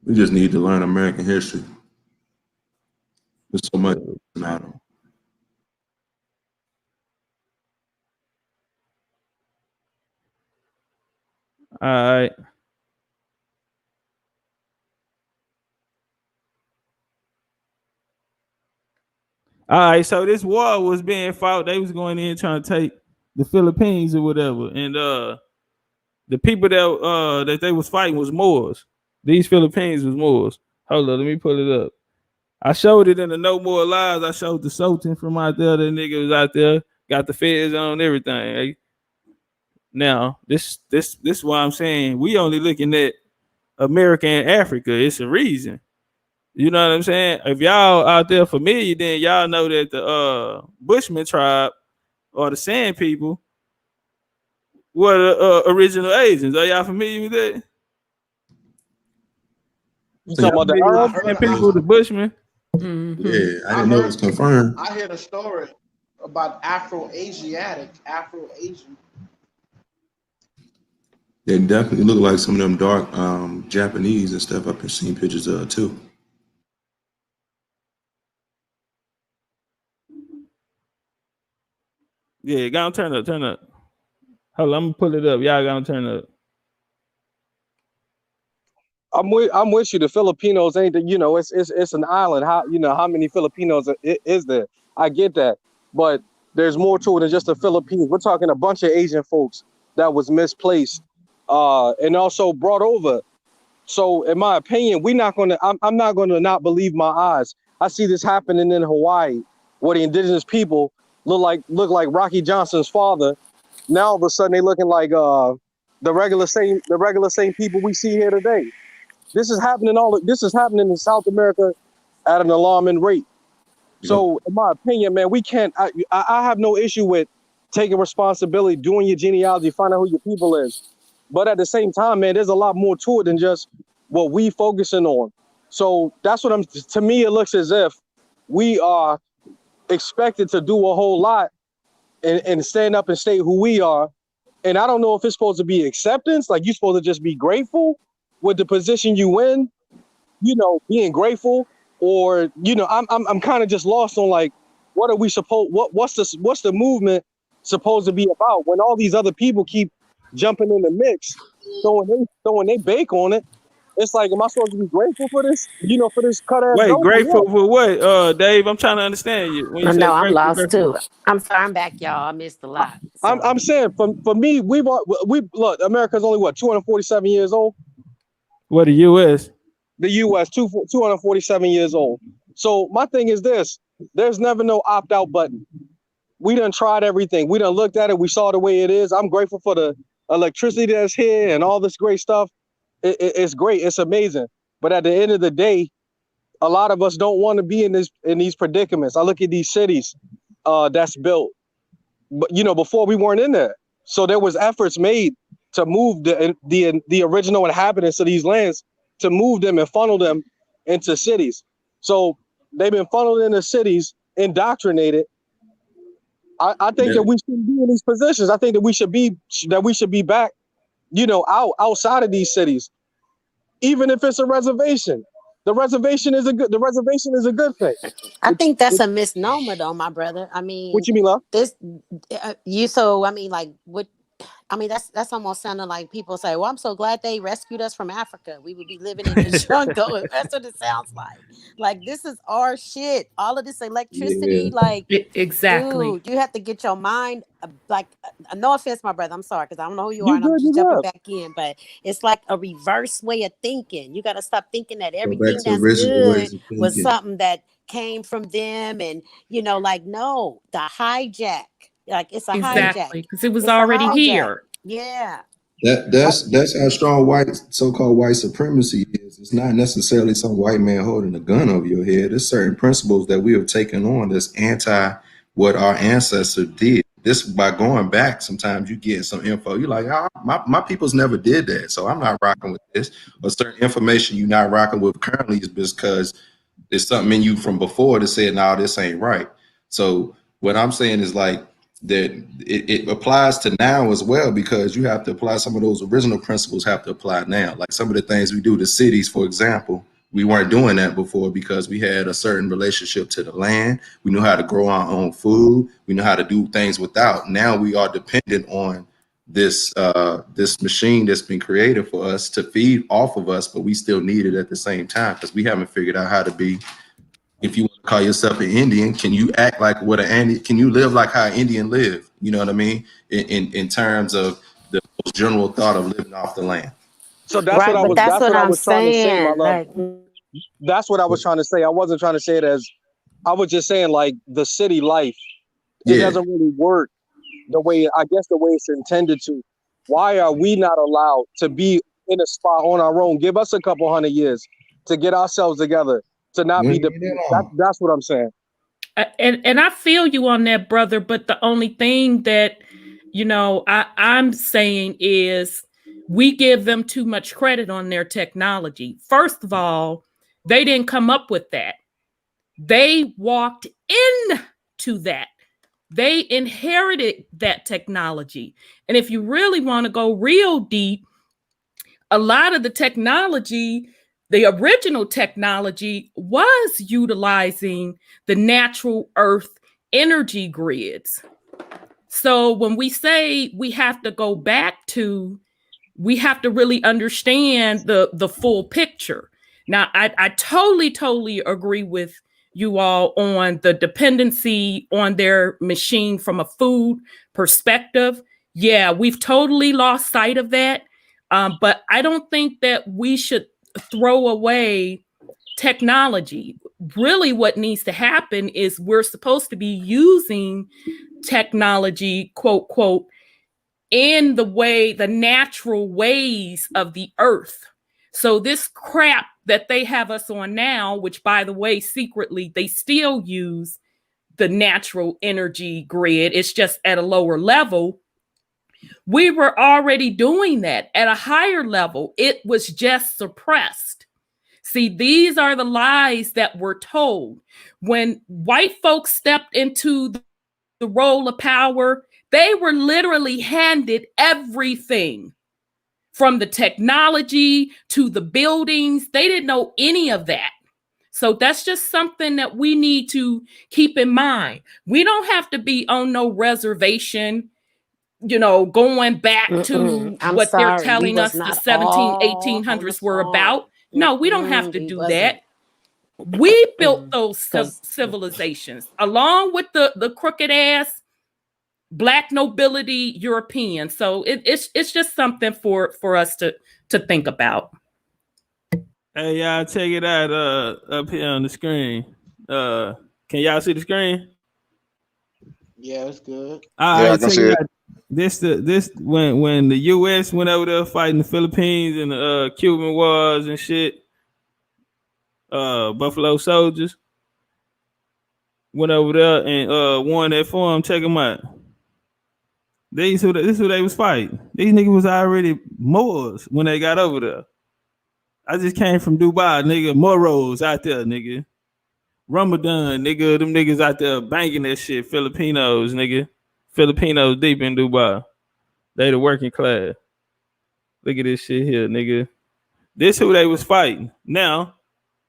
We just need to learn American history. There's so much not on. All right. All right, so this war was being fought. They was going in trying to take the Philippines or whatever, and the people that they was fighting was Moors. These Philippines was Moors. Hold on, let me pull it up. I showed it in the No More Lies. I showed the Sultan from out there. That nigga was out there, got the feds on everything. Right? Now, this is why I'm saying we only looking at America and Africa. It's a reason. You know what I'm saying? If y'all out there familiar, then y'all know that the Bushman tribe or the Sand people were the original Asians. Are y'all familiar with that? You talking about the Arab people, the Bushmen? Mm-hmm. Yeah, I didn't know it was confirmed. I heard a story about Afro-Asian. They definitely look like some of them dark Japanese and stuff I've been seeing pictures of too. Yeah, go on, turn up. Hold on, I'm gonna pull it up. Y'all gonna turn up. I'm with you. The Filipinos ain't it's an island. How many Filipinos is there? I get that, but there's more to it than just the Philippines. We're talking a bunch of Asian folks that was misplaced, and also brought over. So, in my opinion, I'm not gonna not believe my eyes. I see this happening in Hawaii, where the indigenous people look like Rocky Johnson's father. Now all of a sudden they looking like the regular same people we see here today. This is happening in South America at an alarming rate. So in my opinion, man, we can't. I have no issue with taking responsibility, doing your genealogy, finding out who your people is. But at the same time, man, there's a lot more to it than just what we focusing on. So that's what to me, it looks as if we are expected to do a whole lot and stand up and state who we are. And I don't know if it's supposed to be acceptance, like you're supposed to just be grateful with the position you in, being grateful, or I'm kind of just lost on like what are we supposed what's the movement supposed to be about when all these other people keep jumping in the mix, throwing they bake on it. It's like, am I supposed to be grateful for this? For this cut ass. Wait, grateful for what? Dave, I'm trying to understand you. When you no, I'm lost too. I'm sorry, I'm back, y'all. I missed a lot. So. I'm saying for me, we look, America's only 247 years old. What, the U.S.? The U.S. 247 years old. So my thing is this: there's never no opt-out button. We done tried everything. We done looked at it. We saw the way it is. I'm grateful for the electricity that's here and all this great stuff. It's great. It's amazing. But at the end of the day, a lot of us don't want to be in these predicaments. I look at these cities that's built, but before we weren't in there. So there was efforts made to move the original inhabitants of these lands, to move them and funnel them into cities. So they've been funneled into cities, indoctrinated. I think that we shouldn't be in these positions. I think that we should be back, outside of these cities, even if it's a reservation. The reservation is a good thing. I think that's a misnomer, though, my brother. I mean, what you mean, love? This I mean, like, what? I mean, that's almost sounding like people say, "Well, I'm so glad they rescued us from Africa. We would be living in the jungle." That's what it sounds like. Like, this is our shit. All of this electricity, like, exactly. dude, you have to get your mind like. No offense, my brother. I'm sorry because I don't know who you are, and I'm just jumping back in. But it's like a reverse way of thinking. You got to stop thinking that everything that's good was something that came from them, and like, no, the hijack. Like, it's a hijack because it was already here. Yeah. That's how strong so-called white supremacy is. It's not necessarily some white man holding a gun over your head. There's certain principles that we have taken on that's anti what our ancestors did. This, by going back, sometimes you get some info. You're like, my peoples never did that, so I'm not rocking with this. Or certain information you're not rocking with currently is because there's something in you from before that said, no, this ain't right. So what I'm saying is like, that it applies to now as well, because you have to apply some of those original principles have to apply now. Like some of the things we do to cities, for example, we weren't doing that before because we had a certain relationship to the land. We knew how to grow our own food. We know how to do things without. Now we are dependent on this this machine that's been created for us to feed off of us, but we still need it at the same time because we haven't figured out how to be. If you want to call yourself an Indian, can you act like what can you live like how an Indian live? You know what I mean? In terms of the most general thought of living off the land. So that's what I was trying to say, my love. That's what I was trying to say. I wasn't trying to say it as, I was just saying like the city life, it doesn't really work the way it's intended to. Why are we not allowed to be in a spot on our own? Give us a couple 100 years to get ourselves together. To not be that's what I'm saying. And I feel you on that, brother. But the only thing that, I'm saying is we give them too much credit on their technology. First of all, they didn't come up with that. They walked into that. They inherited that technology. And if you really want to go real deep, a lot of the technology, the original technology, was utilizing the natural earth energy grids. So when we say we have to go back to, we have to really understand the full picture. Now, I totally agree with you all on the dependency on their machine from a food perspective. Yeah, we've totally lost sight of that. But I don't think that we should throw away technology. Really, what needs to happen is we're supposed to be using technology, quote, quote, in the natural ways of the earth. So this crap that they have us on now, which, by the way, secretly, they still use the natural energy grid. It's just at a lower level. We were already doing that at a higher level. It was just suppressed. See, these are the lies that were told. When white folks stepped into the role of power, they were literally handed everything, from the technology to the buildings. They didn't know any of that. So that's just something that we need to keep in mind. We don't have to be on no reservation, going back to what they're telling us the 1800s were about. No, we don't have to do that. We built those civilizations along with the crooked ass Black nobility European. So it's just something for us to think about. Hey, y'all, check it out up here on the screen. Can y'all see the screen? Yeah, it's good. All right, I can see it. This when the U.S. went over there fighting the Philippines and the Cuban wars and shit, Buffalo Soldiers went over there and won that for them. Check them out. This is who they was fighting. These niggas was already Moors when they got over there. I just came from Dubai, nigga. Moros out there, nigga. Ramadan, nigga. Them niggas out there banging that shit. Filipinos, nigga. Filipinos deep in Dubai. They the working class. Look at this shit here, nigga. This who they was fighting. Now,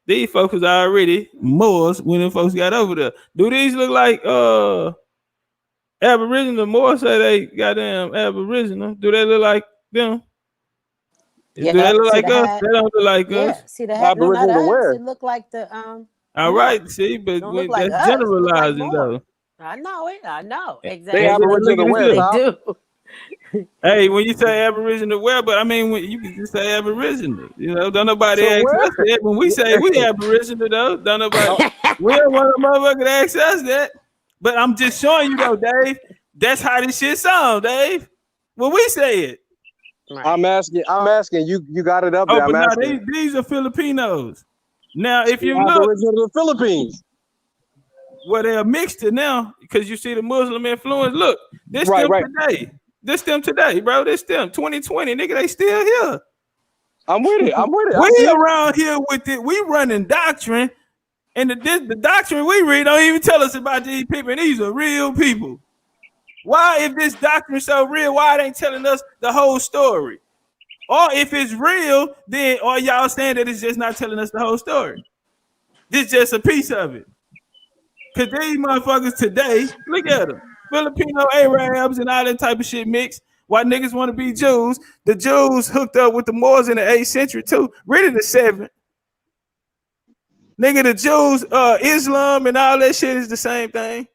These folks was already Moors when them folks got over there. Do these look like Aboriginal? Moors say they goddamn Aboriginal. Do they look like them? Yeah, do they look like us? hat. They don't look like Yeah, us. see the hat. No, not Aboriginal us. where? It look like the All right, see, but don't look like that's us. It look like generalizing more. though. I know it. I know They exactly. Look Aboriginal at where, this. They Top? do. Hey, when you say Aboriginal, where? But I mean, when you can just say Aboriginal. You know, don't nobody So ask where? us that. When we say we Aboriginal, though, don't nobody. We don't want a motherfucker to ask us that. But I'm just showing you, though, Dave. That's how this shit sound, Dave. When we say it. I'm asking. You got it up there. Oh, but I'm now asking. these are Filipinos. Now, if you The look, Aboriginal of the Philippines. well, they're a mixture now because you see the Muslim influence. Look, this Right, them right. today. This them today, bro. This them 2020, nigga. They still here. I'm with it. I'm with it. I see We it. around here with it. We running doctrine, and the doctrine we read don't even tell us about these people. And these are real people. Why, if this doctrine so real, why it ain't telling us the whole story? Or if it's real, then are y'all saying that it's just not telling us the whole story? This just a piece of it. Cause these motherfuckers today, look at them, Filipino Arabs and all that type of shit mixed. Why niggas want to be Jews? The Jews hooked up with the Moors in the 8th century too, really the 7th. Nigga, the Jews, Islam and all that shit is the same thing.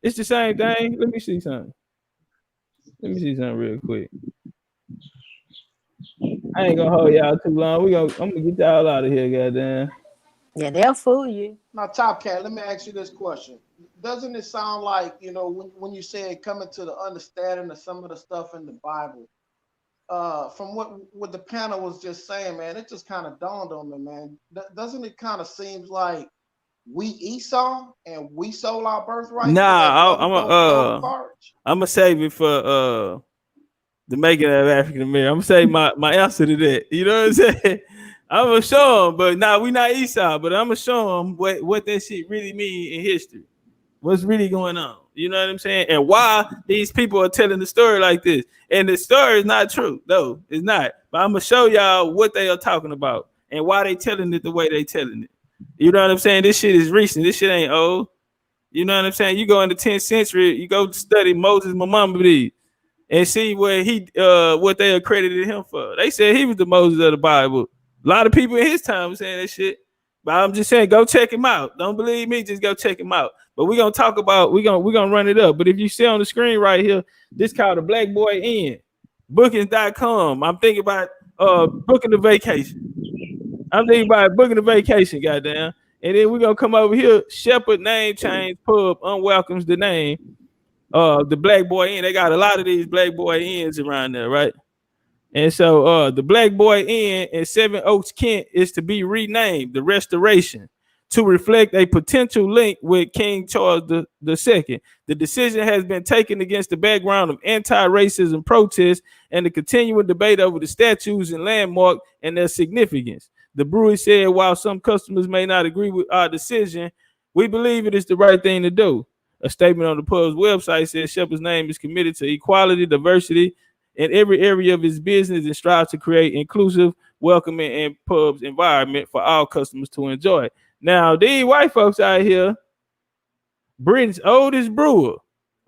It's the same thing. Let me see something. Let me see something real quick. I ain't gonna hold y'all too long. I'm gonna get y'all out of here, goddamn. Yeah, they'll fool you. Now, Top Cat, let me ask you this question. Doesn't it sound like, you know, when you say coming to the understanding of some of the stuff in the Bible, from what the panel was just saying, man, it just kind of dawned on me, man. Doesn't it kind of seem like we Esau and we sold our birthright? Nah, I'm gonna save it for the making of African American. I'm gonna say my answer to that. You know what I'm saying? I'm gonna show them, but nah, we not Esau, but I'm gonna show them what that shit really mean in history. What's really going on? You know what I'm saying? And why these people are telling the story like this. And the story is not true. No, it's not. But I'm gonna show y'all what they are talking about and why they telling it the way they telling it. You know what I'm saying? This shit is recent. This shit ain't old. You know what I'm saying? You go in the 10th century, you go study Moses Maimonides and see where what they accredited him for. They said he was the Moses of the Bible. A lot of people in his time were saying that shit. But I'm just saying, go check him out. Don't believe me, just go check him out. But we're gonna talk about, we're gonna run it up. But if you see on the screen right here, this called the Black Boy Inn. Bookings.com. I'm thinking about booking the vacation. I'm thinking about booking the vacation, goddamn. And then we're gonna come over here. Shepherd Name Change Pub unwelcomes the name. The Black Boy Inn. They got a lot of these Black Boy Inns around there, right? And so the Black Boy Inn in Seven Oaks, Kent is to be renamed the Restoration to reflect a potential link with King Charles II. The decision has been taken against the background of anti-racism protests and the continuing debate over the statues and landmark and their significance. The brewery said, while some customers may not agree with our decision, we believe it is the right thing to do. A statement on the pub's website says Shepherd's Name is committed to equality, diversity in every area of his business and strives to create inclusive, welcoming, and pubs environment for all customers to enjoy. Now, these white folks out here, Britain's oldest brewer,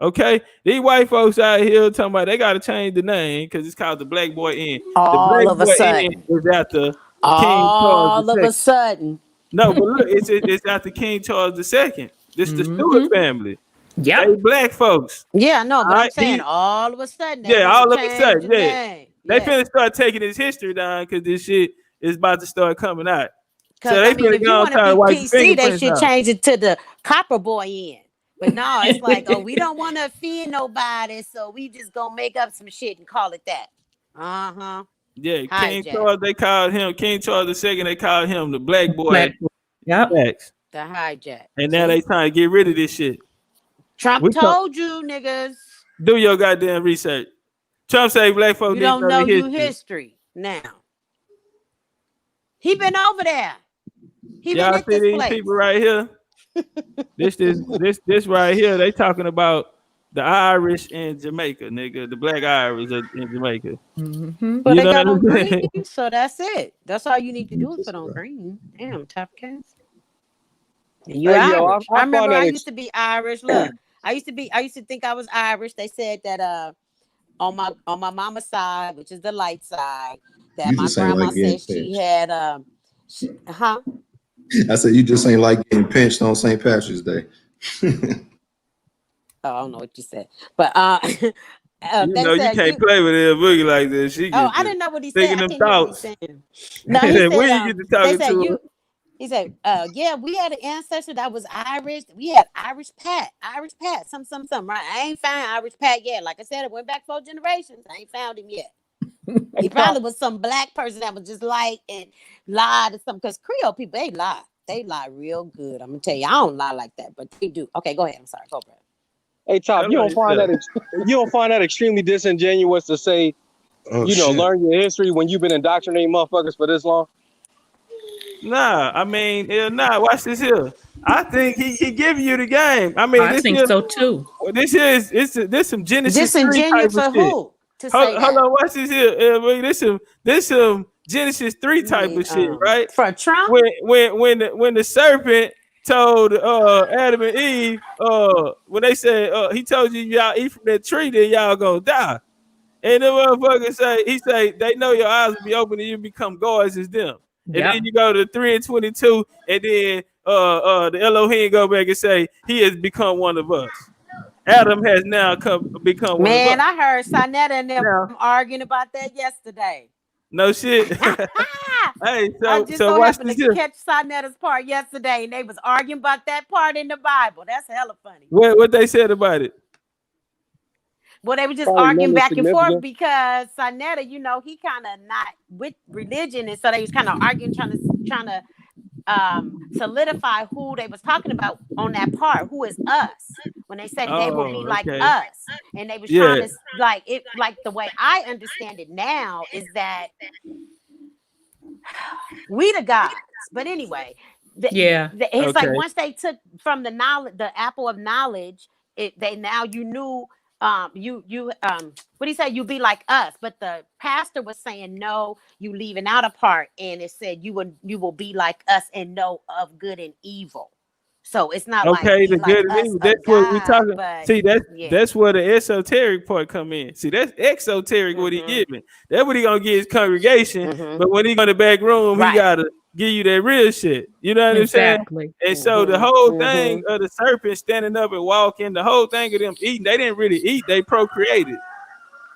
okay? These white folks out here talking about they got to change the name because it's called the Black Boy Inn. All of a sudden. Is after all of a sudden. No, but look, it's after King Charles II. This is the Stewart family. Yeah, they black folks. Yeah, no, but I'm saying all of a sudden. Yeah, all of a sudden, yeah. They finna start taking his history down because this shit is about to start coming out. So they if you want to be PC, they should change it to the Copper Boy Inn. But no, it's like, oh, we don't want to offend nobody, so we just gonna make up some shit and call it that. Yeah, King Charles, they called him King Charles II. They called him the Black Boy. Yep. The hijack. And now they trying to get rid of this shit. Trump told you, niggas. Do your goddamn research. Trump say black folks don't know your history now. He been over there. Y'all see these people right here? this right here. They talking about the Irish in Jamaica, nigga. The black Irish in Jamaica. Mm-hmm. But You they know got what on I'm saying? green, so that's it. That's all you need to do is put on green. Damn, top cats. You Hey, yo, Irish. I I find remember that I used to be Irish. Look, I used to think I was Irish. They said that on my mama's side, which is the light side, that You my just ain't grandma like getting said she pinched. had I said you just ain't like getting pinched on St. Patrick's Day. Oh, I don't know what you said, but You they know, you said can't play with El Boogie like this. She Oh, get I to didn't know what he said. thinking I them can't hear what he's thoughts. saying. No, he said When you get to they talking said to you. her, He said, yeah, we had an ancestor that was Irish. We had Irish Pat, some, right? I ain't found Irish Pat yet. Like I said, it went back 4 generations. I ain't found him yet. He probably was some black person that was just like and lied or something. Because Creole people, they lie. They lie real good. I'm gonna tell you, I don't lie like that, but they do. Okay, go ahead. I'm sorry. Go, Brad. Hey, Top, you don't find that extremely disingenuous to say, learn your history when you've been indoctrinating motherfuckers for this long? Nah, I mean, watch this here. I think he giving you the game. I mean, I think so too. This is some Genesis 3 type Disingenuous of for shit. who? To say Hold that? on, watch this here. This some Genesis 3 type of shit, right? For Trump? When the serpent told Adam and Eve, when they said he told you y'all eat from that tree, then y'all gonna die. And the motherfucker he say they know your eyes will be open and you become gods as them. And then you go to 3:22, and then the Elohim go back and say he has become one of us. Adam has now become one of us. Man, I heard Sonetta and them arguing about that yesterday. No shit. Hey, I just so so watch happened this to here. catch Sonetta's part yesterday, and they was arguing about that part in the Bible. That's hella funny. What they said about it? Well, they were just arguing back and forth because Sonetta, he kind of not with religion, and so they was kind of arguing, trying to solidify who they was talking about on that part. Who is us? When they said they will be like us, and they was trying to like the way I understand it now is that we the gods. But anyway, it's like once they took from the knowledge, the apple of knowledge, they now you knew. What do you say? You be like us, but the pastor was saying no, you leaving out a part, and it said you will be like us and know of good and evil. So it's not the good and evil. That's what we talking. See, that's where the esoteric part come in. See, that's exoteric. What he giving? That's what he gonna give his congregation. But when he go in the back room, he gotta give you that real shit. You know what I'm saying? And so the whole thing of the serpent standing up and walking, the whole thing of them eating, they didn't really eat, they procreated.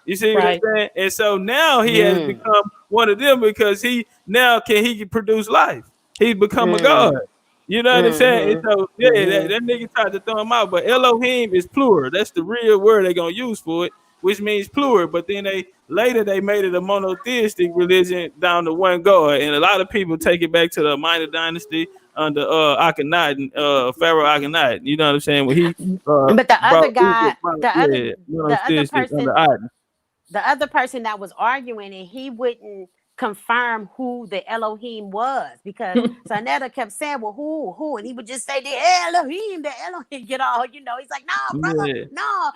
You see what I'm saying? And so now he has become one of them because he can produce life. He's become a god. You know what I'm saying? And so that nigga tried to throw him out, but Elohim is plural. That's the real word they're gonna use for it, which means plural. But then they made it a monotheistic religion down to one God, and a lot of people take it back to the Minor Dynasty under Akhenaten, Pharaoh Akhenaten. You know what I'm saying? When he but the other guy, the other person that was arguing, and he wouldn't confirm who the Elohim was because Sonetta kept saying, well, who? And he would just say the Elohim, get all, he's like, no, brother, no.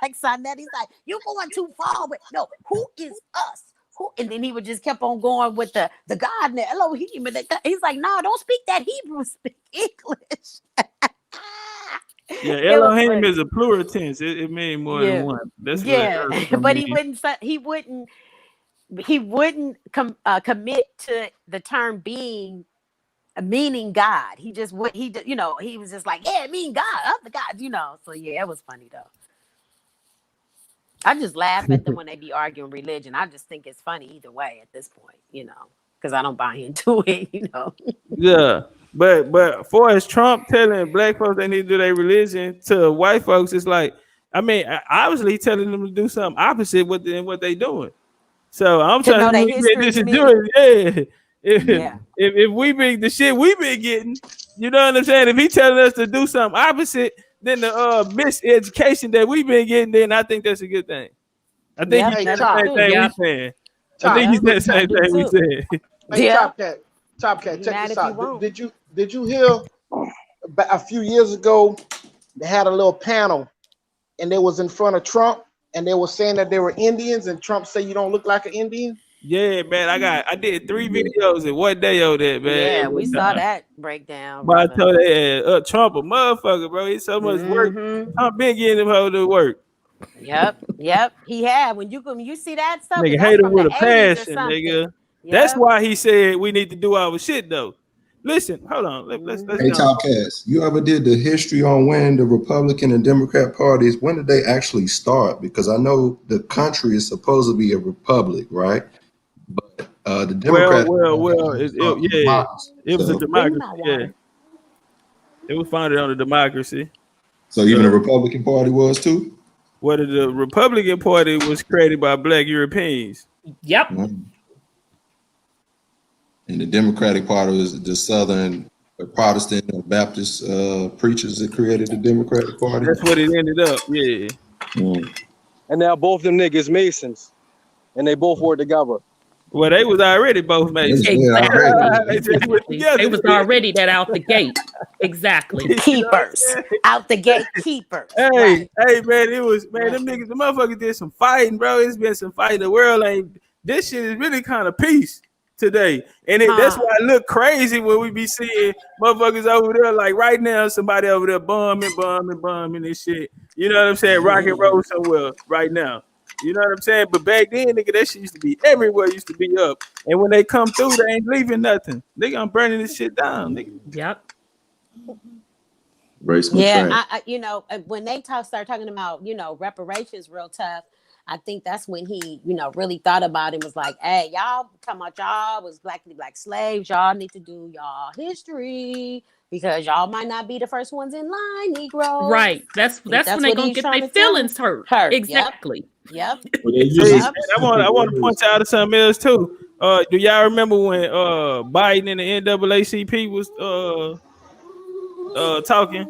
Like Sonetta, he's like, you're going too far with, no, who is us? Who? And then he would just kept on going with the God and the Elohim. And he's like, no, don't speak that Hebrew, speak English. Elohim is a plural tense. It means more than one. That's but he wouldn't commit to the term meaning God. He just would. He was just like, yeah, mean God, other God. So yeah, it was funny though. I just laugh at them when they be arguing religion. I just think it's funny either way at this point, because I don't buy into it, Yeah, but for as Trump telling black folks they need to do their religion, to white folks, it's like, I mean, obviously telling them to do something opposite than what they doing. So I'm trying to do it. If we be the shit we been getting, you know what I'm saying? If he telling us to do something opposite than the miseducation that we've been getting, then I think that's a good thing. I think he's the same thing we saying. I think he's the same thing we said. Hey, Top Cat, check this out. Did you hear a few years ago they had a little panel and they was in front of Trump and they were saying that they were Indians, and Trump said you don't look like an Indian? Yeah, man. I did 3 videos in one day on that, man. Yeah, we saw that breakdown. But I told that Trump a motherfucker, bro. He's so much work. Trump been getting him hold to work. Yep. He had. When you see that stuff, Nigga hate him with a passion, nigga. Yep. That's why he said we need to do our shit though. Listen, hold on. Let's hey, Top Cast, you ever did the history on when the Republican and Democrat parties, when did they actually start? Because I know the country is supposed to be a republic, right? But the Democrat it was a democracy. Yeah, it was founded on a democracy. So even the Republican Party was too? Well, the Republican Party was created by Black Europeans. Yep. And the Democratic Party was the Southern Protestant and Baptist preachers that created the Democratic Party. That's what it ended up, yeah. And now both them niggas Masons, and they both work together. Well, they was already both Masons. Exactly. They was already that out the gate. Exactly. Keepers. Out the gate keepers. Hey, man, it was, man, them niggas, the motherfuckers did some fighting, bro. It's been some fighting. The world ain't, this shit is really kind of peace today. And that's why it look crazy when we be seeing motherfuckers over there, like right now, somebody over there bombing this shit. You know what I'm saying? Rock and roll somewhere right now. You know what I'm saying? But back then, nigga, that shit used to be everywhere, used to be up. And when they come through, they ain't leaving nothing. They gonna burning this shit down, nigga. Yep. When they start talking about, reparations real tough, I think that's when he, really thought about it, was like, hey, y'all talking about y'all was black slaves. Y'all need to do y'all history because y'all might not be the first ones in line, Negro. Right. That's when they gonna get their feelings hurt. Exactly. Yep. I want to point out to something else too. Do y'all remember when Biden and the NAACP was talking?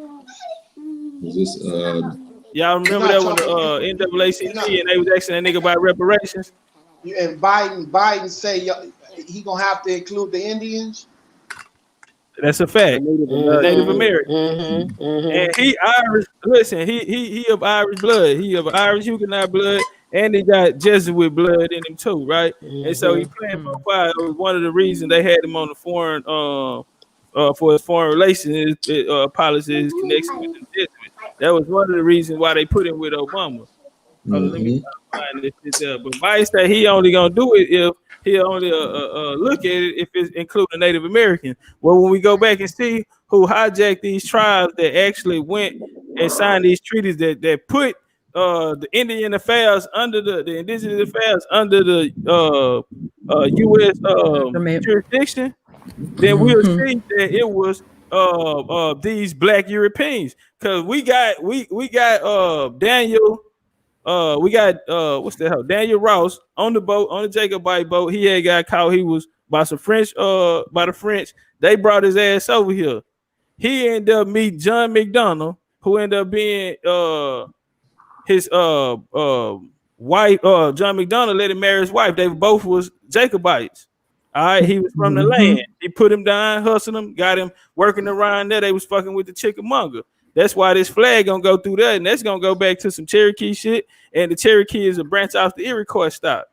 Was this y'all remember that when the NAACP and they was asking that nigga about reparations? And Biden say he gonna have to include the Indians. That's a fact. Native American. And he Irish. Listen, he of Irish blood. He of Irish Huguenot blood, and he got Jesuit blood in him too, right? And so he playing for fire. It was one of the reasons they had him on the foreign for his foreign relations policy, his connection with the Jesuits. That was one of the reasons why they put him with Obama. Let me find this shit up. But Biden said he only gonna do it if he only look at it if it's including Native American. Well, when we go back and see who hijacked these tribes that actually went and signed these treaties that put the Indian affairs under the indigenous affairs under the U.S. jurisdiction, then we'll see that it was these Black Europeans. Because we got Daniel. We got what's the hell? Daniel Ross on the boat, on the Jacobite boat. He had got caught. He was by some French, by the French. They brought his ass over here. He ended up meeting John McDonough, who ended up being his wife. John McDonough let him marry his wife. They both was Jacobites. All right, he was from the land. He put him down, hustled him, got him working around there. They was fucking with the Chickamauga. That's why this flag gonna go through that, and that's gonna go back to some Cherokee shit. And the Cherokee is a branch off the Iroquois stock.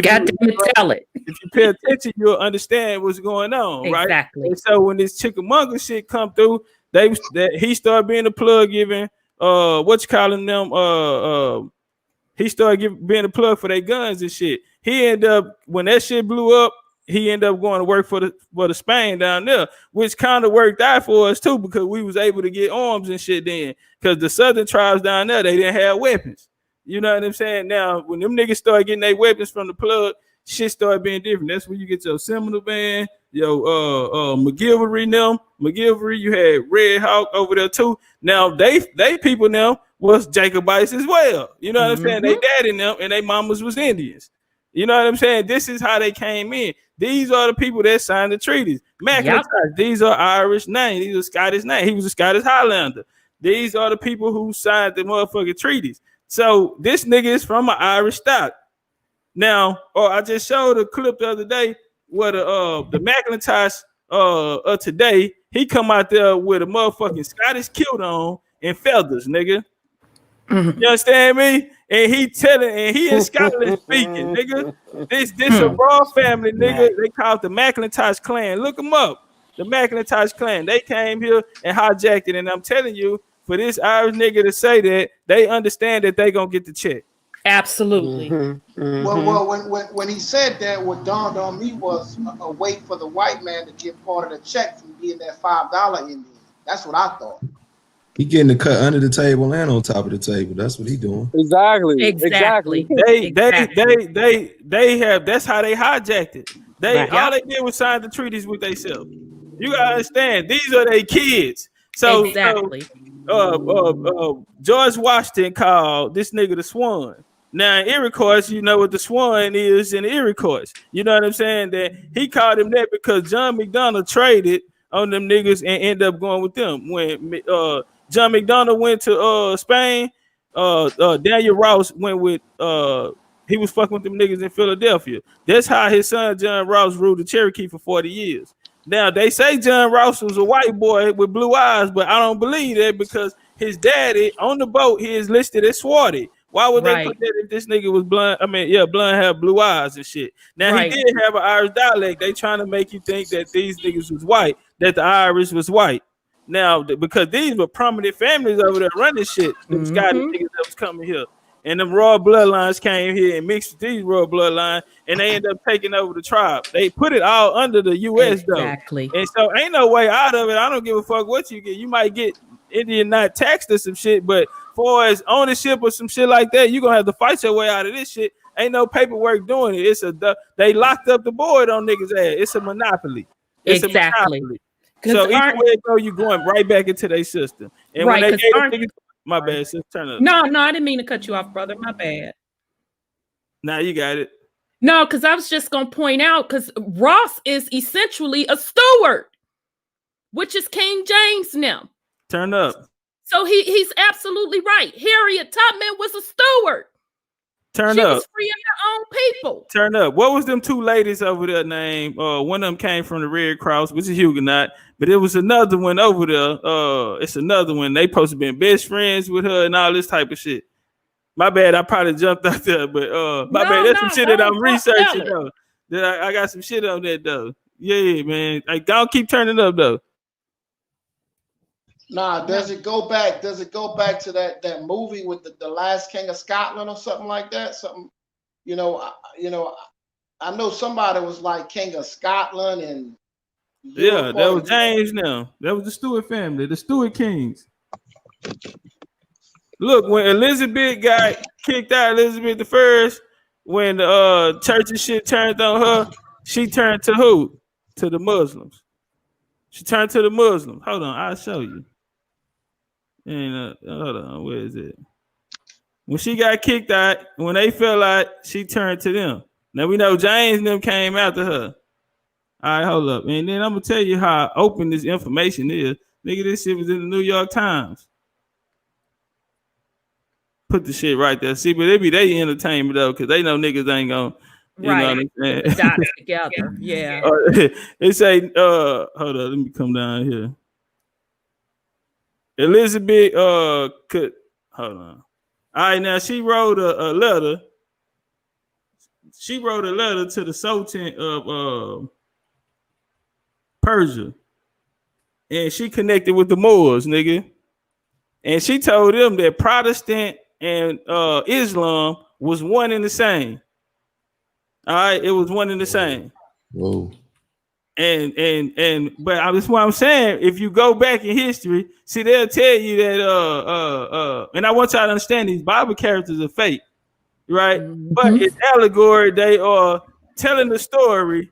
Got to tell it. If you pay attention, you'll understand what's going on, right? Exactly. And so when this Chickamauga shit come through, he started being a plug giving he started being a plug for their guns and shit. He ended up, when that shit blew up, he ended up going to work for the Spain down there, which kind of worked out for us too, because we was able to get arms and shit then. Because the southern tribes down there, they didn't have weapons. You know what I'm saying? Now, when them niggas started getting their weapons from the plug, shit started being different. That's when you get your Seminole Band, your McGilvery them. McGilvery, you had Red Hawk over there too. Now they people now was Jacobites as well. You know what I'm saying? They daddy them and they mamas was Indians. You know what I'm saying? This is how they came in. These are the people that signed the treaties. McIntyre, these are Irish names. These are Scottish names. He was a Scottish Highlander. These are the people who signed the motherfucking treaties. So this nigga is from an Irish stock. Now, I just showed a clip the other day where the McIntyre today, he come out there with a motherfucking Scottish kilt on and feathers, nigga. Mm-hmm. You understand me? And he telling, and he in Scotland speaking, nigga. This a raw family, nigga. They call it the McIntosh clan. Look them up. The McIntosh clan. They came here and hijacked it. And I'm telling you, for this Irish nigga to say that, they understand that they gonna get the check. Absolutely. Well, when he said that, what dawned on me was a wait for the white man to get part of the check from being that $5 Indian. That's what I thought. He getting the cut under the table and on top of the table. That's what he doing. Exactly. They have. That's how they hijacked it. All they did was sign the treaties with themselves. You gotta understand. These are their kids. So exactly. George Washington called this nigga the Swan. Now in Iroquois, you know what the Swan is in the Iroquois. You know what I'm saying? That he called him that because John McDonough traded on them niggas and ended up going with them. When John McDonough went to Spain, Daniel Ross went with he was fucking with them niggas in Philadelphia. That's how his son John Ross ruled the Cherokee for 40 years. Now they say John Ross was a white boy with blue eyes, but I don't believe that because his daddy on the boat he is listed as Swarty. Why would they put that if this nigga was blonde? I mean, yeah, blonde have blue eyes and shit. Now he did have an Irish dialect. They trying to make you think that these niggas was white, that the Irish was white. Now because these were prominent families over there running shit, them Scottish niggas that was coming here. And them royal bloodlines came here and mixed with these royal bloodlines, and they ended up taking over the tribe. They put it all under the U.S. Exactly. though, and so ain't no way out of it. I don't give a fuck what you get. You might get Indian not taxed or some shit, but for as ownership or some shit like that, you're gonna have to fight your way out of this shit. Ain't no paperwork doing it. They locked up the board on niggas' ass. It's a monopoly. It's a monopoly. So either way it go, you going right back into their system. And when they gave niggas, my bad, sis, turn up. No, I didn't mean to cut you off, brother. My bad. Now you got it. No, because I was just gonna point out because Ross is essentially a steward, which is King James now. Turn up. So he's absolutely right. Harriet Tubman was a steward. Turn she up. was freeing her own people. Turn up. What was them two ladies over there named? One of them came from the Red Cross, which is Huguenot, but it was another one over there. It's another one. They supposed to be best friends with her and all this type of shit. My bad. I probably jumped out there, but bad. That's some shit that I'm researching though. That I got some shit on that though. Yeah, man. Like, don't keep turning up though. Nah, does it go back to that movie with the Last King of Scotland or something like that? Something, I know somebody was like King of Scotland and yeah, that was James now. That was the Stuart family, the Stuart Kings. Look, when Elizabeth got kicked out, Elizabeth I, when the church and shit turned on her, she turned to who? To the Muslims. She turned to the Muslims. Hold on, I'll show you. And hold on, where is it? When she got kicked out, when they fell out, she turned to them. Now we know James and them came after her. All right, hold up. And then I'm gonna tell you how open this information is. Nigga, this shit was in the New York Times. Put the shit right there. See, but they be they entertainment though, because they know niggas ain't gonna know what I'm saying? The dots together. Yeah. It say, hold on, let me come down here. Elizabeth could hold on. All right, now she wrote a letter. She wrote a letter to the Sultan of Persia. And she connected with the Moors, nigga. And she told them that Protestant and Islam was one and the same. All right, it was one and the same. Whoa. And but that's what I'm saying. If you go back in history, see, they'll tell you that and I want y'all to understand these Bible characters are fake, right? Mm-hmm. But it's allegory. They are telling the story,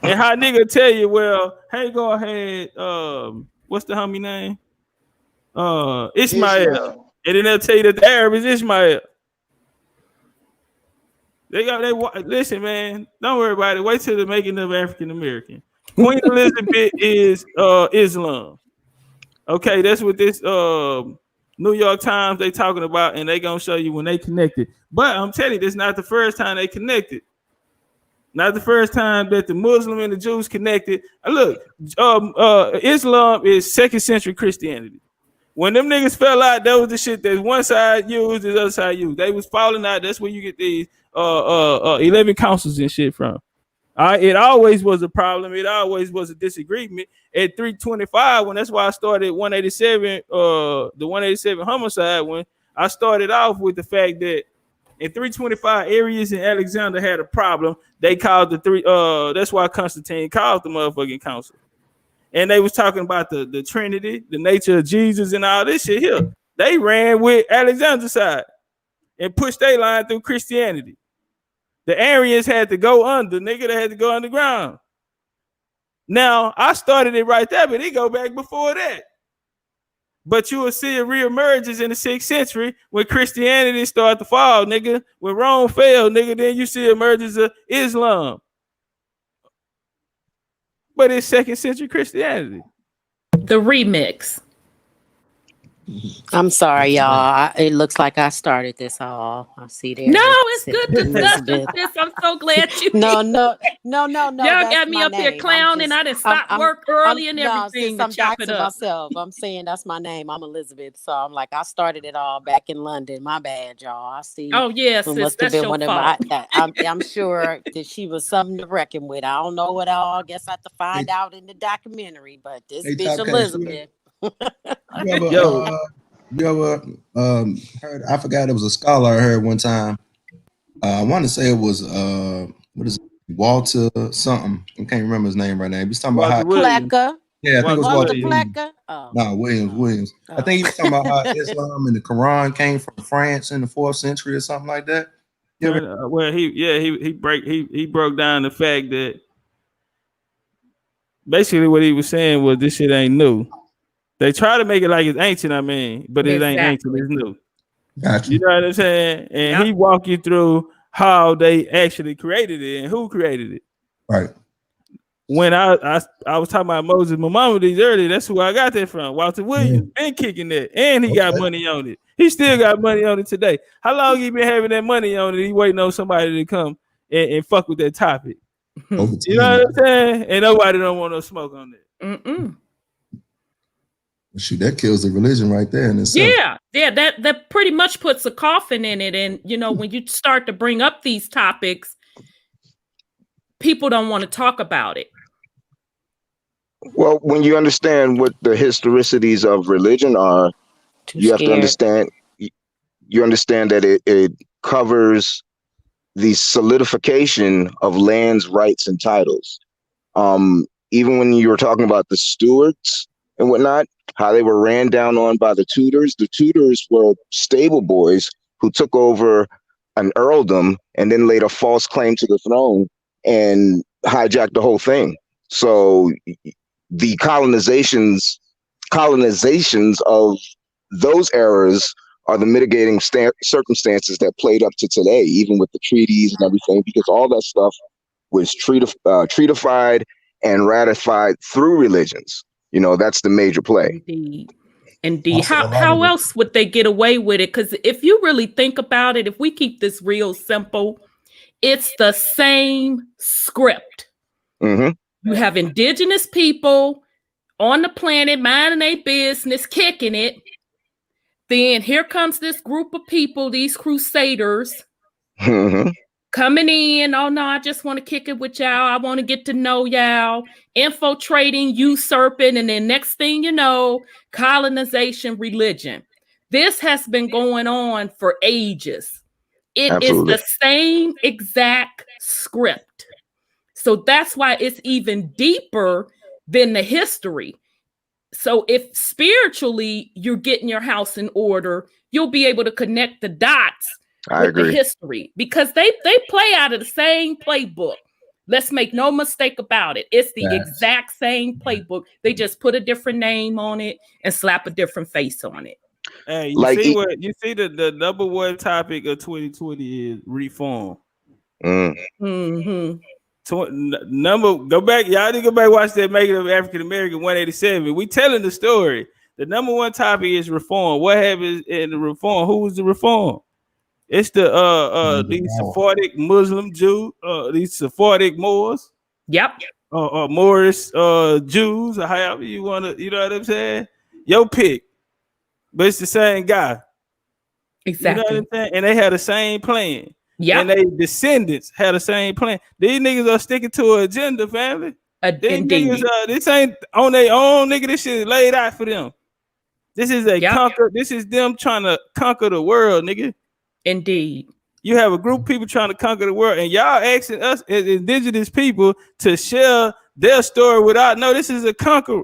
and how nigga tell you, well, hey, go ahead. What's the homie name? Ishmael. And then they'll tell you that the Arab is Ishmael. Listen, man, don't worry about it. Wait till the making of African American. Queen Elizabeth is Islam. Okay, that's what this New York Times they talking about, and they gonna show you when they connected. But I'm telling you, this is not the first time they connected. Not the first time that the Muslim and the Jews connected. Look, Islam is 2nd century Christianity. When them niggas fell out, that was the shit that one side used, the other side used. They was falling out. That's where you get these 11 councils and shit from. It always was a problem. It always was a disagreement. At 325, when that's why I started 187, the 187 homicide, when I started off with the fact that in 325 areas in Alexander had a problem. They called the three. That's why Constantine called the motherfucking council. And they was talking about the Trinity, the nature of Jesus, and all this shit here. They ran with Alexander's side and pushed their line through Christianity. The Arians had to go under, nigga. They had to go underground. Now, I started it right there, but it go back before that. But you will see it reemerges in the 6th century when Christianity started to fall, nigga. When Rome fell, nigga, then you see emergence of Islam. But it's 2nd century Christianity. The remix. I'm sorry, y'all. It looks like I started this all. I see there. No, it's good discussion. I'm so glad you. No. Y'all got me up here clowning. I didn't stop work early and everything. I'm back to myself. I'm saying that's my name. I'm Elizabeth. So I'm like, I started it all back in London. My bad, y'all. I see. Oh yes, must have been one of my. I'm sure that she was something to reckon with. I don't know what all. I guess I have to find out in the documentary. But this bitch Elizabeth. You ever heard? I forgot it was a scholar I heard one time. I want to say it was what is it? Walter something. I can't remember his name right now. He was talking about how Plecker. Yeah, I think it was Walter Plecker. Oh. No, Williams. I think he was talking about how Islam and the Quran came from France in the 4th century or something like that. Well, he broke down the fact that basically what he was saying was this shit ain't new. They try to make it like it's ancient, but it ain't ancient, it's new. Gotcha. You know what I'm saying? And he walk you through how they actually created it and who created it. Right. When I was talking about Moses Maimonides earlier, that's who I got that from. Walter Williams been kicking that, and he got money on it. He still got money on it today. How long he been having that money on it? He waiting on somebody to come and fuck with that topic. You know what I'm saying? And nobody don't want no smoke on that. Shoot, that kills the religion right there in itself. Yeah, that pretty much puts a coffin in it. And you know, when you start to bring up these topics, people don't want to talk about it. Well, when you understand what the historicities of religion are, you have to understand. You understand that it covers the solidification of lands, rights, and titles. Even when you were talking about the Stuarts and whatnot, how they were ran down on by the Tudors. The Tudors were stable boys who took over an earldom and then laid a false claim to the throne and hijacked the whole thing. So the colonizations of those eras are the mitigating circumstances that played up to today, even with the treaties and everything, because all that stuff was treatified and ratified through religions. You know, that's the major play. Indeed. How else would they get away with it? Because if you really think about it, if we keep this real simple, it's the same script. You have indigenous people on the planet minding their business, kicking it. Then here comes this group of people, these crusaders, coming in. Oh no, I just want to kick it with y'all. I want to get to know y'all, infiltrating, usurping, and then next thing you know, colonization, religion. This has been going on for ages. It is the same exact script. So that's why it's even deeper than the history. So if spiritually you're getting your house in order, you'll be able to connect the dots with the history, because they play out of the same playbook. Let's make no mistake about it. It's the exact same playbook. They just put a different name on it and slap a different face on it. Hey, you see the number one topic of 2020 is reform. Go back, y'all need to go back and watch that Making of African American 187. We telling the story. The number one topic is reform. What happens in the reform? Who was the reform? It's the these Sephardic Muslim Jews, these Sephardic Moors. Moorish Jews, or however you want to, you know what I'm saying? Your pick. but it's the same guy. Exactly. You know what I'm saying? And they had the same plan. Yeah. And they descendants had the same plan. These niggas are sticking to an agenda, family. These niggas, this ain't on their own, nigga. This shit is laid out for them. This is This is them trying to conquer the world, nigga. Indeed. You have a group of people trying to conquer the world, and y'all asking us as indigenous people to share their story without. No, this is a conqueror.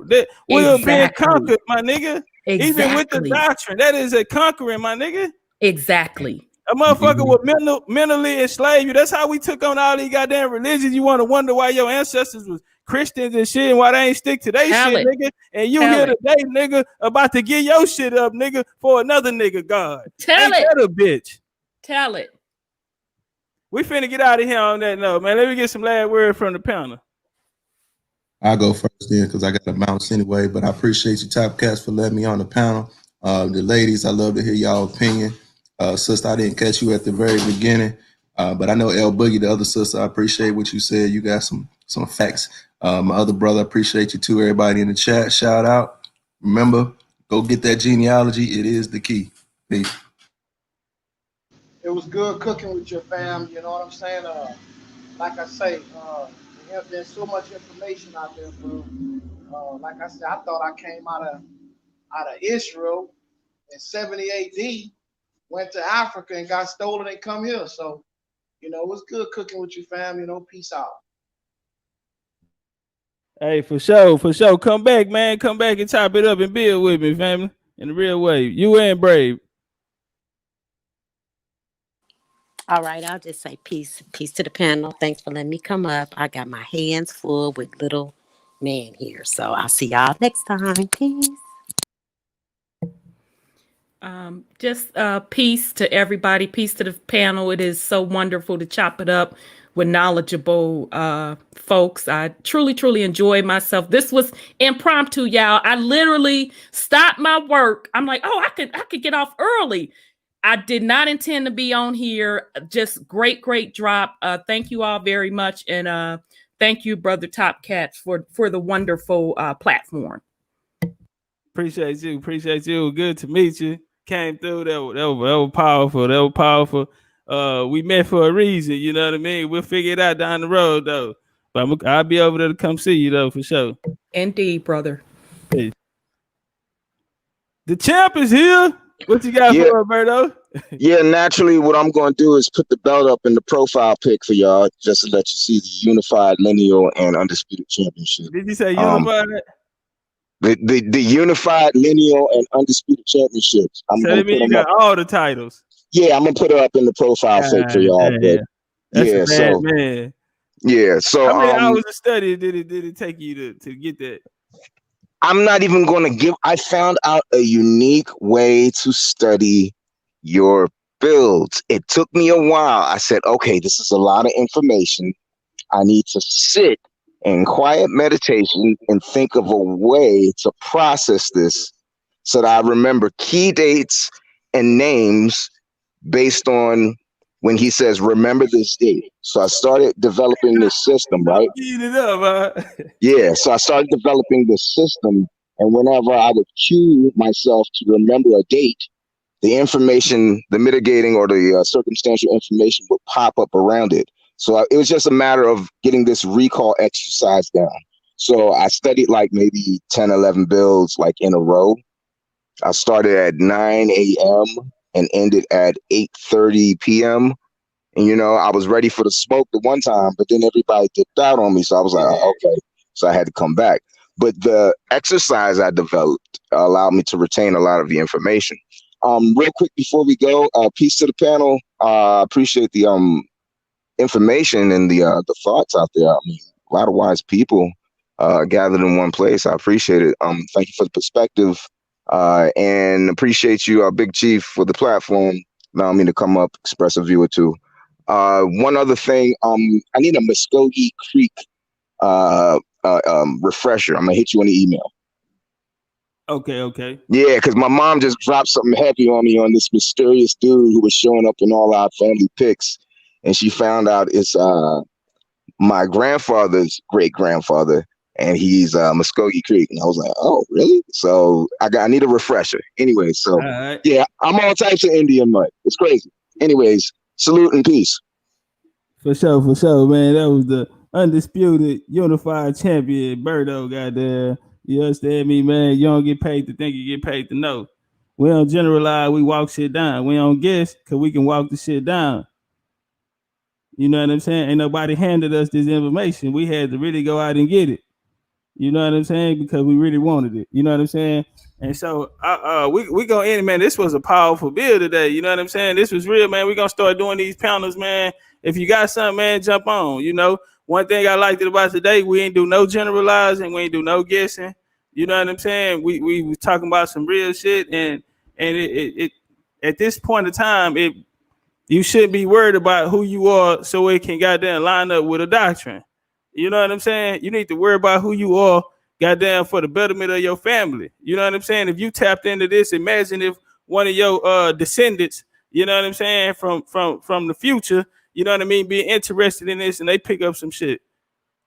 We're being conquered, my nigga. Exactly. Even with the doctrine, that is a conquering, my nigga. Exactly. A motherfucker will mentally enslave you. That's how we took on all these goddamn religions. You want to wonder why your ancestors was Christians and shit, and why they ain't stick to their shit, nigga. And you here today, nigga, about to get your shit up, nigga, for another nigga God. Tell it. That a bitch. Tell it. We finna get out of here on that note, man. Let me get some last word from the panel. I'll go first then because I got to bounce anyway. But I appreciate you, Top Cats, for letting me on the panel. The ladies, I love to hear y'all opinion. Sister, I didn't catch you at the very beginning, but I know El Boogie, the other sister, I appreciate what you said. You got some facts. My other brother, I appreciate you too. Everybody in the chat, shout out. Remember, go get that genealogy. It is the key. Peace. It was good cooking with your fam. You know what I'm saying? Like I say, there have been so much information out there, bro. Like I said, I thought I came out of Israel in 70 AD, went to Africa and got stolen and come here. So, you know, it was good cooking with your fam. You know, peace out. Hey, for sure. Come back, man. Come back and chop it up and build with me, family. In the real way. You and Brave. All right, I'll just say peace to the panel. Thanks for letting me come up. I got my hands full with little man here. So I'll see y'all next time. Peace. Just peace to everybody. Peace to the panel. It is so wonderful to chop it up with knowledgeable folks. I truly enjoyed myself. This was impromptu, y'all. I literally stopped my work. I'm like, oh, I could get off early. I did not intend to be on here. Just great drop. Thank you all very much. And thank you, Brother Top Cats, for the wonderful platform. Appreciate you. Good to meet you. Came through. That was powerful. We met for a reason. You know what I mean? We'll figure it out down the road, though. But I'll be over there to come see you, though, for sure. Indeed, brother. Hey. The champ is here. What you got for Roberto? Yeah, naturally, what I'm going to do is put the belt up in the profile pic for y'all, just to let you see the unified lineal and undisputed championship. Did you say unified? The unified lineal and undisputed championships. So that means you got all the titles. Yeah, I'm gonna put it up in the profile pic for y'all. But that's man. Yeah, so how many hours of study did it take you to get that? I'm not even going to give. I found out a unique way to study your builds. It took me a while. I said, okay, this is a lot of information. I need to sit in quiet meditation and think of a way to process this so that I remember key dates and names based on when he says, remember this date. So I started developing this system, right? Yeah, so I started developing this system, and whenever I would cue myself to remember a date, the information, the mitigating or the circumstantial information would pop up around it. So it was just a matter of getting this recall exercise down. So I studied like maybe 10, 11 builds like in a row. I started at 9 a.m. and ended at 8:30 p.m. And, you know, I was ready for the smoke the one time, but then everybody dipped out on me. So I was like, oh, okay. So I had to come back. But the exercise I developed allowed me to retain a lot of the information. Real quick before we go, peace to the panel. Appreciate the information and the thoughts out there. I mean, a lot of wise people gathered in one place. I appreciate it. Thank you for the perspective. And appreciate you, Big Chief, for the platform, allowing me to come up, express a view or two. One other thing, I need a Muskogee Creek refresher. I'm gonna hit you on the email. Okay. Yeah, because my mom just dropped something heavy on me on this mysterious dude who was showing up in all our family pics, and she found out it's my grandfather's great grandfather. and he's Muskogee Creek. And I was like, oh, really? So I need a refresher. Anyway, so yeah, I'm all types of Indian mud. It's crazy. Anyways, salute and peace. For sure, man. That was the undisputed unified champion, Birdo. Goddamn, you understand me, man? You don't get paid to think, you get paid to know. We don't generalize, we walk shit down. We don't guess, because we can walk the shit down. You know what I'm saying? Ain't nobody handed us this information. We had to really go out and get it. You know what I'm saying? Because we really wanted it. You know what I'm saying? And so we gonna end, man. This was a powerful bill today. You know what I'm saying? This was real, man. We're gonna start doing these panels, man. If you got something, man, jump on. You know, one thing I liked about today, we ain't do no generalizing, we ain't do no guessing. You know what I'm saying? We was talking about some real shit, and it at this point in time, you shouldn't be worried about who you are so it can goddamn line up with a doctrine. You know what I'm saying? You need to worry about who you are, goddamn, for the betterment of your family. You know what I'm saying? If you tapped into this, imagine if one of your descendants, you know what I'm saying, from the future, you know what I mean, being interested in this and they pick up some shit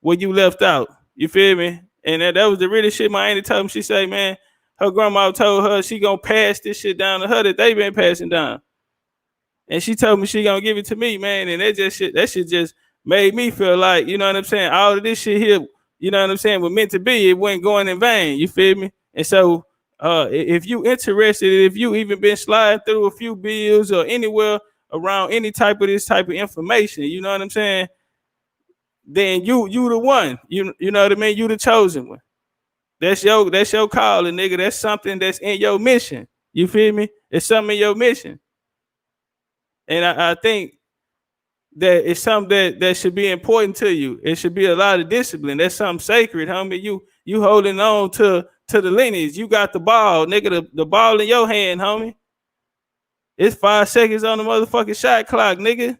where you left out. You feel me? And that was the realest shit my auntie told me. She said, man, her grandma told her she gonna pass this shit down to her that they been passing down. And she told me she gonna give it to me, man. And that shit just made me feel like, you know what I'm saying, all of this shit here, you know what I'm saying, was meant to be. It wasn't going in vain. You feel me? And so if you interested, if you even been sliding through a few bills or anywhere around any type of this type of information, you know what I'm saying, then you the one. You know what I mean? You the chosen one. That's your calling, nigga. That's something that's in your mission. You feel me? It's something in your mission. And I think that it's something that should be important to you. It should be a lot of discipline. That's something sacred, homie. You holding on to the lineage. You got the ball, nigga. The ball in your hand, homie. It's 5 seconds on the motherfucking shot clock, nigga.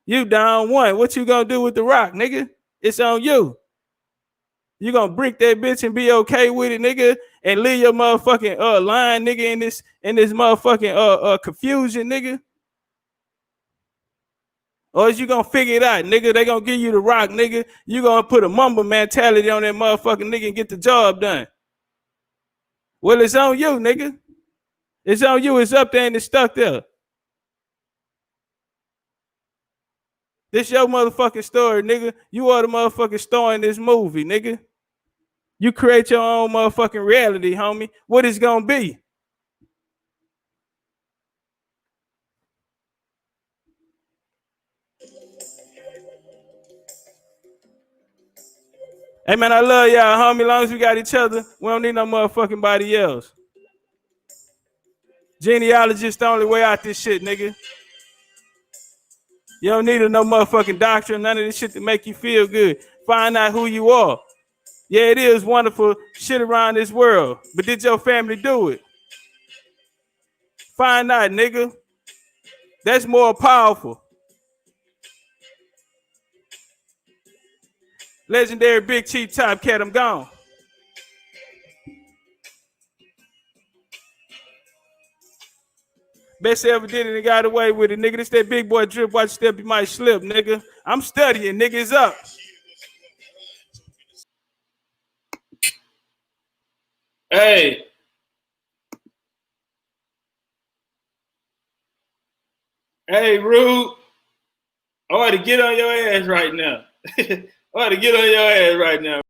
You down one. What you gonna do with the rock, nigga? It's on you. You gonna brick that bitch and be okay with it, nigga, and leave your motherfucking line, nigga, in this motherfucking confusion, nigga. Or is you gonna figure it out, nigga? They gonna give you the rock, nigga. You gonna put a mumble mentality on that motherfucking nigga and get the job done. Well, it's on you, nigga. It's on you. It's up there and it's stuck there. This your motherfucking story, nigga. You are the motherfucking star in this movie, nigga. You create your own motherfucking reality, homie. What it's gonna be? Hey, man, I love y'all, homie. As long as we got each other, we don't need no motherfucking body else. Genealogist the only way out this shit, nigga. You don't need no motherfucking doctrine, none of this shit to make you feel good. Find out who you are. Yeah, it is wonderful shit around this world, but did your family do it? Find out, nigga. That's more powerful. Legendary Big Chief Top Cat, I'm gone. Best ever did it and got away with it, nigga. This that big boy drip. Watch step, you might slip, nigga. I'm studying, niggas up. Hey. Hey, Rude. I ought to get on your ass right now. I ought to get on your ass right now.